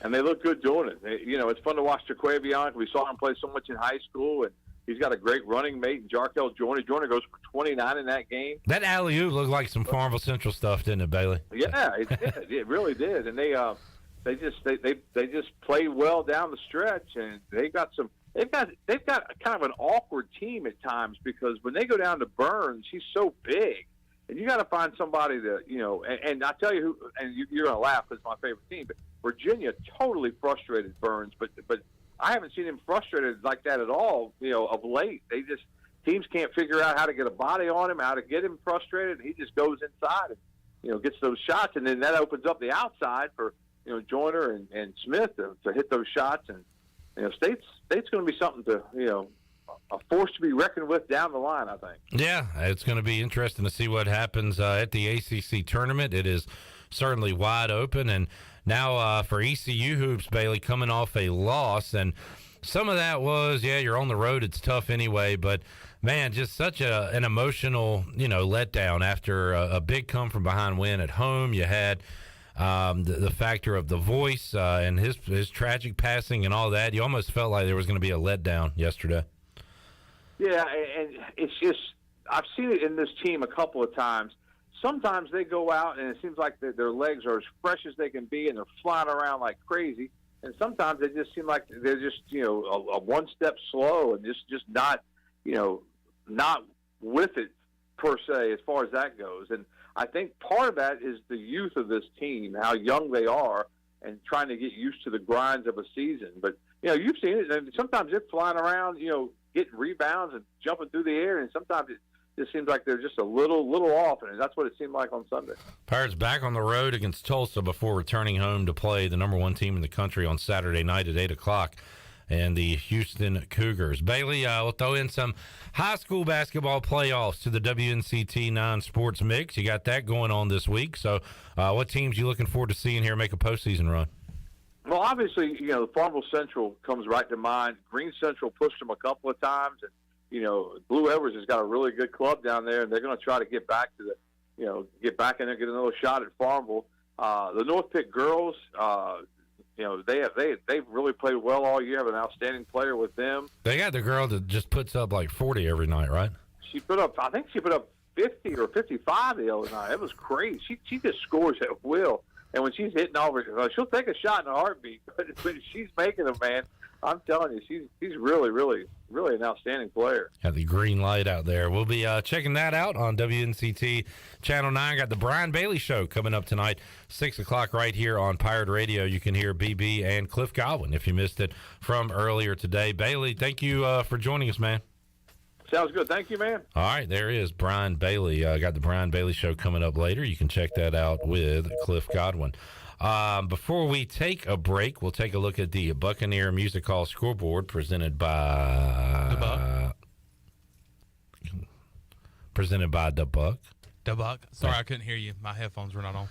And they look good doing it. It's fun to watch Jaquavion. We saw him play so much in high school, and he's got a great running mate in Jarkel Joyner. Joyner goes for 29 in that game. That alley-oop looked like some Farmville Central stuff, didn't it, Bailey? Yeah, it did. It really did. And they just played well down the stretch, and they've got kind of an awkward team at times because when they go down to Burns, he's so big. And you got to find somebody to, and I tell you who, and you're going to laugh because it's my favorite team, but Virginia totally frustrated Burns, but I haven't seen him frustrated like that at all, of late. Teams can't figure out how to get a body on him, how to get him frustrated, and he just goes inside and, gets those shots, and then that opens up the outside for, Joyner and Smith to hit those shots, and, State's going to be something to, a force to be reckoned with down the line, I think. Yeah, it's going to be interesting to see what happens at the ACC tournament. It is certainly wide open, and now for ECU hoops, Bailey, coming off a loss, and some of that was, you're on the road, it's tough anyway, but man, just such an emotional, letdown after a big come-from-behind win at home. You had the factor of the voice and his tragic passing and all that. You almost felt like there was going to be a letdown yesterday. Yeah, and it's just I've seen it in this team a couple of times. Sometimes they go out and it seems like their legs are as fresh as they can be and they're flying around like crazy. And sometimes they just seem like they're just, a one step slow and just not, not with it per se as far as that goes. And I think part of that is the youth of this team, how young they are, and trying to get used to the grinds of a season. But, you've seen it. And sometimes they're flying around, getting rebounds and jumping through the air, and sometimes it just seems like they're just a little off, and that's what it seemed like on Sunday. Pirates back on the road against Tulsa before returning home to play the number one team in the country on Saturday night at 8 o'clock, and the Houston Cougars. Bailey, we'll throw in some high school basketball playoffs to the WNCT non-sports mix. You got that going on this week. So what teams you looking forward to seeing here make a postseason run? Well, obviously, Farmville Central comes right to mind. Green Central pushed them a couple of times, and Blue Edwards has got a really good club down there, and they're going to try to get back to get back in there, get another shot at Farmville. The North Pitt girls, they've really played well all year. Have an outstanding player with them. They got the girl that just puts up like 40 every night, right? I think she put up 50 or 55 the other night. It was crazy. She just scores at will. And when she's hitting over, she'll take a shot in a heartbeat. But when she's making them, man, I'm telling you, she's really, really, really an outstanding player. Got the green light out there. We'll be checking that out on WNCT Channel 9. Got the Brian Bailey Show coming up tonight, 6 o'clock right here on Pirate Radio. You can hear BB and Cliff Godwin if you missed it from earlier today. Bailey, thank you for joining us, man. Sounds good. Thank you, man. All right, there is Brian Bailey. Got the Brian Bailey Show coming up later. You can check that out with Cliff Godwin. Before we take a break, we'll take a look at the Buccaneer Music Hall scoreboard presented by The Buck. The Buck. Sorry, I couldn't hear you. My headphones were not on.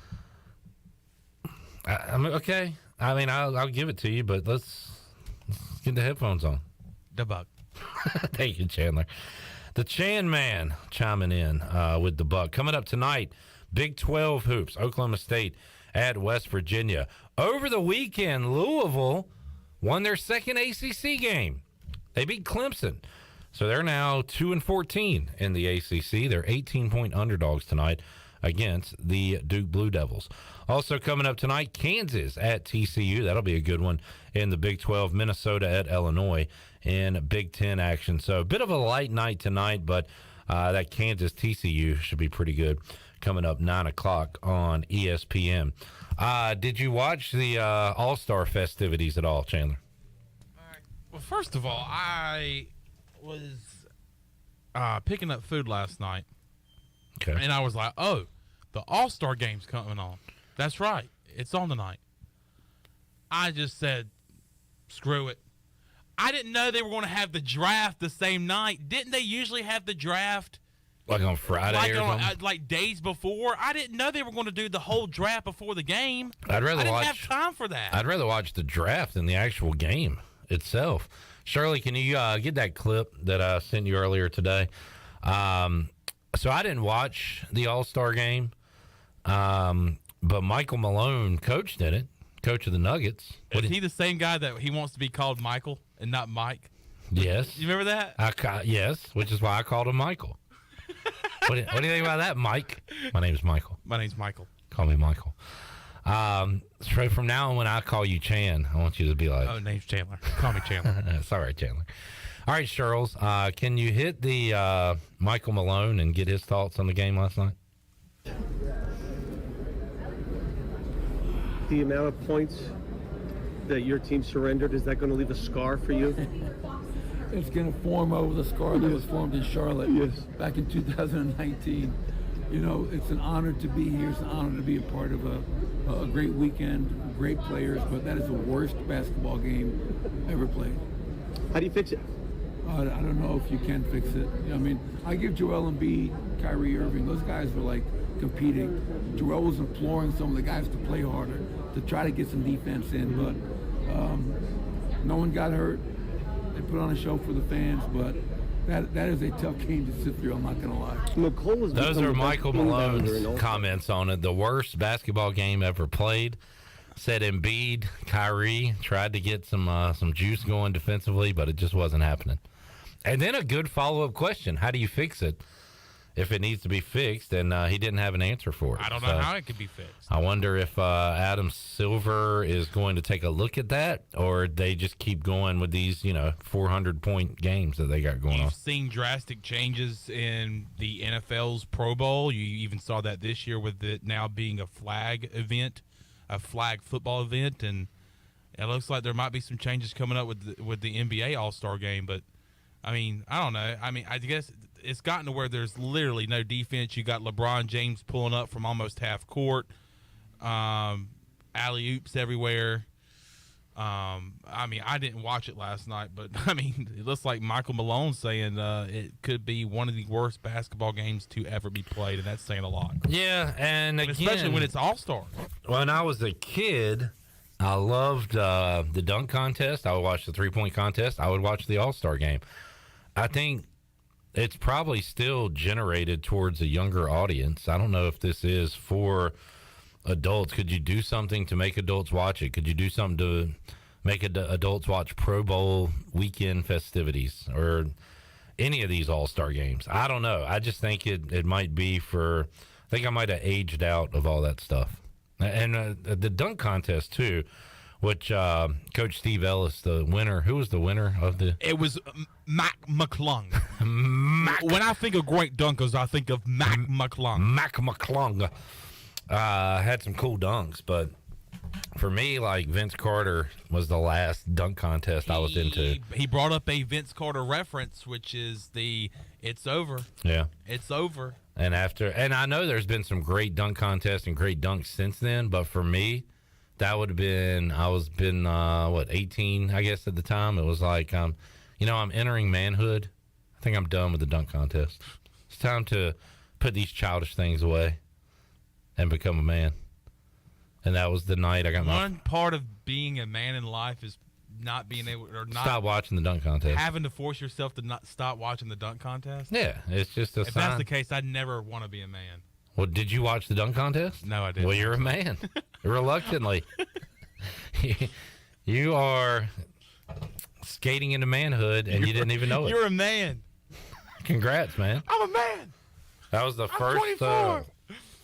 Okay. I mean, I'll give it to you, but let's get the headphones on. The Buck. Thank you, Chandler. The Chan Man chiming in with the Buck. Coming up tonight, Big 12 hoops, Oklahoma State at West Virginia. Over the weekend, Louisville won their second ACC game. They beat Clemson. So they're now 2-14 in the ACC. They're 18-point underdogs tonight against the Duke Blue Devils. Also coming up tonight, Kansas at TCU. That'll be a good one in the Big 12. Minnesota at Illinois in Big 10 action. So a bit of a light night tonight, but that Kansas TCU should be pretty good coming up 9 o'clock on ESPN. Did you watch the All-Star festivities at all, Chandler? Well, first of all, I was picking up food last night. Okay. And I was like, oh, the All-Star game's coming on. That's right. It's on tonight. I just said, screw it. I didn't know they were going to have the draft the same night. Didn't they usually have the draft like on Friday or something? Like days before? I didn't know they were going to do the whole draft before the game. I didn't have time for that. I'd rather watch the draft than the actual game itself. Shirley, can you get that clip that I sent you earlier today? So I didn't watch the All-Star game, but Michael Malone coached in it, coach of the Nuggets. Is he the same guy that he wants to be called Michael and not Mike? Yes. You remember that? Yes, which is why I called him Michael. What do you think about that, Mike? My name's Michael. My name's Michael. Call me Michael. So from now on, when I call you Chan, I want you to be like... Oh, name's Chandler. Call me Chandler. It's all right, Chandler. All right, Charles, can you hit the Michael Malone and get his thoughts on the game last night? The amount of points that your team surrendered, is that going to leave a scar for you? It's going to form over the scar that was formed in Charlotte back in 2019. You know, it's an honor to be here. It's an honor to be a part of a great weekend, great players, but that is the worst basketball game ever played. How do you fix it? I don't know if you can fix it. I mean, I give Joel Embiid, Kyrie Irving, those guys were like competing. Joel was imploring some of the guys to play harder, to try to get some defense in, but no one got hurt. They put on a show for the fans, but that is a tough game to sit through, I'm not going to lie. Those are Michael Malone's comments on it. The worst basketball game ever played. Said Embiid, Kyrie tried to get some juice going defensively, but it just wasn't happening. And then a good follow-up question. How do you fix it? if it needs to be fixed, and he didn't have an answer for it. I don't know how it could be fixed. I wonder if Adam Silver is going to take a look at that, or they just keep going with these, 400-point games that they got going on. You've seen drastic changes in the NFL's Pro Bowl. You even saw that this year with it now being a flag event, a flag football event, and it looks like there might be some changes coming up with the NBA All-Star Game. But, I don't know. I guess it's gotten to where there's literally no defense. You got LeBron James pulling up from almost half court, alley-oops everywhere. I didn't watch it last night, but, it looks like Michael Malone saying it could be one of the worst basketball games to ever be played, and that's saying a lot. Yeah, and again, especially when it's All-Star. When I was a kid, I loved the dunk contest. I would watch the three-point contest. I would watch the All-Star game. I think it's probably still generated towards a younger audience. I don't know if this is for adults. Could you do something to make adults watch it? Could you do something to make adults watch Pro Bowl weekend festivities or any of these All-Star games? I don't know. I just think it might be for – I think I might have aged out of all that stuff. And the dunk contest, too, which Coach Steve Ellis, the winner, who was the winner of the – It was Mac McClung. When I think of great dunkers, I think of Mac McClung. Mac McClung had some cool dunks, but for me, like, Vince Carter was the last dunk contest I was into. He brought up a Vince Carter reference, which is it's over. Yeah. It's over. And I know there's been some great dunk contests and great dunks since then, but for me, that would have been, 18, I guess, at the time. It was like, I'm entering manhood. I think I'm done with the dunk contest. It's time to put these childish things away and become a man. And that was the night I got One part of being a man in life is not being able or not stop watching the dunk contest. Having to force yourself to not stop watching the dunk contest. Yeah, it's just a If sign. that's the case, I'd never want to be a man. Well, did you watch the dunk contest? No, I didn't. Well, you're a man. Reluctantly. You are skating into manhood, and you didn't even know it. You're a man. Congrats, man. I'm a man. That was the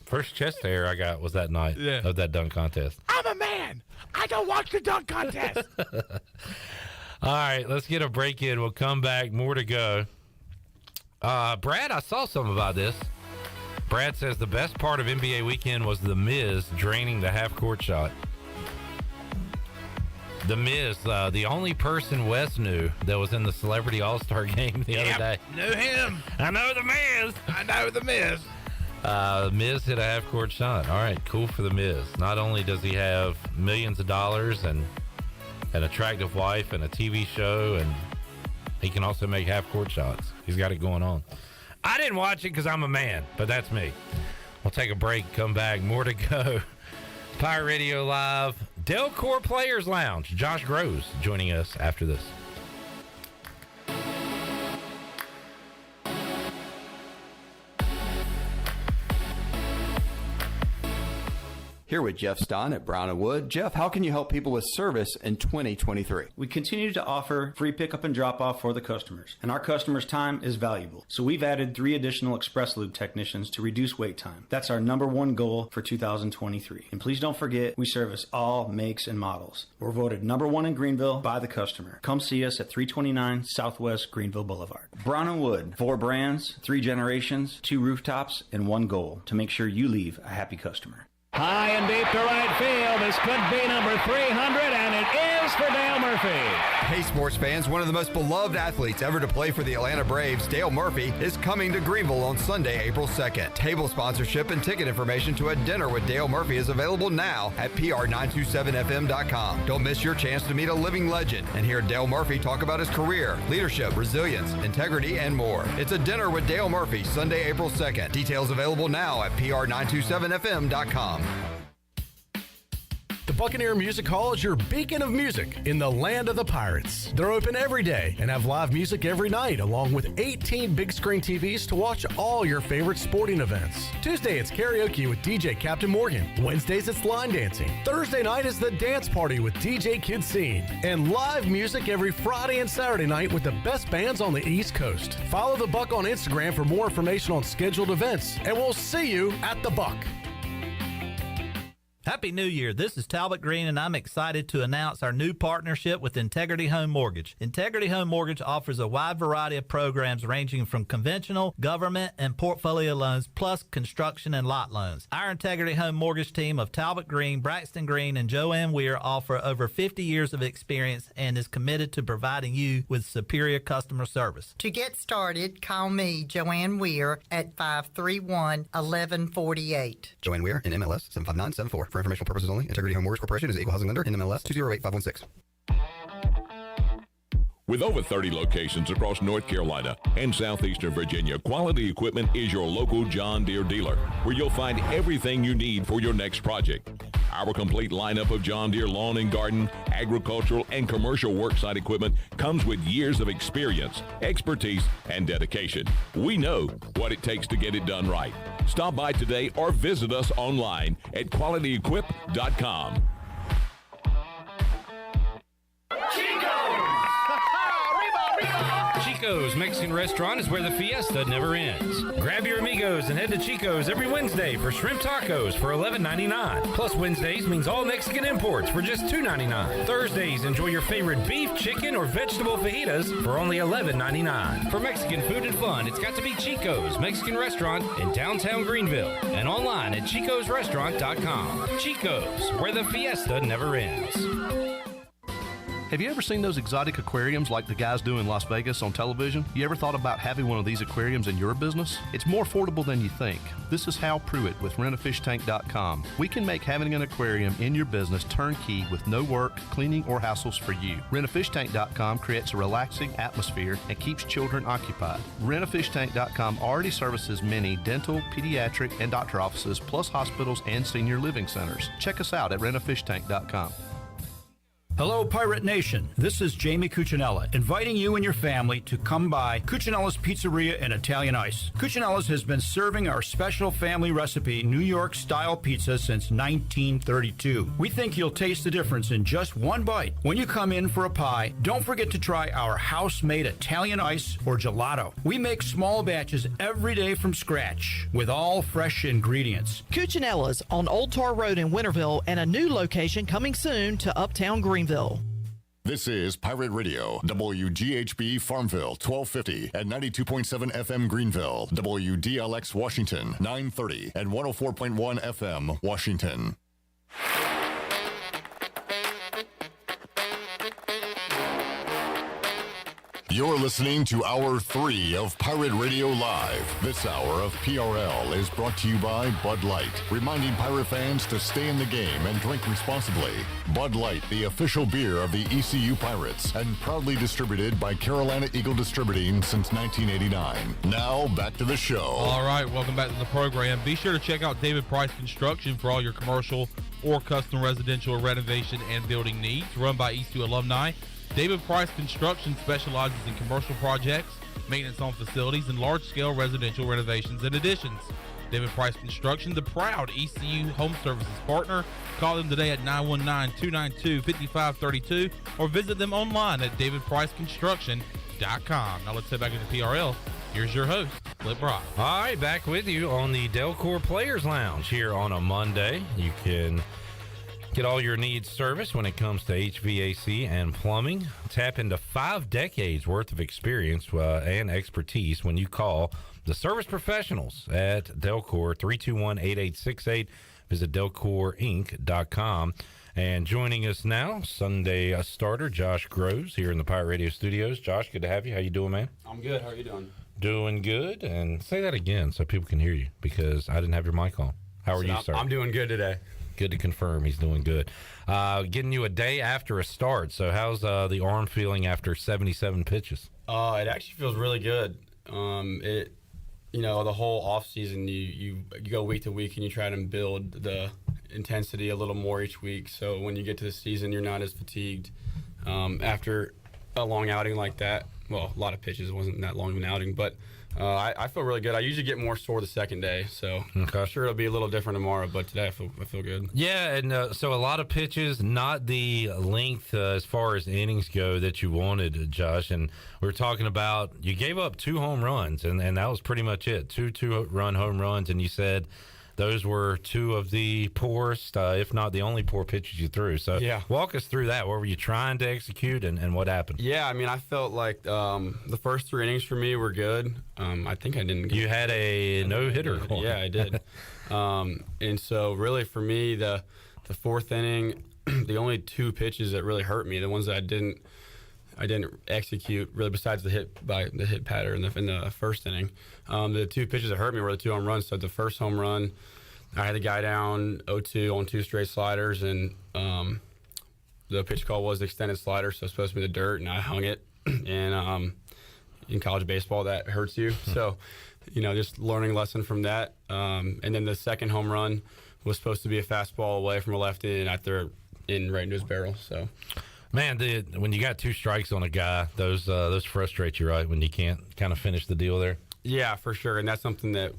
first chest hair I got was that night of that dunk contest. I'm a man. I don't watch the dunk contest. All right, let's get a break in. We'll come back. More to go. Brad, I saw something about this. Brad says the best part of NBA weekend was The Miz draining the half-court shot. The Miz, the only person Wes knew that was in the Celebrity All-Star game the other day. Knew him. I know The Miz. I know The Miz. Miz hit a half-court shot. All right, cool for The Miz. Not only does he have millions of dollars and an attractive wife and a TV show, and he can also make half-court shots. He's got it going on. I didn't watch it because I'm a man, but that's me. We'll take a break, come back. More to go. Pirate Radio Live, Delcor Players Lounge. Josh Groves joining us after this. Here with Jeff Stein at Brown & Wood. Jeff, how can you help people with service in 2023? We continue to offer free pickup and drop-off for the customers, and our customers' time is valuable. So we've added 3 additional Express Lube technicians to reduce wait time. That's our #1 goal for 2023. And please don't forget, we service all makes and models. We're voted #1 in Greenville by the customer. Come see us at 329 Southwest Greenville Boulevard. Brown & Wood, 4 brands, 3 generations, 2 rooftops, and 1 goal to make sure you leave a happy customer. High and deep to right field. This could be number 300, and it is for Dale Murphy. Hey, sports fans, one of the most beloved athletes ever to play for the Atlanta Braves, Dale Murphy, is coming to Greenville on Sunday, April 2nd. Table sponsorship and ticket information to a dinner with Dale Murphy is available now at PR927FM.com. Don't miss your chance to meet a living legend and hear Dale Murphy talk about his career, leadership, resilience, integrity, and more. It's a dinner with Dale Murphy, Sunday, April 2nd. Details available now at PR927FM.com. The Buccaneer Music Hall is your beacon of music in the land of the Pirates. They're open every day and have live music every night, along with 18 big screen TVs to watch all your favorite sporting events. Tuesday, it's karaoke with DJ Captain Morgan. Wednesdays, it's line dancing. Thursday night is the dance party with DJ Kid Scene. And live music every Friday and Saturday night with the best bands on the East Coast. Follow The Buck on Instagram for more information on scheduled events, and we'll see you at The Buck. Happy New Year. This is Talbot Green, and I'm excited to announce our new partnership with Integrity Home Mortgage. Integrity Home Mortgage offers a wide variety of programs ranging from conventional, government, and portfolio loans, plus construction and lot loans. Our Integrity Home Mortgage team of Talbot Green, Braxton Green, and Joanne Weir offer over 50 years of experience and is committed to providing you with superior customer service. To get started, call me, Joanne Weir, at 531-1148. Joanne Weir, in MLS 75974. For informational purposes only, Integrity Home Mortgage Corporation is an equal housing lender in MLS 208516. With over 30 locations across North Carolina and southeastern Virginia, Quality Equipment is your local John Deere dealer, where you'll find everything you need for your next project. Our complete lineup of John Deere lawn and garden, agricultural, and commercial worksite equipment comes with years of experience, expertise, and dedication. We know what it takes to get it done right. Stop by today or visit us online at qualityequip.com. Chico's Mexican Restaurant is where the fiesta never ends. Grab your amigos and head to Chico's every Wednesday for shrimp tacos for $11.99. Plus Wednesdays means all Mexican imports for just $2.99. Thursdays, enjoy your favorite beef, chicken, or vegetable fajitas for only $11.99. For Mexican food and fun, it's got to be Chico's Mexican Restaurant in downtown Greenville and online at chicosrestaurant.com. Chico's, where the fiesta never ends. Have you ever seen those exotic aquariums like the guys do in Las Vegas on television? You ever thought about having one of these aquariums in your business? It's more affordable than you think. This is Hal Pruitt with rentafishtank.com. We can make having an aquarium in your business turnkey with no work, cleaning, or hassles for you. Rentafishtank.com creates a relaxing atmosphere and keeps children occupied. Rentafishtank.com already services many dental, pediatric, and doctor offices, plus hospitals and senior living centers. Check us out at rentafishtank.com. Hello, Pirate Nation. This is Jamie Cuccinella, inviting you and your family to come by Cuccinella's Pizzeria and Italian Ice. Cuccinella's has been serving our special family recipe New York-style pizza since 1932. We think you'll taste the difference in just one bite. When you come in for a pie, don't forget to try our house-made Italian ice or gelato. We make small batches every day from scratch with all fresh ingredients. Cuccinella's on Old Tar Road in Winterville, and a new location coming soon to Uptown Greenville. This is Pirate Radio, WGHB Farmville, 1250 and 92.7 FM Greenville, WDLX Washington, 930 and 104.1 FM Washington. You're listening to Hour 3 of Pirate Radio Live. This hour of PRL is brought to you by Bud Light, reminding Pirate fans to stay in the game and drink responsibly. Bud Light, the official beer of the ECU Pirates, and proudly distributed by Carolina Eagle Distributing since 1989. Now, back to the show. All right, welcome back to the program. Be sure to check out David Price Construction for all your commercial or custom residential renovation and building needs. Run by ECU alumni. David Price Construction specializes in commercial projects, maintenance on facilities, and large-scale residential renovations and additions. David Price Construction, the proud ECU Home Services partner. Call them today at 919-292-5532 or visit them online at davidpriceconstruction.com. Now let's head back into PRL. Here's your host, Flip Brock. All right, back with you on the Delcor Players Lounge here on a Monday. You can get all your needs serviced when it comes to HVAC and plumbing. Tap into 5 decades worth of experience and expertise when you call the service professionals at Delcor, 321-8868. Visit delcorinc.com. And joining us now, Sunday starter Josh Groves here in the Pirate Radio studios. Josh, good to have you. How you doing, man? I'm good. How are you doing? Doing good. And say that again so people can hear you, because I didn't have your mic on. How are you, sir? I'm doing good today. Good to confirm he's doing good. Getting you a day after a start. So how's the arm feeling after 77 pitches? It actually feels really good. The whole off season, you go week to week and you try to build the intensity a little more each week. So when you get to the season, you're not as fatigued after a long outing like that. Well, a lot of pitches. It wasn't that long of an outing, but I feel really good. I usually get more sore the second day, so I'm sure it'll be a little different tomorrow, but today I feel good. Yeah, and so a lot of pitches, not the length as far as innings go that you wanted, Josh. And we were talking about you gave up 2 home runs, and that was pretty much it. 2-run home runs, and you said those were 2 of the poorest, if not the only poor pitches you threw. So walk us through that. What were you trying to execute, and what happened? Yeah, I mean, I felt like the first 3 innings for me were good. I think I didn't. You had a no-hitter. Yeah, I did. And so really for me, the 4th inning, the only 2 pitches that really hurt me, the ones that I didn't execute really, besides the hit pattern in the first inning. The 2 pitches that hurt me were the 2 home runs. So the first home run, I had the guy down 0-2 on 2 straight sliders, and the pitch call was the extended slider, so it's supposed to be the dirt, and I hung it. And in college baseball, that hurts you. So, just learning a lesson from that. And then the second home run was supposed to be a fastball away from a lefty, and I threw it in right into his barrel. So. Man, when you got 2 strikes on a guy, those frustrate you, right? When you can't kind of finish the deal there. Yeah, for sure, and that's something that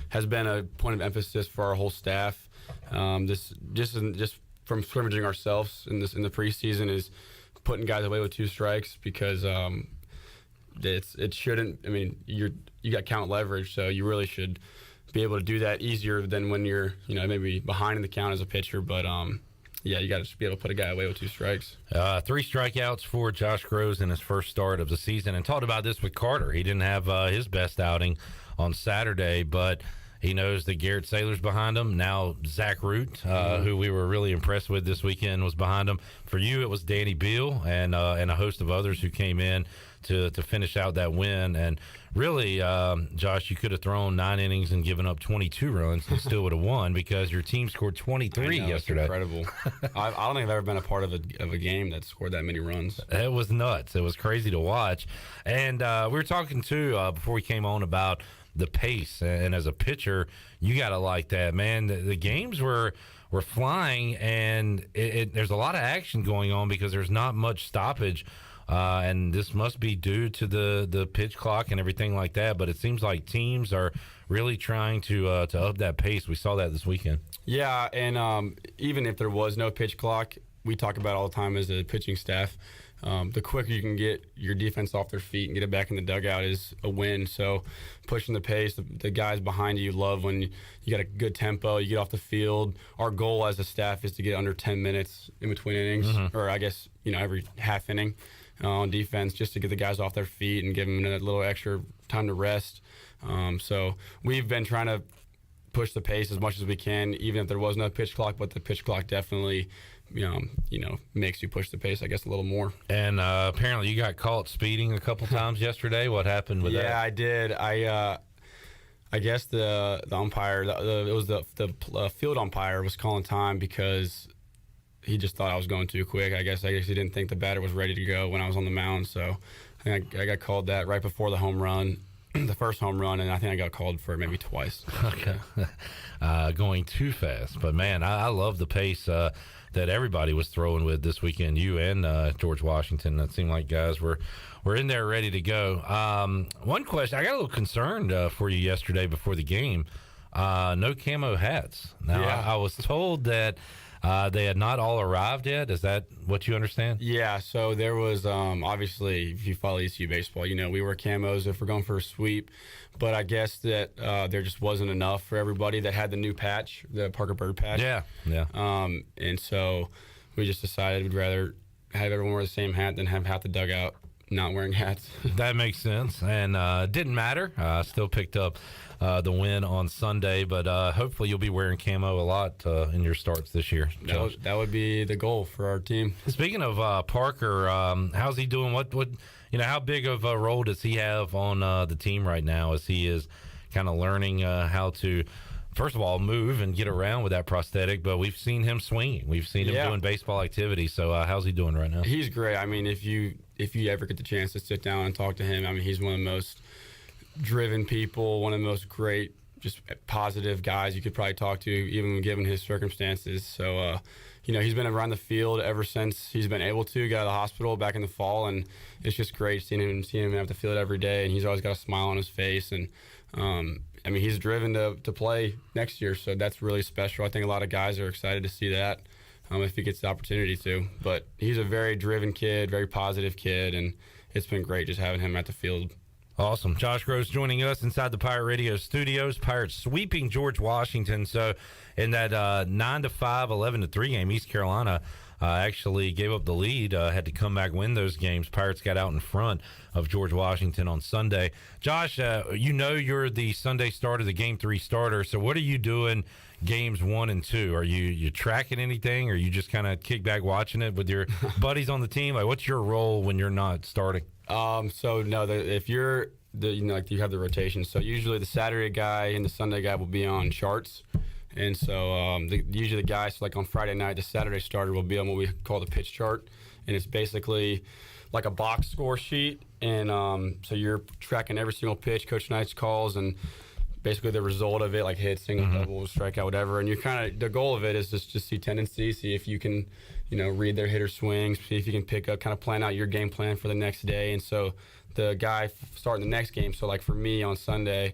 has been a point of emphasis for our whole staff. This just from scrimmaging ourselves in the preseason is putting guys away with 2 strikes because it shouldn't. I mean, you got count leverage, so you really should be able to do that easier than when you're maybe behind in the count as a pitcher, but. Yeah, you got to just be able to put a guy away with 2 strikes. 3 strikeouts for Josh Groves in his first start of the season. And talked about this with Carter. He didn't have his best outing on Saturday, but he knows that Garrett Saylor's behind him. Now Zach Root, who we were really impressed with this weekend, was behind him. For you, it was Danny Beal and a host of others who came in to finish out that win. And really, Josh, you could have thrown 9 innings and given up 22 runs and still would have won because your team scored 23 yesterday. It's incredible. I don't think I've ever been a part of a game that scored that many runs. It was nuts. It was crazy to watch. And we were talking, too, before we came on about the pace. And as a pitcher, you got to like that, man. The games were flying, and there's a lot of action going on because there's not much stoppage. And this must be due to the pitch clock and everything like that. But it seems like teams are really trying to up that pace. We saw that this weekend. Yeah, and even if there was no pitch clock, we talk about all the time as a pitching staff, the quicker you can get your defense off their feet and get it back in the dugout is a win. So pushing the pace, the guys behind you love when you got a good tempo, you get off the field. Our goal as a staff is to get under 10 minutes in between innings, or I guess, every half inning. On defense, just to get the guys off their feet and give them a little extra time to rest. So we've been trying to push the pace as much as we can, even if there was no pitch clock. But the pitch clock definitely, makes you push the pace, I guess, a little more. And apparently, you got caught speeding a couple times yesterday. What happened with that? Yeah, I did. I guess the umpire, it was the field umpire was calling time because. He just thought I was going too quick. I guess he didn't think the batter was ready to go when I was on the mound. So I think I got called that right before the home run, the first home run, and I think I got called for it maybe twice. Okay. Going too fast. But, man, I love the pace that everybody was throwing with this weekend, you and George Washington. It seemed like guys were in there ready to go. One question, I got a little concerned for you yesterday before the game. No camo hats. Now, yeah. I was told that they had not all arrived yet. Is that what you understand? Yeah, so there was, obviously, if you follow ECU baseball, we wear camos if we're going for a sweep. But I guess that there just wasn't enough for everybody that had the new patch, the Parker Bird patch. Yeah. And so we just decided we'd rather have everyone wear the same hat than have half the dugout not wearing hats. That makes sense. And it didn't matter. Still picked up the win on Sunday, but hopefully you'll be wearing camo a lot in your starts this year. That would be the goal for our team. Speaking of Parker, how's he doing? What how big of a role does he have on the team right now as he is kind of learning how to, first of all, move and get around with that prosthetic, but we've seen him swinging. We've seen him doing baseball activities. So how's he doing right now? He's great. I mean, if you ever get the chance to sit down and talk to him, I mean, he's one of the most driven people, one of the most great just positive guys you could probably talk to, even given his circumstances. So, he's been around the field ever since he's been able to. Got out of the hospital back in the fall, and it's just great seeing him have the field every day. And he's always got a smile on his face. And he's driven to play next year, so that's really special. I think a lot of guys are excited to see that if he gets the opportunity to. But he's a very driven kid, very positive kid, and it's been great just having him at the field. Awesome. Josh Gross joining us inside the Pirate Radio studios. Pirates sweeping George Washington. So in that 9-5, 11-3 game, East Carolina actually gave up the lead, had to come back, win those games. Pirates got out in front of George Washington on Sunday. Josh, you're the Sunday starter, the Game 3 starter. So what are you doing games 1 and 2? Are you tracking anything, or you just kind of kick back watching it with your buddies on the team? Like, what's your role when you're not starting? If you're you have the rotation. So usually the Saturday guy and the Sunday guy will be on charts. And so usually the guys, like on Friday night, the Saturday starter will be on what we call the pitch chart. And it's basically like a box score sheet. And so you're tracking every single pitch Coach Knight's calls and basically the result of it, like hit, single, double, strikeout, whatever. And the goal of it is just see tendency, see if you can, read their hitter swings, see if you can pick up, kind of plan out your game plan for the next day. And so the guy starting the next game, so like for me on Sunday,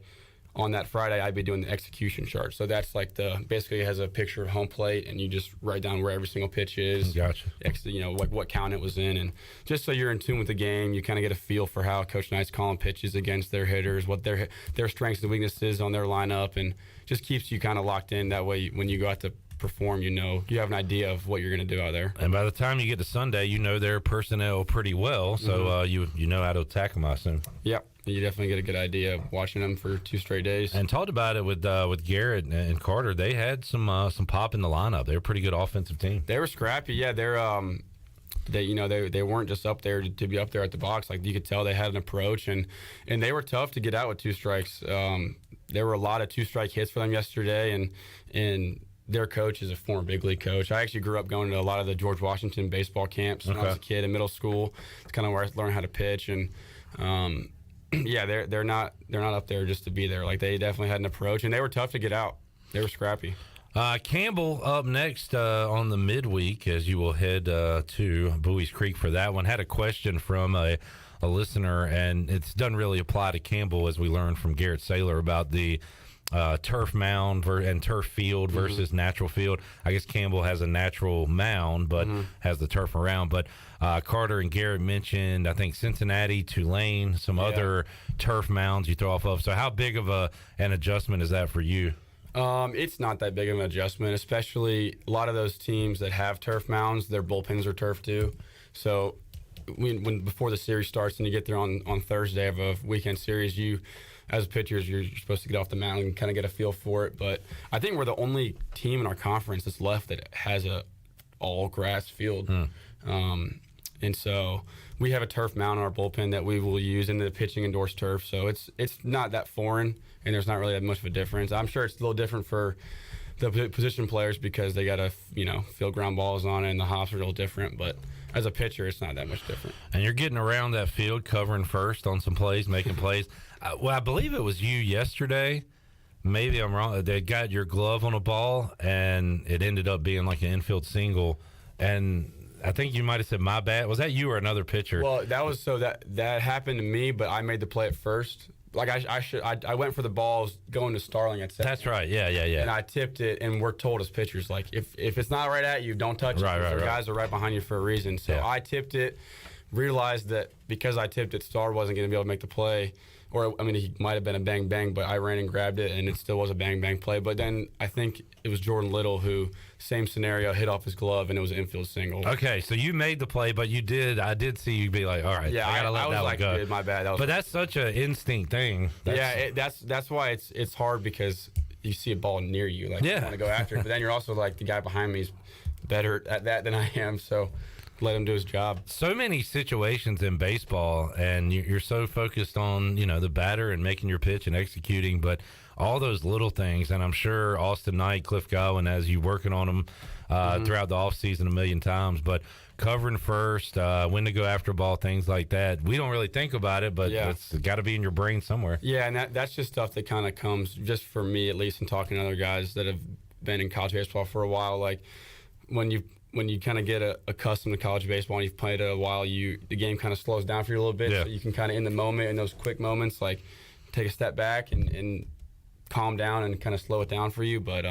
on that Friday, I'd be doing the execution chart. So that's like basically it has a picture of home plate, and you just write down where every single pitch is. Gotcha. Like what count it was in. And just so you're in tune with the game, you kind of get a feel for how Coach Knight's calling pitches against their hitters, what their strengths and weaknesses on their lineup, and just keeps you kind of locked in. That way, when you go out to perform, you have an idea of what you're going to do out there. And by the time you get to Sunday, you know their personnel pretty well, so you know how to attack them, I assume. Yep. You definitely get a good idea of watching them for 2 straight days. And talked about it with Garrett and Carter. They had some pop in the lineup. They were a pretty good offensive team. They were scrappy. Yeah, they weren't just up there to be up there at the box. Like, you could tell they had an approach, and they were tough to get out with 2 strikes. There were a lot of 2-strike hits for them yesterday, and their coach is a former big league coach. I actually grew up going to a lot of the George Washington baseball camps when I was a kid in middle school. It's kind of where I learned how to pitch, and yeah, they're not up there just to be there. Like, they definitely had an approach, and they were tough to get out. They were scrappy. Campbell up next on the midweek, as you will head to Bowie's Creek for that one. Had a question from a listener, and it doesn't really apply to Campbell, as we learned from Garrett Saylor about the turf mound and turf field versus natural field. I guess Campbell has a natural mound, but has the turf around. But Carter and Garrett mentioned, I think, Cincinnati, Tulane, some other turf mounds you throw off of. So how big of an adjustment is that for you? It's not that big of an adjustment, especially a lot of those teams that have turf mounds, their bullpens are turf too. So when before the series starts and you get there on Thursday of a weekend series, as pitchers, you're supposed to get off the mound and kind of get a feel for it. But I think we're the only team in our conference that's left that has a all grass field. And so we have a turf mound in our bullpen that we will use in the pitching endorsed turf. So it's not that foreign, and there's not really that much of a difference. I'm sure it's a little different for the position players because they got to, field ground balls on it, and the hops are a little different. But as a pitcher, it's not that much different. And you're getting around that field, covering first on some plays, making plays. Well, I believe it was you yesterday. Maybe I'm wrong. They got your glove on a ball, and it ended up being like an infield single. And I think you might have said, my bad. Was that you or another pitcher? Well, that happened to me, but I made the play at first. Like, I went for the balls going to Starling at second. That's right. Yeah. And I tipped it, and we're told as pitchers, like, if it's not right at you, don't touch it. Right. Guys are right behind you for a reason. So I tipped it, realized that because I tipped it, Star wasn't going to be able to make the play. Or, he might have been a bang-bang, but I ran and grabbed it, and it still was a bang-bang play. But then I think it was Jordan Little who, same scenario, hit off his glove, and it was an infield single. Okay, so you made the play, but I did see you be like, all right, I got to let that one go. My bad. But that's such an instinct thing. That's why it's hard, because you see a ball near you. Like, you want to go after it. But then you're also like, the guy behind me is better at that than I am, so let him do his job. So many situations in baseball, and you're so focused on, the batter and making your pitch and executing, but all those little things, and I'm sure Austin Knight, Cliff Godwin, as you working on them throughout the offseason a million times, but covering first, when to go after ball, things like that. We don't really think about it, but it's got to be in your brain somewhere. Yeah, and that's just stuff that kind of comes, just for me at least, and talking to other guys that have been in college baseball for a while. Like when you kind of get accustomed to college baseball and you've played it a while, the game kind of slows down for you a little bit. So you can kind of, in the moment, in those quick moments, like take a step back and calm down and kind of slow it down for you. But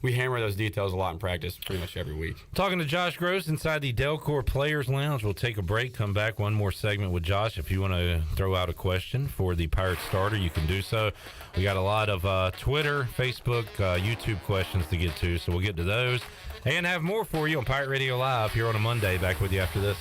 we hammer those details a lot in practice pretty much every week. Talking to Josh Gross inside the Delcor Players Lounge. We'll take a break, come back, one more segment with Josh. If you want to throw out a question for the Pirate Starter, you can do so. We got a lot of Twitter, Facebook, YouTube questions to get to, so we'll get to those and have more for you on Pirate Radio Live here on a Monday. Back with you after this.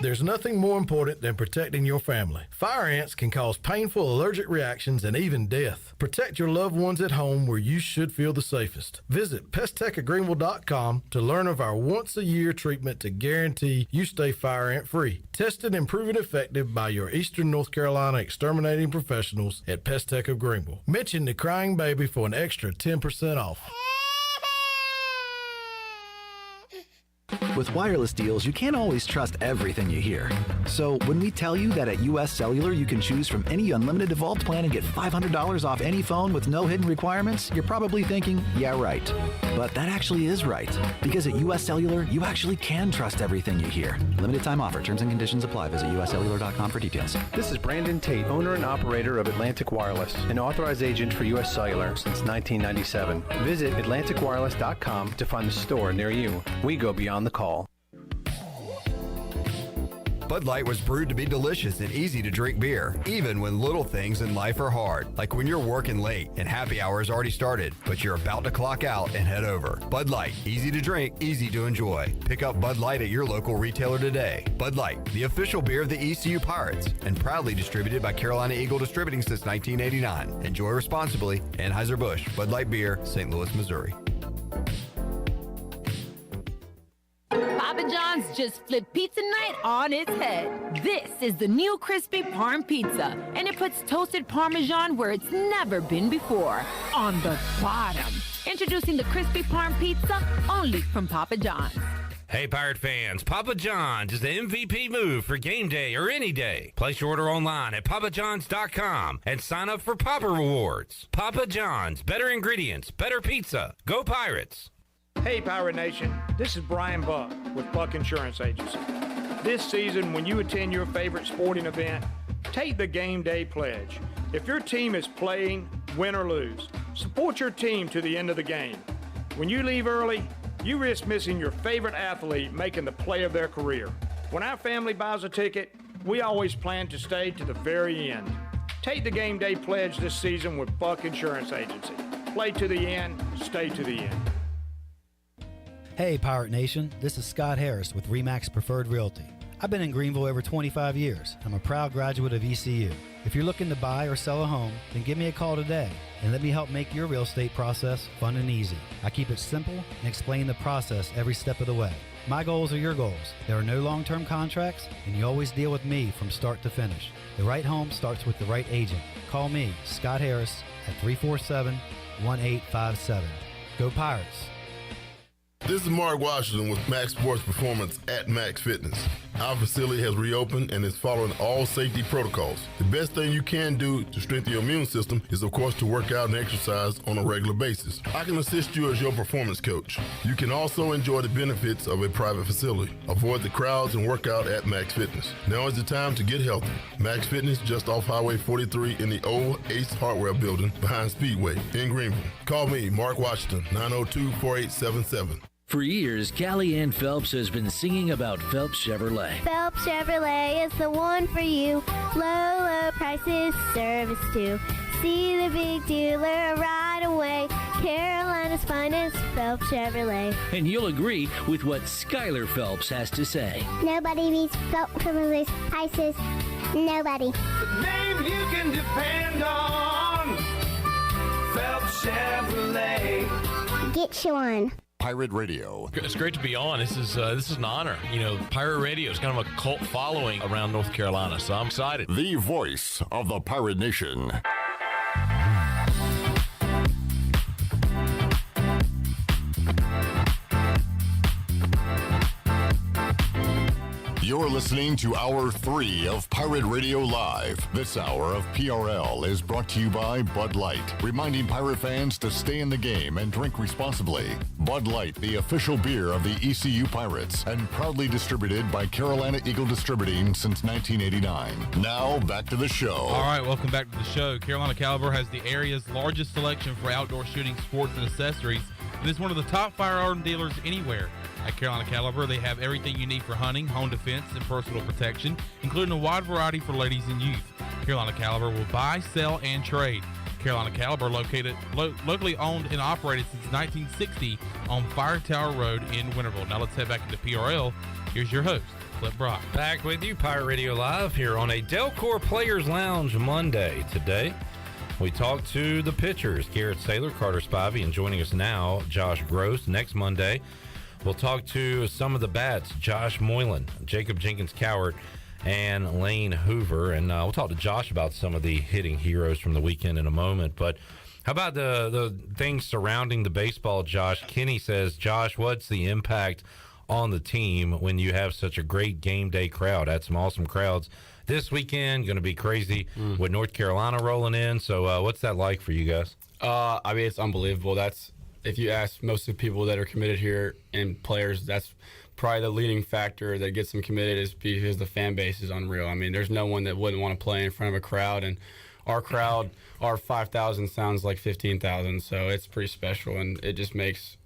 There's nothing more important than protecting your family. Fire ants can cause painful allergic reactions and even death. Protect your loved ones at home where you should feel the safest. Visit pesttechofgreenville.com to learn of our once-a-year treatment to guarantee you stay fire ant free. Tested and proven effective by your Eastern North Carolina exterminating professionals at Pest Tech of Greenville. Mention the Crying Baby for an extra 10% off. With wireless deals, you can't always trust everything you hear. So when we tell you that at U.S. Cellular you can choose from any unlimited evolved plan and get $500 off any phone with no hidden requirements, you're probably thinking, yeah, right. But that actually is right. Because at U.S. Cellular, you actually can trust everything you hear. Limited time offer. Terms and conditions apply. Visit uscellular.com for details. This is Brandon Tate, owner and operator of Atlantic Wireless, an authorized agent for U.S. Cellular since 1997. Visit atlanticwireless.com to find the store near you. We go beyond the call. Bud Light was brewed to be delicious and easy to drink beer, even when little things in life are hard, like when you're working late and happy hour has already started, but you're about to clock out and head over. Bud Light, easy to drink, easy to enjoy. Pick up Bud Light at your local retailer today. Bud Light, the official beer of the ECU Pirates, and proudly distributed by Carolina Eagle Distributing since 1989. Enjoy responsibly. Anheuser-Busch, Bud Light Beer, St. Louis, Missouri. Papa John's just flipped pizza night on its head. This is the new crispy Parm Pizza, and it puts toasted Parmesan where it's never been before, on the bottom. Introducing the crispy Parm Pizza, only from Papa John's. Hey, Pirate fans, Papa John's is the MVP move for game day or any day. Place your order online at papajohns.com and sign up for Papa Rewards. Papa John's, better ingredients, better pizza. Go Pirates! Hey, Pirate Nation, this is Brian Buck with Buck Insurance Agency. This season, when you attend your favorite sporting event, take the game day pledge. If your team is playing, win or lose, support your team to the end of the game. When you leave early, you risk missing your favorite athlete making the play of their career. When our family buys a ticket, we always plan to stay to the very end. Take the game day pledge this season with Buck Insurance Agency. Play to the end, stay to the end. Hey Pirate Nation, this is Scott Harris with RE/MAX Preferred Realty. I've been in Greenville over 25 years. I'm a proud graduate of ECU. If you're looking to buy or sell a home, then give me a call today and let me help make your real estate process fun and easy. I keep it simple and explain the process every step of the way. My goals are your goals. There are no long-term contracts, and you always deal with me from start to finish. The right home starts with the right agent. Call me, Scott Harris, at 347-1857. Go Pirates! This is Mark Washington with Max Sports Performance at Max Fitness. Our facility has reopened and is following all safety protocols. The best thing you can do to strengthen your immune system is, of course, to work out and exercise on a regular basis. I can assist you as your performance coach. You can also enjoy the benefits of a private facility. Avoid the crowds and work out at Max Fitness. Now is the time to get healthy. Max Fitness, just off Highway 43 in the old Ace Hardware building behind Speedway in Greenville. Call me, Mark Washington, 902-4877. For years, Callie Ann Phelps has been singing about Phelps Chevrolet. Phelps Chevrolet is the one for you. Low prices, service too. See the big dealer right away. Carolina Carolina's finest, Phelps Chevrolet. And you'll agree with what Skylar Phelps has to say. Nobody beats Phelps Chevrolet's prices. Nobody. The name you can depend on. Phelps Chevrolet. Get you one. Pirate Radio. It's great to be on. This is an honor. You know, Pirate Radio is kind of a cult following around North Carolina, so I'm excited. The voice of the Pirate Nation. You're listening to Hour 3 of Pirate Radio Live. This hour of PRL is brought to you by Bud Light, reminding Pirate fans to stay in the game and drink responsibly. Bud Light, the official beer of the ECU Pirates, and proudly distributed by Carolina Eagle Distributing since 1989. Now, back to the show. All right, welcome back to the show. Carolina Caliber has the area's largest selection for outdoor shooting sports and accessories, and is one of the top firearm dealers anywhere. At Carolina Caliber, they have everything you need for hunting, home defense, and personal protection, including a wide variety for ladies and youth. Carolina Caliber will buy, sell, and trade. Carolina Caliber, locally owned and operated since 1960 on Fire Tower Road in Winterville. Now let's head back into PRL. Here's your host, Flip Brock. Back with you, Pirate Radio Live, here on a Delcor Players Lounge Monday. Today, we talk to the pitchers, Garrett Saylor, Carter Spivey, and joining us now, Josh Gross. Next Monday, we'll talk to some of the bats, Josh Moylan, Jacob Jenkins-Cowart, and Lane Hoover. And we'll talk to Josh about some of the hitting heroes from the weekend in a moment. But how about the things surrounding the baseball, Josh? Kenny says, Josh, what's the impact on the team when you have such a great game day crowd? Had some awesome crowds this weekend. Going to be crazy with North Carolina rolling in. So what's that like for you guys? I mean, it's unbelievable. If you ask most of the people that are committed here and players, that's probably the leading factor that gets them committed, is because the fan base is unreal. I mean, there's no one that wouldn't want to play in front of a crowd, and our crowd, our 5,000 sounds like 15,000, so it's pretty special, and it just makes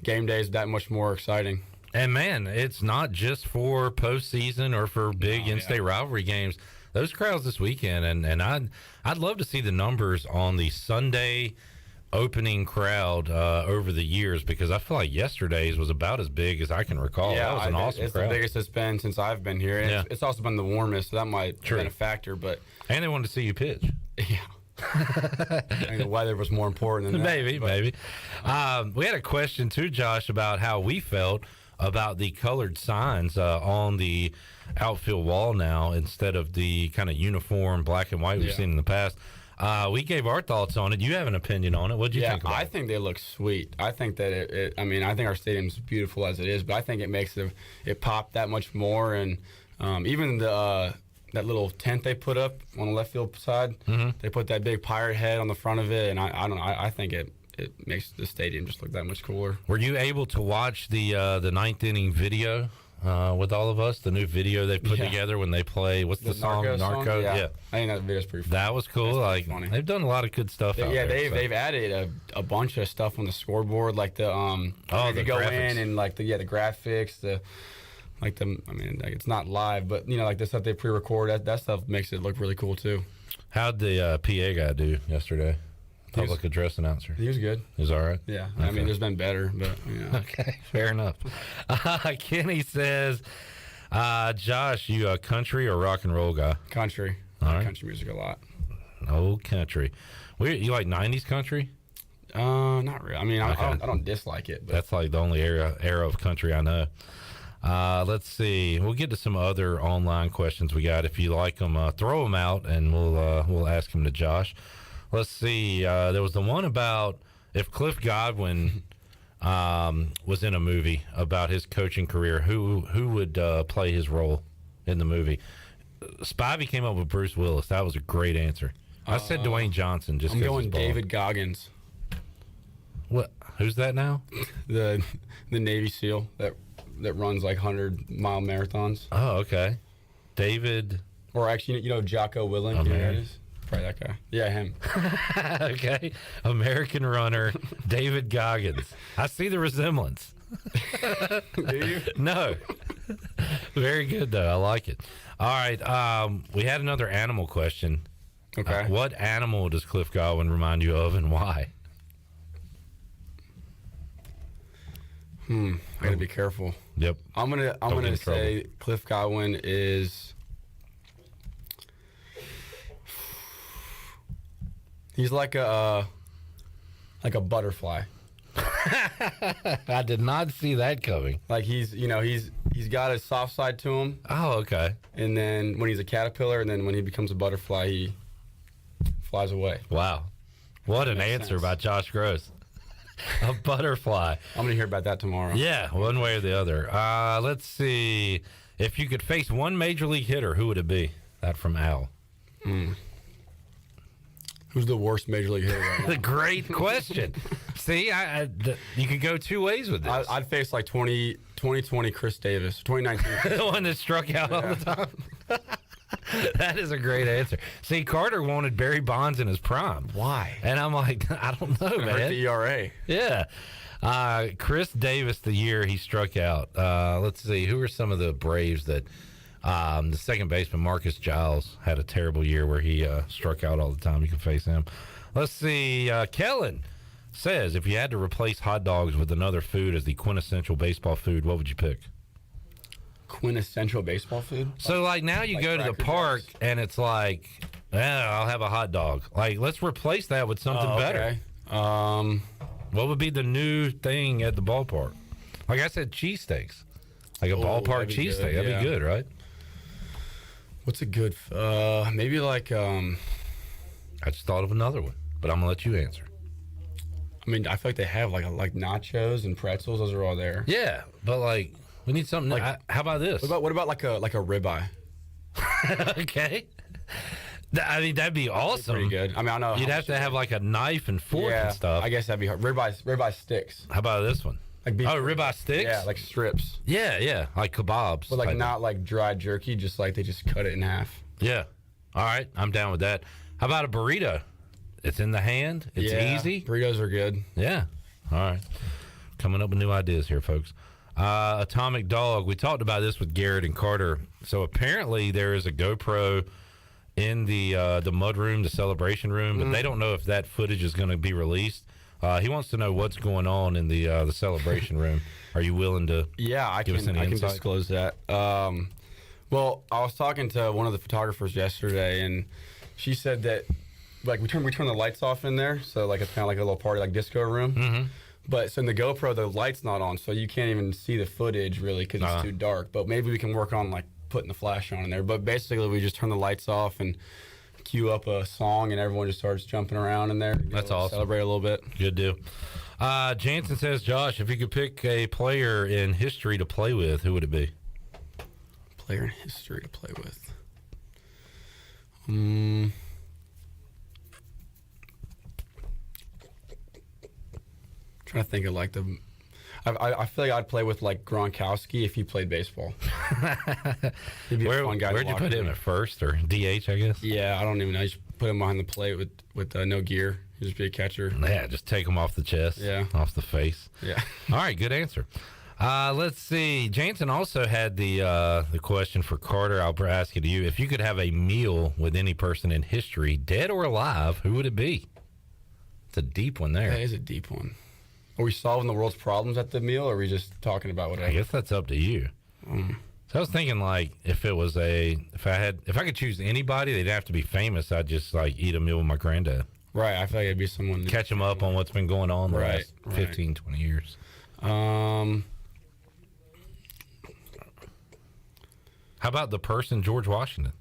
game days that much more exciting. And, man, it's not just for postseason or for big in-state rivalry games. Those crowds this weekend, and I'd love to see the numbers on the Sunday opening crowd over the years, because I feel like yesterday's was about as big as I can recall. Yeah, that was an awesome it's crowd. the biggest it's been since I've been here. And it's also been the warmest, so that might have been a factor. And they wanted to see you pitch. Yeah. I think the weather was more important than that. Maybe. We had a question too, Josh, about how we felt about the colored signs on the outfield wall now, instead of the kind of uniform black and white we've seen in the past. We gave our thoughts on it. You have an opinion on it. What do you think about it? I think they look sweet. I think that I think our stadium's beautiful as it is, but I think it makes it pop that much more. And even that little tent they put up on the left field side, they put that big pirate head on the front of it, and I don't know. I think it makes the stadium just look that much cooler. Were you able to watch the ninth inning video with all of us? The new video they put together when they play, what's the song? Narco? Yeah. I think that video's pretty funny. That was cool. Funny. They've done a lot of good stuff out there. They've added a bunch of stuff on the scoreboard, like the the go graphics. in and like the graphics, it's not live, but like the stuff they pre-record, that stuff makes it look really cool too. How'd the PA guy do yesterday? Public address announcer. He was good. He was all right? Yeah. Okay. I mean, there's been better, but Okay, fair enough. Kenny says, Josh, you a country or rock and roll guy? Country. All right. Country music a lot. Old country. You like 90s country? Not really. I mean, I don't dislike it. But. That's like the only era of country I know. Let's see. We'll get to some other online questions we got. If you like them, throw them out, and we'll ask them to Josh. Let's see. There was the one about if Cliff Godwin was in a movie about his coaching career, who would play his role in the movie? Spivey came up with Bruce Willis. That was a great answer. I said Dwayne Johnson. I'm going David Goggins. What? Who's that now? the Navy SEAL that runs like 100-mile marathons. Oh, okay. David. Or actually, Jocko Willink. Oh, you know who that is? Probably that guy. Yeah, him. Okay. American runner, David Goggins. I see the resemblance. Do you? No. Very good, though. I like it. All right. We had another animal question. Okay. What animal does Cliff Godwin remind you of, and why? I gotta be careful. Yep. I'm gonna say Cliff Godwin is. He's like a butterfly. I did not see that coming. Like he's got a soft side to him. Oh, okay. And then when he's a caterpillar, and then when he becomes a butterfly, he flies away. Wow. What an answer by Josh Gross. A butterfly. I'm going to hear about that tomorrow. Yeah, one way or the other. Let's see. If you could face one major league hitter, who would it be? That from Al. Who's the worst major league hitter right now? Great question. See, you could go two ways with this. I'd face like 2020 Chris Davis, 2019. The one that struck out all the time. That is a great answer. See, Carter wanted Barry Bonds in his prime. Why? And I'm like, I don't know, man. Hurt the ERA. Yeah. Chris Davis, the year he struck out. Let's see. Who are some of the Braves that the second baseman, Marcus Giles, had a terrible year where he struck out all the time. You can face him. Let's see. Kellen says, if you had to replace hot dogs with another food as the quintessential baseball food, what would you pick? Quintessential baseball food? So, like, now you go to the park and it's like, I'll have a hot dog. Like, let's replace that with something better. What would be the new thing at the ballpark? Like I said, cheesesteaks. Like a ballpark cheesesteak. That'd be good, right? What's a good... maybe like... I just thought of another one, but I'm going to let you answer. I mean, I feel like they have like nachos and pretzels. Those are all there. Yeah, but like... We need something like. How about this? What about like a ribeye? Okay. I mean, that'd be awesome. Pretty good. I mean, I know you'd have to have like a knife and fork and stuff. I guess that'd be hard. Ribeye sticks. How about this one? Like beef ribeye sticks? Yeah, like strips. Yeah, like kebabs. But like not like dry jerky, just like they just cut it in half. Yeah. All right, I'm down with that. How about a burrito? It's in the hand. It's easy. Burritos are good. Yeah. All right. Coming up with new ideas here, folks. Atomic Dog. We talked about this with Garrett and Carter. So apparently there is a GoPro in the mud room, the celebration room, but they don't know if that footage is going to be released. He wants to know what's going on in the celebration room. Are you willing to? Yeah, I can disclose that. Well, I was talking to one of the photographers yesterday, and she said that like we turn the lights off in there, so like it's kind of like a little party, like disco room. Mm-hmm. But so in the GoPro, the light's not on, so you can't even see the footage really because it's too dark. But maybe we can work on like putting the flash on in there. But basically, we just turn the lights off and cue up a song, and everyone just starts jumping around in there. That's awesome. Celebrate a little bit. Good deal. Jansen says, Josh, if you could pick a player in history to play with, who would it be? Player in history to play with. Trying to think of like the. I feel like I'd play with like Gronkowski if he played baseball. He'd be a fun guy. Where'd you put him at first or DH? I guess. Yeah, I don't even know. You just put him behind the plate with no gear. He'd just be a catcher. Yeah, just take him off the chest. Yeah, off the face. Yeah. All right, good answer. Let's see. Jansen also had the question for Carter. I'll ask it to you. If you could have a meal with any person in history, dead or alive, who would it be? It's a deep one there. That is a deep one. Are we solving the world's problems at the meal, or are we just talking about whatever? I guess that's up to you. So I was thinking, like, if I could choose anybody, they'd have to be famous. I'd just like eat a meal with my granddad. Right. I feel like it'd be someone catch him up on what's been going on the last 15, 20 years. How about the person George Washington?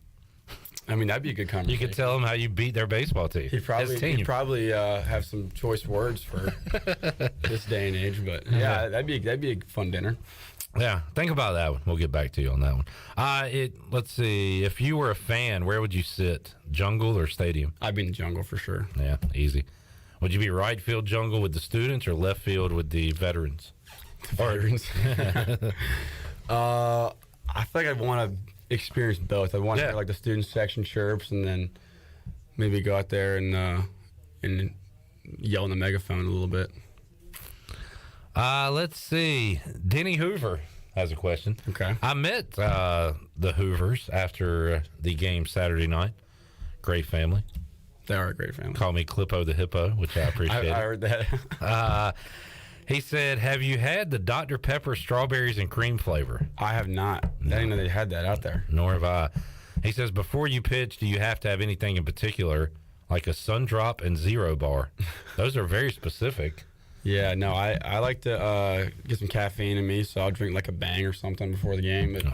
I mean, that'd be a good conversation. You could tell him how you beat their baseball team. He'd probably have some choice words for this day and age. But yeah, that'd be a fun dinner. Yeah, think about that one. We'll get back to you on that one. Let's see. If you were a fan, where would you sit? Jungle or stadium? I'd be in the jungle for sure. Yeah, easy. Would you be right field jungle with the students or left field with the veterans? Veterans. I feel like I'd want to experience both. I want to hear like the student section chirps, and then maybe go out there and yell in the megaphone a little bit. Let's see. Denny Hoover has a question. Okay. I met the Hoovers after the game Saturday night. Great family. They are a great family. Call me Clippo the Hippo, which I appreciate. I heard that. He said, have you had the Dr. Pepper strawberries and cream flavor? I have not. I didn't know they had that out there. Nor have I. He says, before you pitch, do you have to have anything in particular, like a Sun Drop and Zero Bar? Those are very specific. Yeah, no, I like to get some caffeine in me, so I'll drink like a Bang or something before the game, but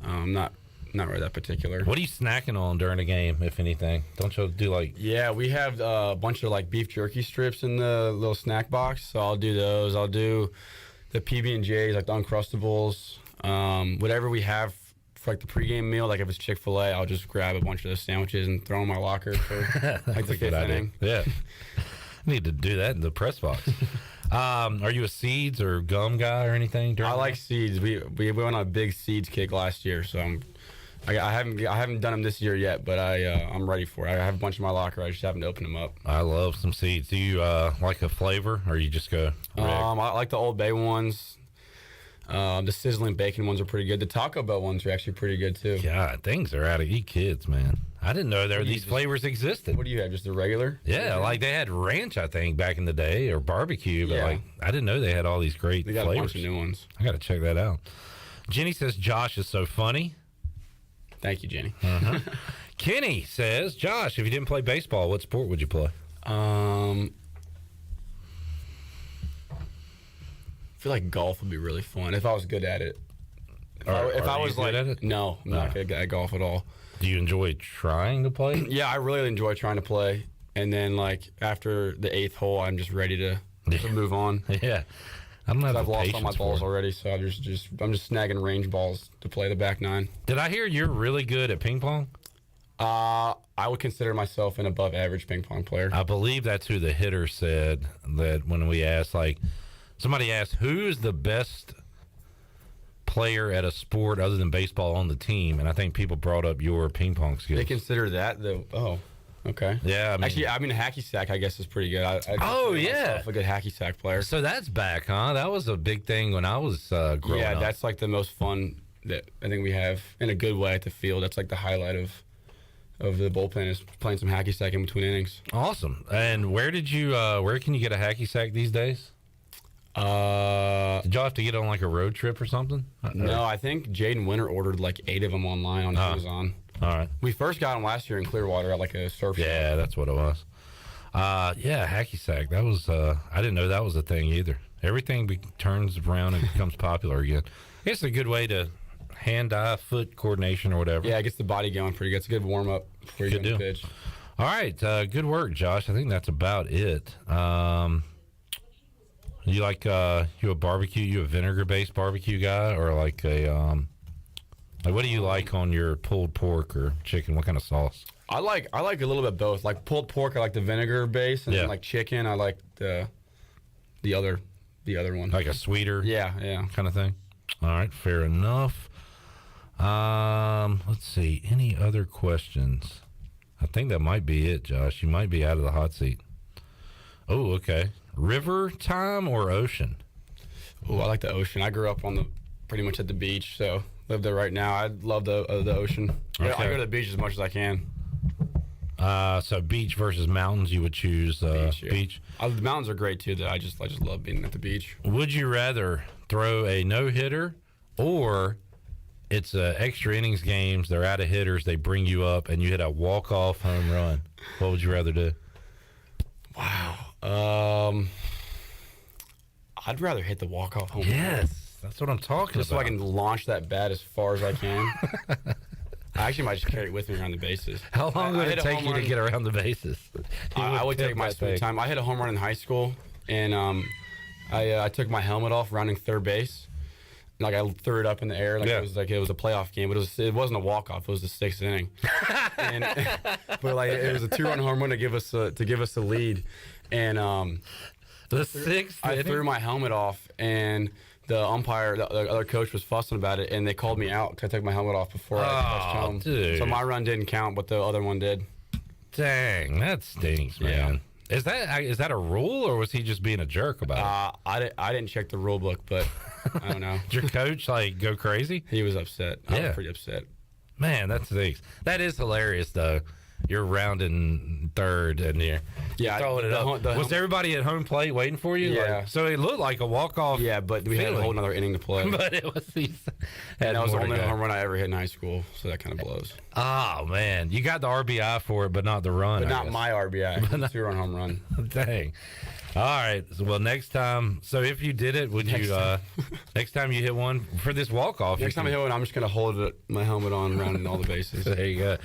I'm not really that particular. What are you snacking on during the game, if anything? Don't you do like... Yeah, we have a bunch of like beef jerky strips in the little snack box, so I'll do those. I'll do the PB&Js, like the Uncrustables, whatever we have for like the pregame meal. Like if it's Chick-fil-A, I'll just grab a bunch of those sandwiches and throw them in my locker for like the fifth inning. Yeah. Need to do that in the press box. Are you a seeds or gum guy or anything? I like seeds. We went on a big seeds kick last year, so I haven't done them this year yet, but I'm ready for it. I have a bunch in my locker. I just haven't opened them up. I love some seeds. Do you like a flavor, or you just go? I like the Old Bay ones. The sizzling bacon ones are pretty good. The Taco Bell ones are actually pretty good too. God, things are out of you kids, man. I didn't know these flavors existed. What do you have? Just the regular? Yeah, like they had ranch, I think, back in the day, or barbecue. But like, I didn't know they had all these great They got flavors. a bunch of new ones. I got to check that out. Jenny says Josh is so funny. Thank you, Jenny. Kenny says, Josh, if you didn't play baseball, what sport would you play? I feel like golf would be really fun if I was good at it. If I was good like, at it? no, I'm not good at golf at all. Do you enjoy trying to play? Yeah, I really enjoy trying to play. And then like after the 8th hole, I'm just ready to move on. Yeah. I don't have I've the lost all my patience balls for it. already, so I'm just snagging range balls to play the back nine. Did I hear you're really good at ping pong? I would consider myself an above average ping pong player. I believe that's who the hitter said that when we asked, like, somebody asked, who's the best player at a sport other than baseball on the team? And I think people brought up your ping pong skills. They consider that the okay. Yeah, I mean hacky sack I guess is pretty good. I consider myself a good hacky sack player. So that's back, huh? That was a big thing when I was growing up. Yeah, that's like the most fun that I think we have in a good way at the field. That's like the highlight of the bullpen is playing some hacky sack in between innings. Awesome. And where can you get a hacky sack these days? Did y'all have to get on like a road trip or something? No, I think Jaden Winter ordered like 8 of them online on Amazon. All right. We first got them last year in Clearwater at like a surf shop. Yeah, that's what it was. Yeah, hacky sack. That was I didn't know that was a thing either. Everything turns around and becomes popular again. It's a good way to hand-eye foot coordination or whatever. Yeah, it gets the body going pretty good. It's a good warm-up before you get on the pitch. All right, good work, Josh. I think that's about it. You like you a barbecue? You a vinegar-based barbecue guy, or like a like what do you like on your pulled pork or chicken? What kind of sauce? I like a little bit both. Like pulled pork, I like the vinegar base, and then like chicken, I like the other one. Like a sweeter, yeah, kind of thing. All right, fair enough. Let's see. Any other questions? I think that might be it, Josh. You might be out of the hot seat. Oh, okay. River time or ocean? Oh, I like the ocean. I grew up pretty much at the beach, so live there right now. I love the ocean. Okay. I go to the beach as much as I can. So beach versus mountains, you would choose beach. The mountains are great too. I just love being at the beach. Would you rather throw a no-hitter, or it's extra innings games, they're out of hitters, they bring you up, and you hit a walk-off home run? What would you rather do? Wow. I'd rather hit the walk-off home run. Yes, that's what I'm talking just about. So I can launch that bat as far as I can. I actually might just carry it with me around the bases. How long would it take you to get around the bases? I would take my sweet time. I hit a home run in high school, and I took my helmet off rounding third base. Like I threw it up in the air, it was a playoff game, but it wasn't a walk off. It was the 6th inning, but like it was a 2-run home run to give us the lead, and the 6th I threw my helmet off, and the umpire, the other coach, was fussing about it, and they called me out because I took my helmet off before I touched home. Dude. So my run didn't count, but the other one did. Dang, that stinks, man. Is that a rule, or was he just being a jerk about it? I didn't check the rule book, but I don't know. Did your coach go crazy? He was upset. I was pretty upset. Man, that stinks. That is hilarious, though. you're rounding third and you're throwing it up. Was everybody at home plate waiting for you? Yeah. Like, so it looked like a walk-off. Yeah, but we had a whole other inning to play. But it was and that was the only home run I ever hit in high school, so that kind of blows. Oh, man. You got the RBI for it, but not the run. But not my RBI. 2-run home run. Dang. All right. Well, next time. So if you did it, would you? Next time you hit one for this walk-off. Next time I hit one, I'm just going to hold my helmet on, rounding all the bases. There you go.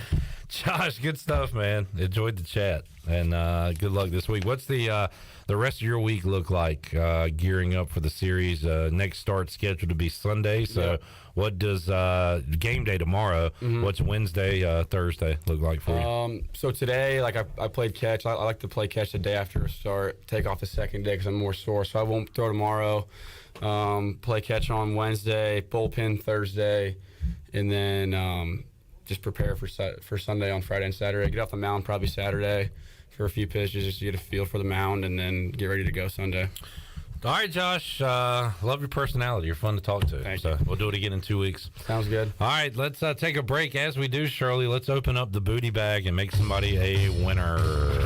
Josh, good stuff, man. Enjoyed the chat, and good luck this week. What's the rest of your week look like? Gearing up for the series. Next start scheduled to be Sunday. So, what does game day tomorrow? What's Wednesday, Thursday look like for you? So today, like I played catch. I like to play catch the day after a start. Take off the second day because I'm more sore, so I won't throw tomorrow. Play catch on Wednesday. Bullpen Thursday, and then. Just prepare for Sunday on Friday and Saturday. Get off the mound probably Saturday for a few pitches just to get a feel for the mound, and then get ready to go Sunday. All right, Josh. Love your personality. You're fun to talk to. Thank you. We'll do it again in 2 weeks. Sounds good. All right, let's take a break. As we do, Shirley, let's open up the booty bag and make somebody a winner.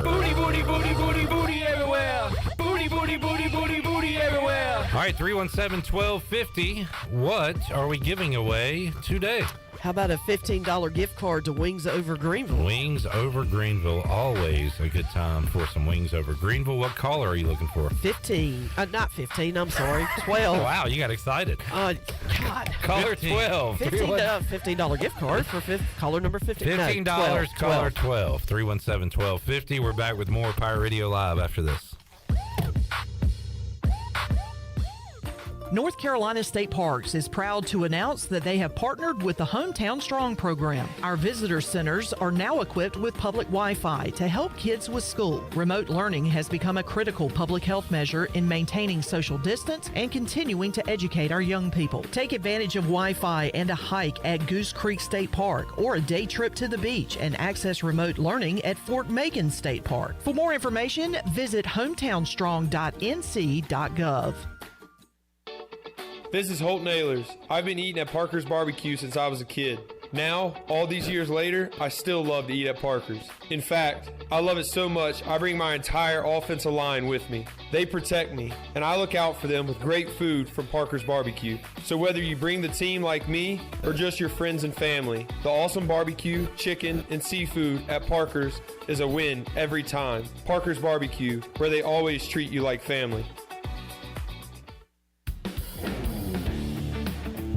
Booty, booty, booty, booty, booty everywhere. Booty, booty, booty, booty, booty everywhere. All right, 317-1250. What are we giving away today? How about a $15 gift card to Wings Over Greenville? Wings Over Greenville. Always a good time for some Wings Over Greenville. What caller are you looking for? 15. Not 15, I'm sorry. 12. Wow, you got excited. God. Caller 12. $15 gift card for caller number 15. $15, No, 12. caller 12. 317-1250. We're back with more Pirate Radio Live after this. North Carolina State Parks is proud to announce that they have partnered with the Hometown Strong program. Our visitor centers are now equipped with public Wi-Fi to help kids with school. Remote learning has become a critical public health measure in maintaining social distance and continuing to educate our young people. Take advantage of Wi-Fi and a hike at Goose Creek State Park or a day trip to the beach and access remote learning at Fort Megan State Park. For more information, visit hometownstrong.nc.gov. This is Holt Nailers. I've been eating at Parker's Barbecue since I was a kid. Now, all these years later, I still love to eat at Parker's. In fact, I love it so much, I bring my entire offensive line with me. They protect me, and I look out for them with great food from Parker's Barbecue. So whether you bring the team like me or just your friends and family, the awesome barbecue, chicken, and seafood at Parker's is a win every time. Parker's Barbecue, where they always treat you like family.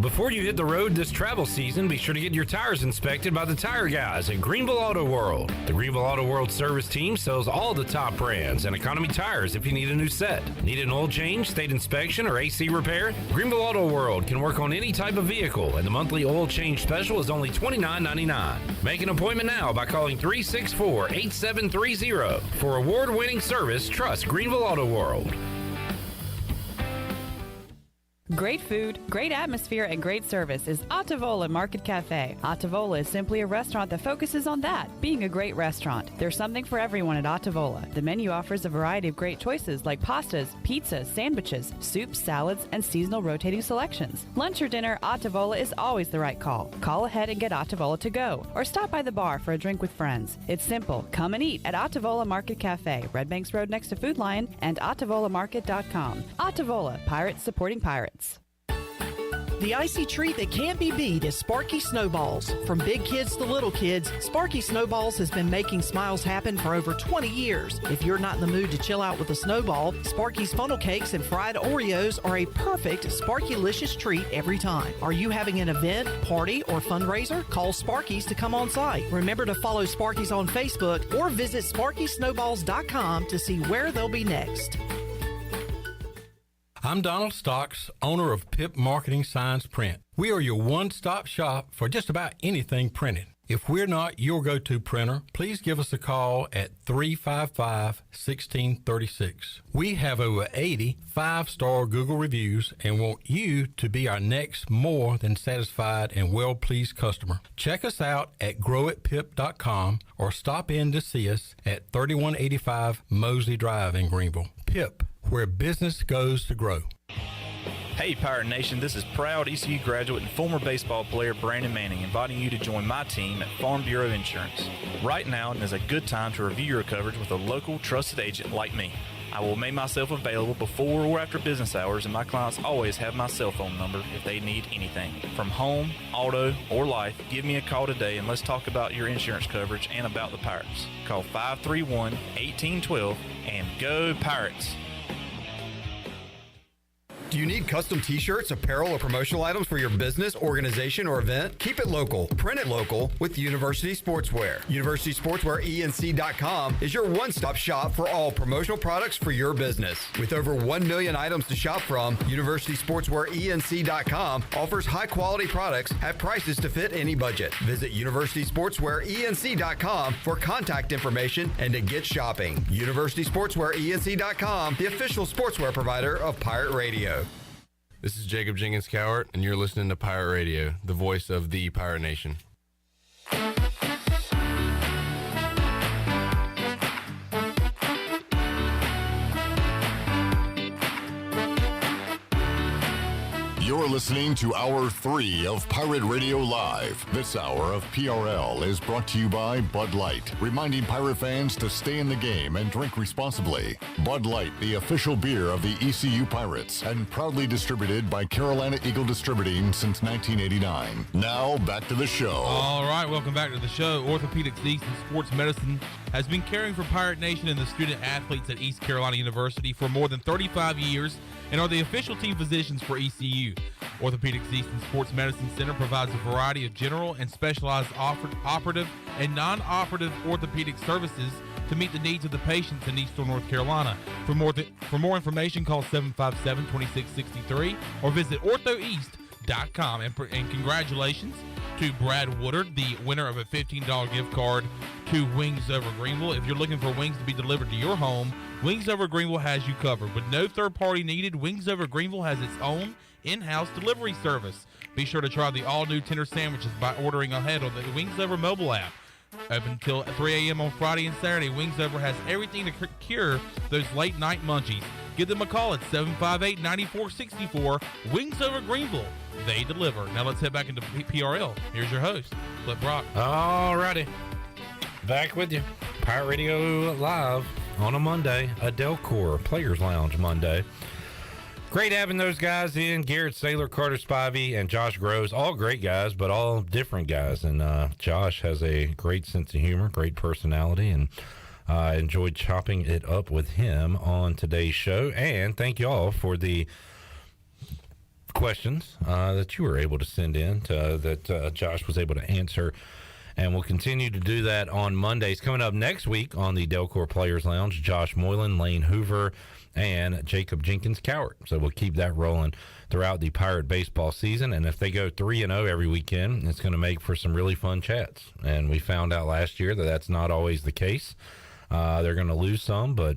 Before you hit the road this travel season, be sure to get your tires inspected by the tire guys at Greenville Auto World. The Greenville Auto World service team sells all the top brands and economy tires if you need a new set. Need an oil change, state inspection, or AC repair? Greenville Auto World can work on any type of vehicle, and the monthly oil change special is only $29.99. Make an appointment now by calling 364-8730. For award-winning service, trust Greenville Auto World. Great food, great atmosphere, and great service is Ottavola Market Cafe. Ottavola is simply a restaurant that focuses on that, being a great restaurant. There's something for everyone at Ottavola. The menu offers a variety of great choices like pastas, pizzas, sandwiches, soups, salads, and seasonal rotating selections. Lunch or dinner, Ottavola is always the right call. Call ahead and get Ottavola to go, or stop by the bar for a drink with friends. It's simple. Come and eat at Ottavola Market Cafe, Red Banks Road next to Food Lion, and OttavolaMarket.com. Ottavola, Pirates supporting pirates. The icy treat that can't be beat is Sparky Snowballs. From big kids to little kids, Sparky Snowballs has been making smiles happen for over 20 years. If you're not in the mood to chill out with a snowball, Sparky's funnel cakes and fried Oreos are a perfect Sparky-licious treat every time. Are you having an event, party, or fundraiser? Call Sparky's to come on site. Remember to follow Sparky's on Facebook or visit SparkySnowballs.com to see where they'll be next. I'm Donald Stocks, owner of PIP Marketing Signs Print. We are your one-stop shop for just about anything printed. If we're not your go-to printer, please give us a call at 355-1636. We have over 80 five-star Google reviews and want you to be our next more than satisfied and well-pleased customer. Check us out at growitpip.com or stop in to see us at 3185 Mosley Drive in Greenville. PIP, where business goes to grow. Hey, Pirate Nation, this is proud ECU graduate and former baseball player Brandon Manning inviting you to join my team at Farm Bureau Insurance. Right now is a good time to review your coverage with a local trusted agent like me. I will make myself available before or after business hours, and my clients always have my cell phone number if they need anything. From home, auto, or life, give me a call today and let's talk about your insurance coverage and about the Pirates. Call 531-1812 and go Pirates! Do you need custom t-shirts, apparel, or promotional items for your business, organization, or event? Keep it local. Print it local with University Sportswear. University Sportswear ENC.com is your one-stop shop for all promotional products for your business. With over 1 million items to shop from, University Sportswear ENC.com offers high-quality products at prices to fit any budget. Visit University Sportswear ENC.com for contact information and to get shopping. University Sportswear ENC.com, the official sportswear provider of Pirate Radio. This is Jacob Jenkins Cowart, and you're listening to Pirate Radio, the voice of the Pirate Nation. You're listening to Hour 3 of Pirate Radio Live. This hour of PRL is brought to you by Bud Light, reminding Pirate fans to stay in the game and drink responsibly. Bud Light, the official beer of the ECU Pirates, and proudly distributed by Carolina Eagle Distributing since 1989. Now, back to the show. All right, welcome back to the show. Orthopedics East and Sports Medicine has been caring for Pirate Nation and the student athletes at East Carolina University for more than 35 years and are the official team physicians for ECU. Orthopedics East and Sports Medicine Center provides a variety of general and specialized operative and non-operative orthopedic services to meet the needs of the patients in Eastern North Carolina. For more information, call 757-2663 or visit orthoeast.com. And congratulations to Brad Woodard, the winner of a $15 gift card to Wings Over Greenville. If you're looking for wings to be delivered to your home, Wings Over Greenville has you covered. With no third party needed, Wings Over Greenville has its own in-house delivery service. Be sure to try the all-new tender sandwiches by ordering ahead on the Wings Over mobile app. Open until 3 a.m. on Friday and Saturday, Wings Over has everything to cure those late-night munchies. Give them a call at 758-9464. Wings Over Greenville. They deliver. Now let's head back into PRL. Here's your host, Flip Brock. All righty. Back with you. Pirate Radio Live on a Monday. A Delcor Players Lounge Monday. Great having those guys in. Garrett Saylor, Carter Spivey, and Josh Groves. All great guys, but all different guys. And Josh has a great sense of humor, great personality, and I enjoyed chopping it up with him on today's show. And thank you all for the questions that you were able to send in that Josh was able to answer. And we'll continue to do that on Mondays. Coming up next week on the Delcor Players Lounge, Josh Moylan, Lane Hoover, and Jacob Jenkins Cowart. So we'll keep that rolling throughout the Pirate baseball season. And if they go 3-0 every weekend, it's going to make for some really fun chats. And we found out last year that that's not always the case. They're going to lose some, but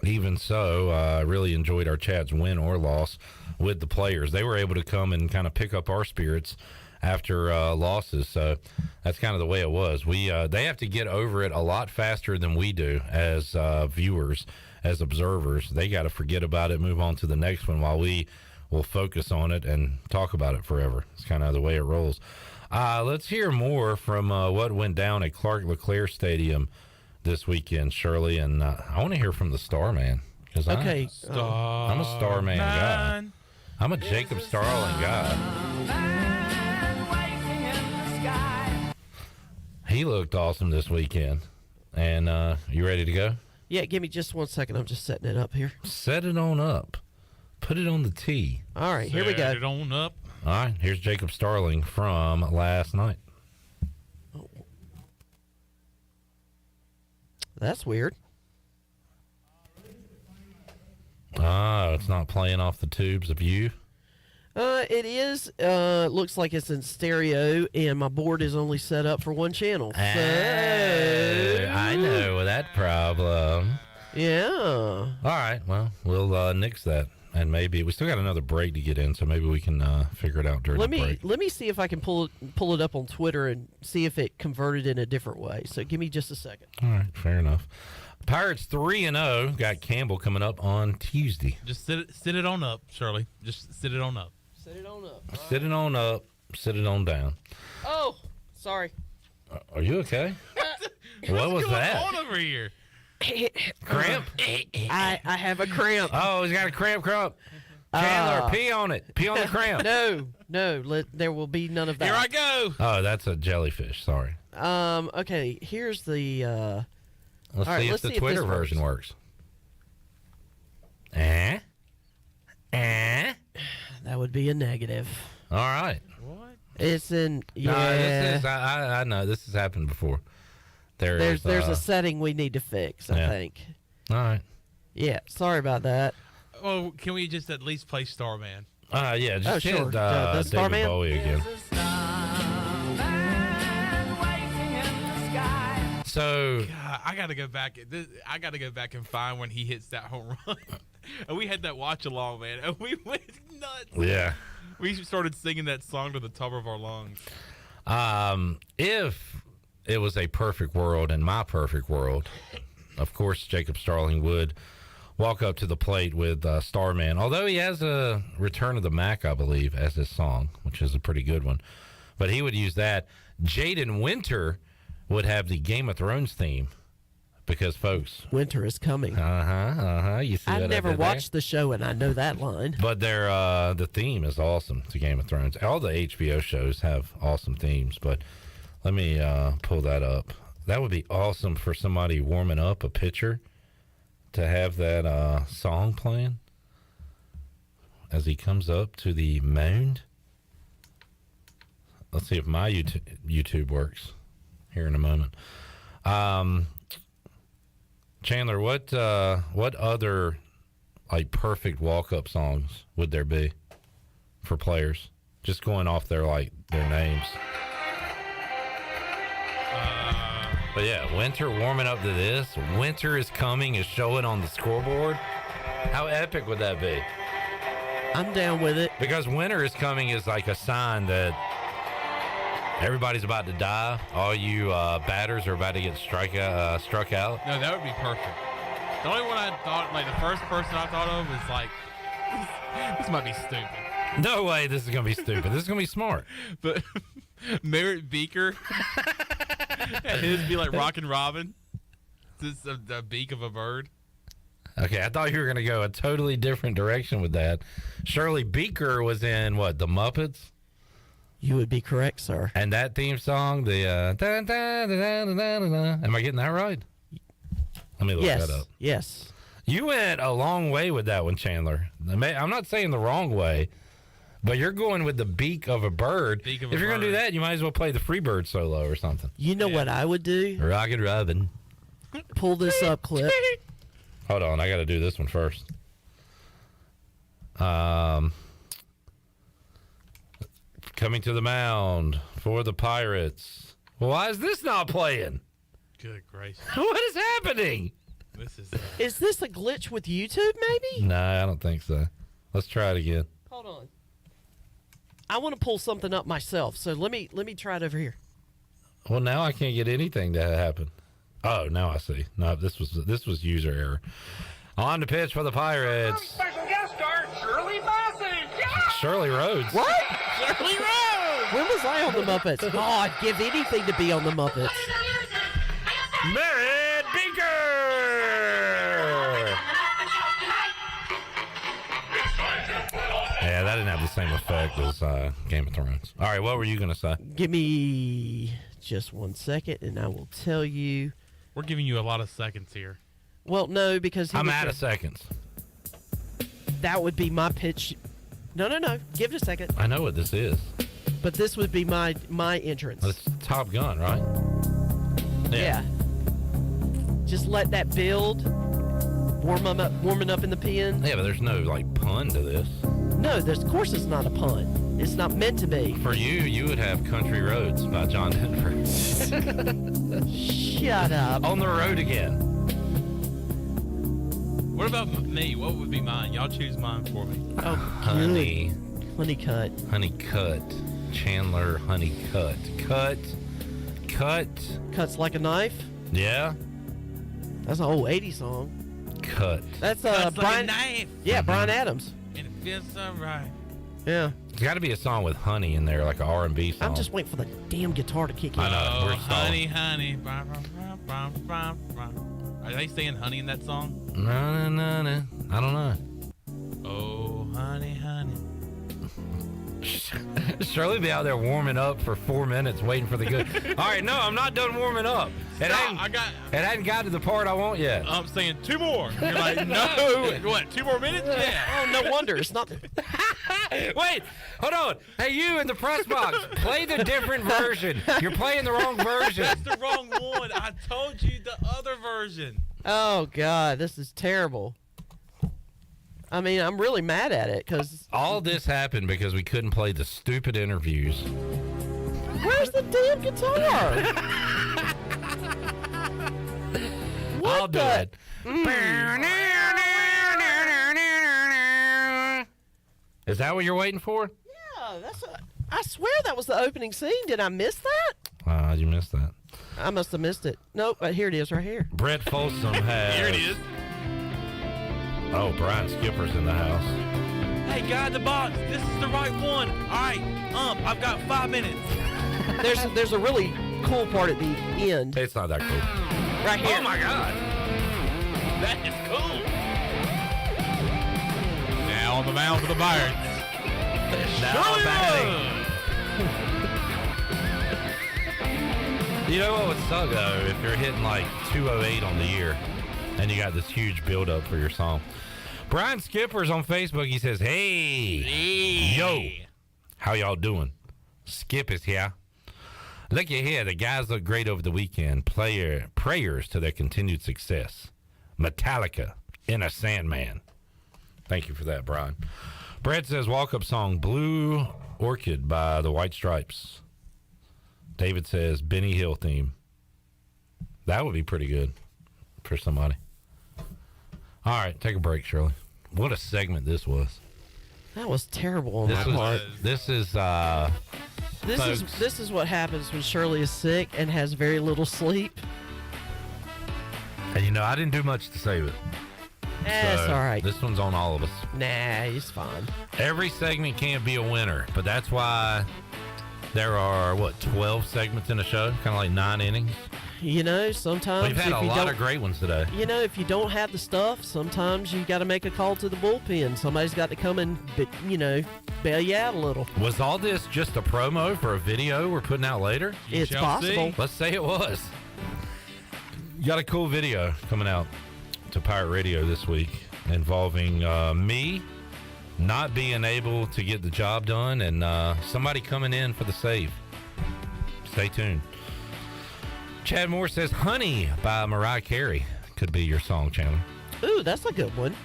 even so, I really enjoyed our chats, win or loss, with the players. They were able to come and kind of pick up our spirits after losses. So that's kind of the way it was. They have to get over it a lot faster than we do as viewers, as observers. They got to forget about it, move on to the next one, while we will focus on it and talk about it forever. It's kind of the way it rolls. Let's hear more from what went down at Clark LeClaire Stadium this weekend, Shirley, and I want to hear from the Starman. Okay. I'm a Starman guy. I'm a Jacob Starling guy. He looked awesome this weekend. And you ready to go? Yeah, give me just 1 second. I'm just setting it up here. Set it on up. Put it on the tee. All right, here we go. Set it on up. All right, here's Jacob Starling from last night. That's weird. It's not playing off the tubes of you? It is. Looks like it's in stereo, and my board is only set up for one channel. So I know that problem. Yeah. All right, well, we'll nix that. And maybe we still got another break to get in, so maybe we can figure it out during the break. Let me see if I can pull it up on Twitter and see if it converted in a different way. So give me just a second. All right, fair enough. Pirates 3-0. Got Campbell coming up on Tuesday. Just sit it on up, Shirley. Just sit it on up. Sit it on up. Sit it on up. Sit it on down. Oh, sorry. Are you okay? What was that? What's going on over here? Cramp? I have a cramp. Oh, he's got a cramp. Chandler, pee on it. Pee on the cramp. No. There will be none of that. Here I go. Oh, that's a jellyfish. Sorry. Okay. Here's the. Let's see if the Twitter version works. That would be a negative. All right. What? It's in. Yeah. No, this is. I know this has happened before. There's a setting we need to fix. I think. All right. Yeah. Sorry about that. Oh, can we just at least play Starman? Yeah. Just hit sure. David Starman? Bowie again. So God, I got to go back. I got to go back and find when he hits that home run. And we had that watch along, man, and we went nuts. Yeah. We started singing that song to the top of our lungs. If it was a perfect world, in my perfect world, of course, Jacob Starling would walk up to the plate with Starman. Although he has a Return of the Mac, I believe, as his song, which is a pretty good one. But he would use that. Jaden Winter would have the Game of Thrones theme because, folks, winter is coming. You see, I never watched the show, and I know that line. But the theme is awesome to Game of Thrones. All the HBO shows have awesome themes, but let me pull that up. That would be awesome for somebody warming up a pitcher to have that song playing as he comes up to the mound. Let's see if my YouTube works here in a moment. Chandler, what other like perfect walk-up songs would there be for players? Just going off their names. But yeah, Winter warming up to this. Winter is coming is showing on the scoreboard. How epic would that be? I'm down with it. Because winter is coming is like a sign that everybody's about to die. All you batters are about to get struck out. No, that would be perfect. The only one I thought, the first person I thought of was this might be stupid. No way this is going to be stupid. This is going to be smart. But Merritt Beaker, and his be like Rockin' Robin. This is the beak of a bird. Okay, I thought you were going to go a totally different direction with that. Shirley Beaker was in, what, The Muppets? You would be correct, sir. And that theme song, the am I getting that right? Let me look that up. Yes. You went a long way with that one, Chandler. I'm not saying the wrong way, but you're going with the beak of a bird. If you're going to do that, you might as well play the Freebird solo or something. You know what I would do? Rockin' Robin. Pull this up clip. Hold on, I got to do this one first. Coming to the mound for the Pirates. Why is this not playing? Good gracious. What is happening? This is... Is this a glitch with YouTube, maybe? No, I don't think so. Let's try it again. Hold on. I want to pull something up myself, so let me try it over here. Well, now I can't get anything to happen. Oh, now I see. No, this was user error. On the pitch for the Pirates. Special guest star, Shirley Bassey. Yeah! Shirley Rhodes. What? Shirley Rhodes! When was I on the Muppets? Oh, I'd give anything to be on the Muppets. Merritt Beaker! Yeah, that didn't have the same effect as Game of Thrones. All right, what were you going to say? Give me just 1 second, and I will tell you. We're giving you a lot of seconds here. Well, no, because I'm out of seconds. That would be my pitch. No. Give it a second. I know what this is. But this would be my entrance. It's Top Gun, right? Yeah. Just let that build. Warming up in the pen. Yeah, but there's no pun to this. No, of course it's not a pun. It's not meant to be. For you would have Country Roads by John Denver. Shut up. On the road again. What about me? What would be mine? Y'all choose mine for me. Oh, Honey. Honeycut. Honeycut. Chandler Honeycut. Cut. Cuts like a knife? Yeah. That's an old 80s song. Cut. That's Cuts like a Brian. knife. Yeah, Brian Adams. And it feels so right. Yeah. There's got to be a song with honey in there, like an R&B song. I'm just waiting for the damn guitar to kick in. I know. Oh, We're honey, honey. Are they saying honey in that song? No. I don't know. Oh, honey, honey. Shirley be out there warming up for 4 minutes waiting for the good. All right, no, I'm not done warming up. It hadn't got to the part I want yet. I'm saying 2 more. You're like, no. What, 2 more minutes? Yeah. Oh, no wonder. It's not. Wait, hold on. Hey, you in the press box, play the different version. You're playing the wrong version. That's the wrong one. I told you the other version. Oh, God. This is terrible. I mean, I'm really mad at it because all this happened because we couldn't play the stupid interviews. Where's the damn guitar? I'll do it. Is that what you're waiting for? Yeah, I swear that was the opening scene. Did I miss that? You missed that. I must have missed it. Nope, but here it is right here. Brett Folsom has... Here it is. Oh, Brian Skipper's in the house. Hey, guy in the box, this is the right one. All right, I've got 5 minutes. There's a really cool part at the end. It's not that cool. Right here. Oh, my God. That is cool. Now on the mound for the Pirates. Now batting. You know what would suck, though, if you're hitting like 208 on the year and you got this huge build-up for your song. Brian Skipper's on Facebook. He says, hey, yo, how y'all doing? Skip is here. Looky here, the guys look great over the weekend. Prayers to their continued success. Metallica, Inner Sandman. Thank you for that, Brian. Brad says, walk-up song, Blue Orchid by the White Stripes. David says, Benny Hill theme. That would be pretty good for somebody. All right, take a break, Shirley. What a segment this was. That was terrible on my part. This is what happens when Shirley is sick and has very little sleep. And you know, I didn't do much to save it. That's all right. This one's on all of us. Nah, it's fine. Every segment can't be a winner, but that's why there are, 12 segments in a show? Kind of like 9 innings? You know, sometimes we've had a lot of great ones today. You know, if you don't have the stuff, sometimes you got to make a call to the bullpen. Somebody's got to come and, bail you out a little. Was all this just a promo for a video we're putting out later? It's possible. Let's say it was. You got a cool video coming out to Pirate Radio this week involving me not being able to get the job done and somebody coming in for the save. Stay tuned. Chad Moore says, Honey by Mariah Carey could be your song, Chandler. Ooh, that's a good one.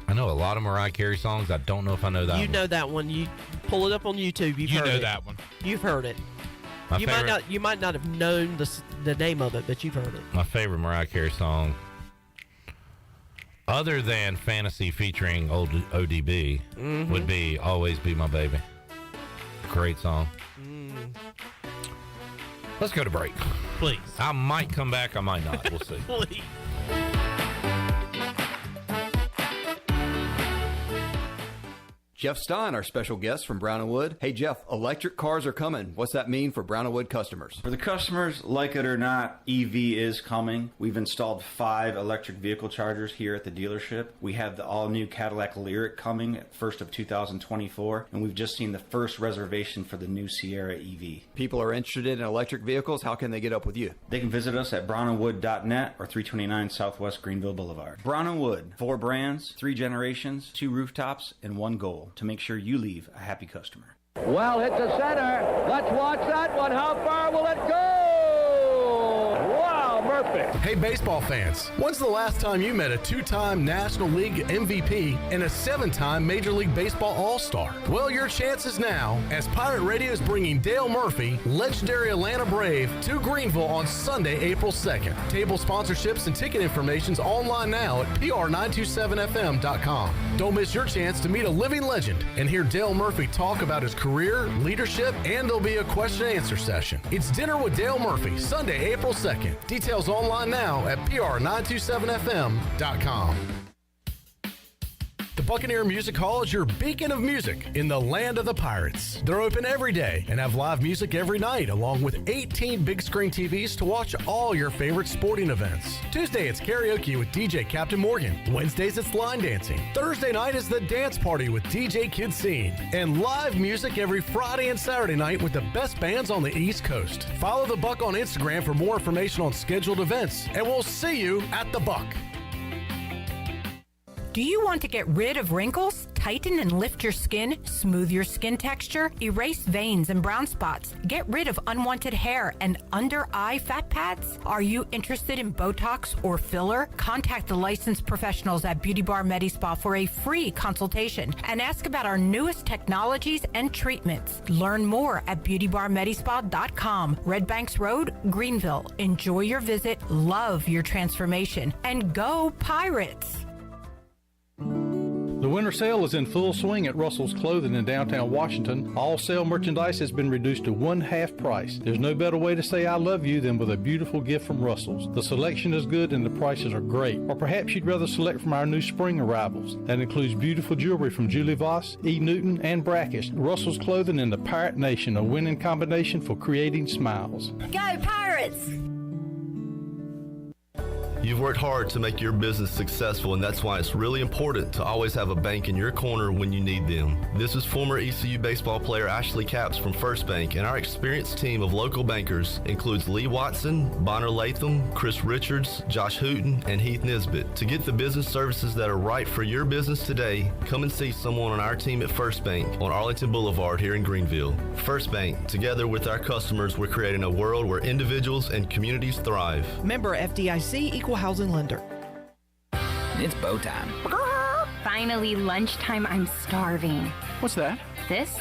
I know a lot of Mariah Carey songs. I don't know if I know that one. You know that one. You pull it up on YouTube. You've heard it. You know that one. You've heard it. You might not have known the name of it, but you've heard it. My favorite Mariah Carey song, other than Fantasy featuring ODB, would be Always Be My Baby. Great song. Let's go to break. Please. I might come back. I might not. We'll see. Please. Jeff Stein, our special guest from Brown & Wood. Hey, Jeff, electric cars are coming. What's that mean for Brown & Wood customers? For the customers, like it or not, EV is coming. We've installed 5 electric vehicle chargers here at the dealership. We have the all-new Cadillac Lyriq coming at 1st of 2024, and we've just seen the first reservation for the new Sierra EV. People are interested in electric vehicles. How can they get up with you? They can visit us at brownandwood.net or 329 Southwest Greenville Boulevard. Brown & Wood, 4 brands, 3 generations, 2 rooftops, and 1 goal: to make sure you leave a happy customer. Well hit to center. Let's watch that one. How far will it go? Wow, Murphy. Hey, baseball fans. When's the last time you met a 2-time National League MVP and a 7-time Major League Baseball All-Star? Well, your chance is now, as Pirate Radio is bringing Dale Murphy, legendary Atlanta Brave, to Greenville on Sunday, April 2nd. Table sponsorships and ticket information's online now at pr927fm.com. Don't miss your chance to meet a living legend and hear Dale Murphy talk about his career, leadership, and there'll be a question and answer session. It's Dinner with Dale Murphy, Sunday, April 2nd. Details online online now at pr927fm.com. The Buccaneer Music Hall is your beacon of music in the land of the Pirates. They're open every day and have live music every night, along with 18 big screen TVs to watch all your favorite sporting events. Tuesday, it's karaoke with DJ Captain Morgan. Wednesdays, it's line dancing. Thursday night is the dance party with DJ Kid Scene. And live music every Friday and Saturday night with the best bands on the East Coast. Follow The Buck on Instagram for more information on scheduled events, and we'll see you at The Buck. Do you want to get rid of wrinkles, tighten and lift your skin, smooth your skin texture, erase veins and brown spots, get rid of unwanted hair and under-eye fat pads? Are you interested in Botox or filler? Contact the licensed professionals at Beauty Bar MediSpa for a free consultation and ask about our newest technologies and treatments. Learn more at beautybarmedispa.com. Red Banks Road, Greenville. Enjoy your visit, love your transformation, and go Pirates! The winter sale is in full swing at Russell's Clothing in downtown Washington. All sale merchandise has been reduced to one-half price. There's no better way to say I love you than with a beautiful gift from Russell's. The selection is good and the prices are great. Or perhaps you'd rather select from our new spring arrivals. That includes beautiful jewelry from Julie Voss, E. Newton, and Brackish. Russell's Clothing in the Pirate Nation, a winning combination for creating smiles. Go Pirates! You've worked hard to make your business successful, and that's why it's really important to always have a bank in your corner when you need them. This is former ECU baseball player Ashley Capps from First Bank, and our experienced team of local bankers includes Lee Watson, Bonner Latham, Chris Richards, Josh Hooten, and Heath Nisbet. To get the business services that are right for your business today, come and see someone on our team at First Bank on Arlington Boulevard here in Greenville. First Bank, together with our customers, we're creating a world where individuals and communities thrive. Member FDIC, Equal Housing Lender. It's bow time. Finally, lunchtime. I'm starving. What's that? This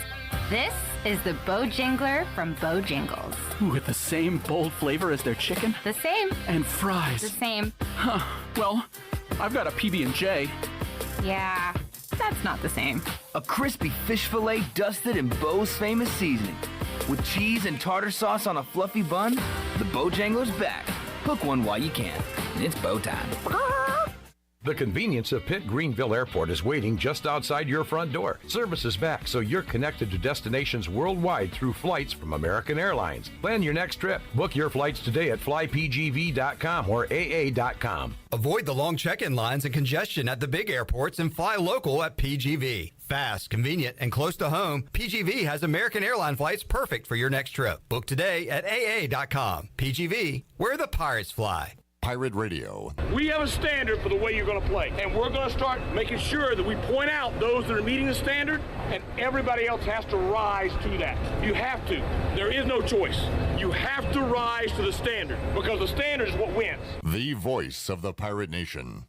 is the Bojangler from Bojangles. Ooh, with the same bold flavor as their chicken? The same. And fries. The same. Huh. Well, I've got a PB&J. Yeah, that's not the same. A crispy fish fillet dusted in Bo's famous seasoning. With cheese and tartar sauce on a fluffy bun, the Bojangler's back. Hook one while you can. It's bow time. The convenience of Pitt Greenville Airport is waiting just outside your front door. Service is back, so you're connected to destinations worldwide through flights from American Airlines. Plan your next trip. Book your flights today at flypgv.com or aa.com. Avoid the long check-in lines and congestion at the big airports and fly local at PGV. Fast, convenient, and close to home, PGV has American Airline flights perfect for your next trip. Book today at aa.com. PGV, where the Pirates fly. Pirate Radio. We have a standard for the way you're going to play, and we're going to start making sure that we point out those that are meeting the standard, and everybody else has to rise to that. You have to. There is no choice. You have to rise to the standard, because the standard is what wins. The voice of the Pirate Nation.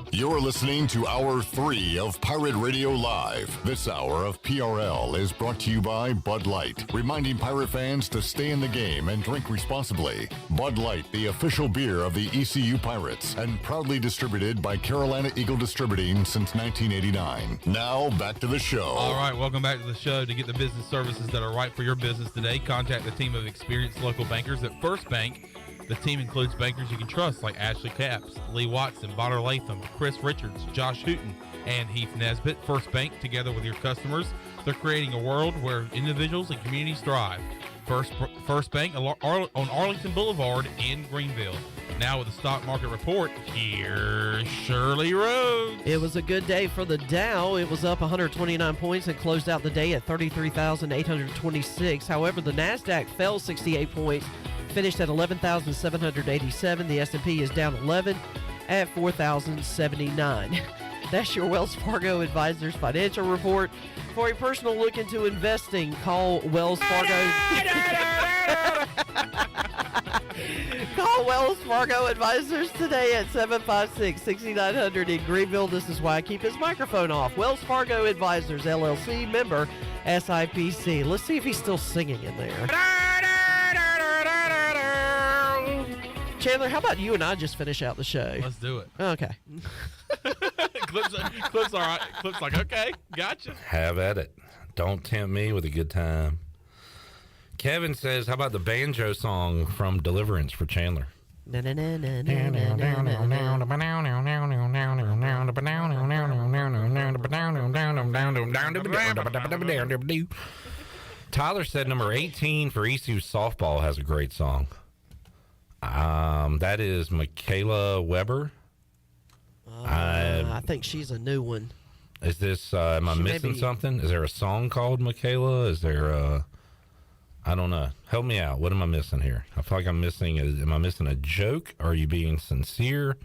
You're listening to Hour 3 of Pirate Radio Live. This hour of PRL is brought to you by Bud Light, reminding Pirate fans to stay in the game and drink responsibly. Bud Light, the official beer of the ECU Pirates, and proudly distributed by Carolina Eagle Distributing since 1989. Now, back to the show. All right, welcome back to the show. To get the business services that are right for your business today, contact the team of experienced local bankers at First Bank. The team includes bankers you can trust like Ashley Capps, Lee Watson, Bonner Latham, Chris Richards, Josh Hooten, and Heath Nesbitt. First Bank, together with your customers, they're creating a world where individuals and communities thrive. First Bank on Arlington Boulevard in Greenville. Now with the stock market report, here's Shirley Rhodes. It was a good day for the Dow. It was up 129 points and closed out the day at 33,826. However, the NASDAQ fell 68 points, finished at 11,787. The S&P is down 11 at 4,079. That's your Wells Fargo Advisors financial report. For a personal look into investing, call Wells Fargo. Call Wells Fargo Advisors today at 756-6900 in Greenville. This is why I keep his microphone off. Wells Fargo Advisors, LLC, member SIPC. Let's see if he's still singing in there. Chandler, how about you and I just finish out the show? Let's do it. Okay. Clip's all right. Clip's like, okay, gotcha. Have at it. Don't tempt me with a good time. Kevin says, how about the banjo song from Deliverance for Chandler? Tyler said number 18 for ECU softball has a great song. That is Michaela Weber. I think she's a new one. Is this, am I missing something? Is there a song called Michaela? Is there I don't know. Help me out. What am I missing here? I feel like I'm missing, am I missing a joke? Are you being sincere?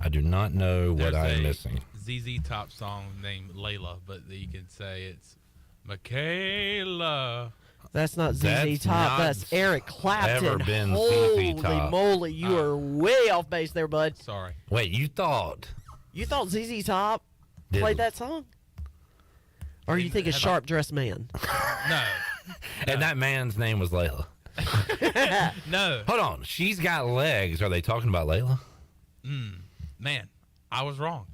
I do not know what I am missing. ZZ Top song named Layla, but you can say it's Michaela. That's not ZZ Top. That's Eric Clapton. Ever been Holy ZZ Top. moly, you are way off base there, bud. Sorry. Wait, you thought ZZ Top played that song? Or you think a Sharp Dressed Man? No. And that man's name was Layla. No. Hold on. She's got legs. Are they talking about Layla? Man, I was wrong.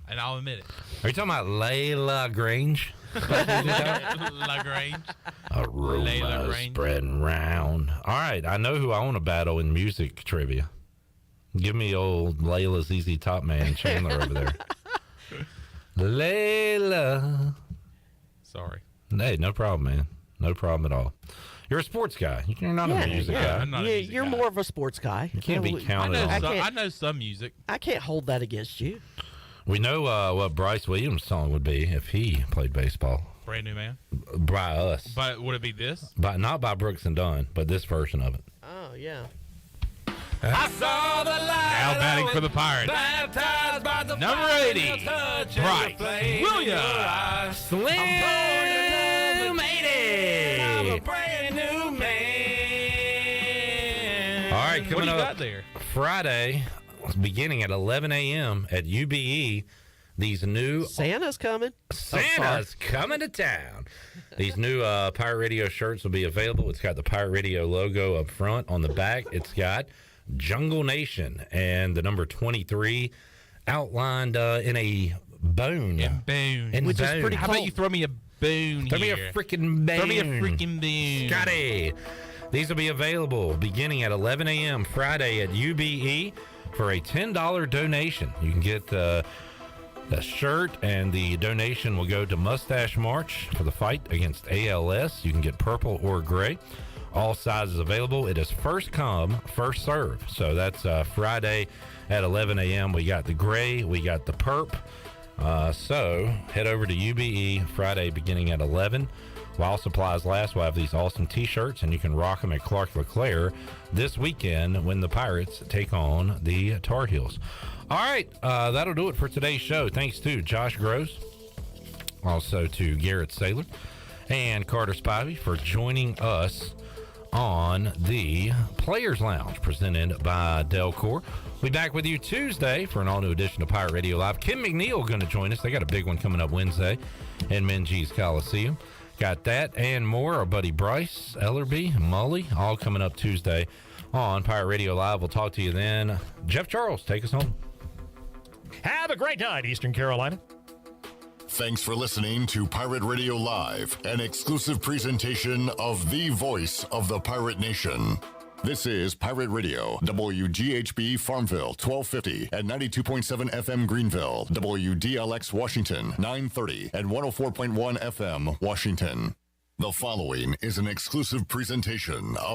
And I'll admit it. Are you talking about Layla Grange? LaGrange. Aroma spreading round. All right. I know who I want to battle in music trivia. Give me old Layla ZZ Top Man Chandler over there. Layla. Sorry. Hey, no problem, man. No problem at all. You're a sports guy. You're not a music guy. I'm not a music you're guy. more of a sports guy. You can't be counted on. I know some music. I can't hold that against you. We know what Bryce Williams' song would be if he played baseball. Brand New Man. By us. But would it be this? Not by Brooks and Dunn, but this version of it. Oh, yeah. I saw the light. Now batting for the Pirates. Baptized by the number 80, Bryce Williams. Slim 80. I'm a brand new man. All right, coming what do you up got there? Friday, beginning at 11 a.m. at UBE, these new Santa's coming. Santa's coming to town. These new Pirate Radio shirts will be available. It's got the Pirate Radio logo up front. On the back, it's got Jungle Nation and the number 23 outlined in a bone. Which is pretty cool. How about you throw me a boon Throw me a freaking boon. Throw me a freaking boon. Scotty. These will be available beginning at 11 a.m. Friday at UBE for a $10 donation. You can get the shirt, and the donation will go to Mustache March for the fight against ALS. You can get purple or gray. All sizes available. It is first come, first serve. So that's Friday at 11 a.m. We got the gray, we got the perp. So head over to UBE Friday beginning at 11. While supplies last, we'll have these awesome T-shirts, and you can rock them at Clark LeClaire this weekend when the Pirates take on the Tar Heels. All right, that'll do it for today's show. Thanks to Josh Gross, also to Garrett Saylor and Carter Spivey for joining us on the Players Lounge presented by Delcor. We'll be back with you Tuesday for an all-new edition of Pirate Radio Live. Kim McNeil going to join us. They got a big one coming up Wednesday in Minges Coliseum. Got that and more. Our buddy Bryce, Ellerby, Mully, all coming up Tuesday on Pirate Radio Live. We'll talk to you then. Jeff Charles, take us home. Have a great night, Eastern Carolina. Thanks for listening to Pirate Radio Live, an exclusive presentation of the voice of the Pirate Nation. This is Pirate Radio, WGHB Farmville, 1250 and 92.7 FM Greenville, WDLX Washington, 930 and 104.1 FM Washington. The following is an exclusive presentation of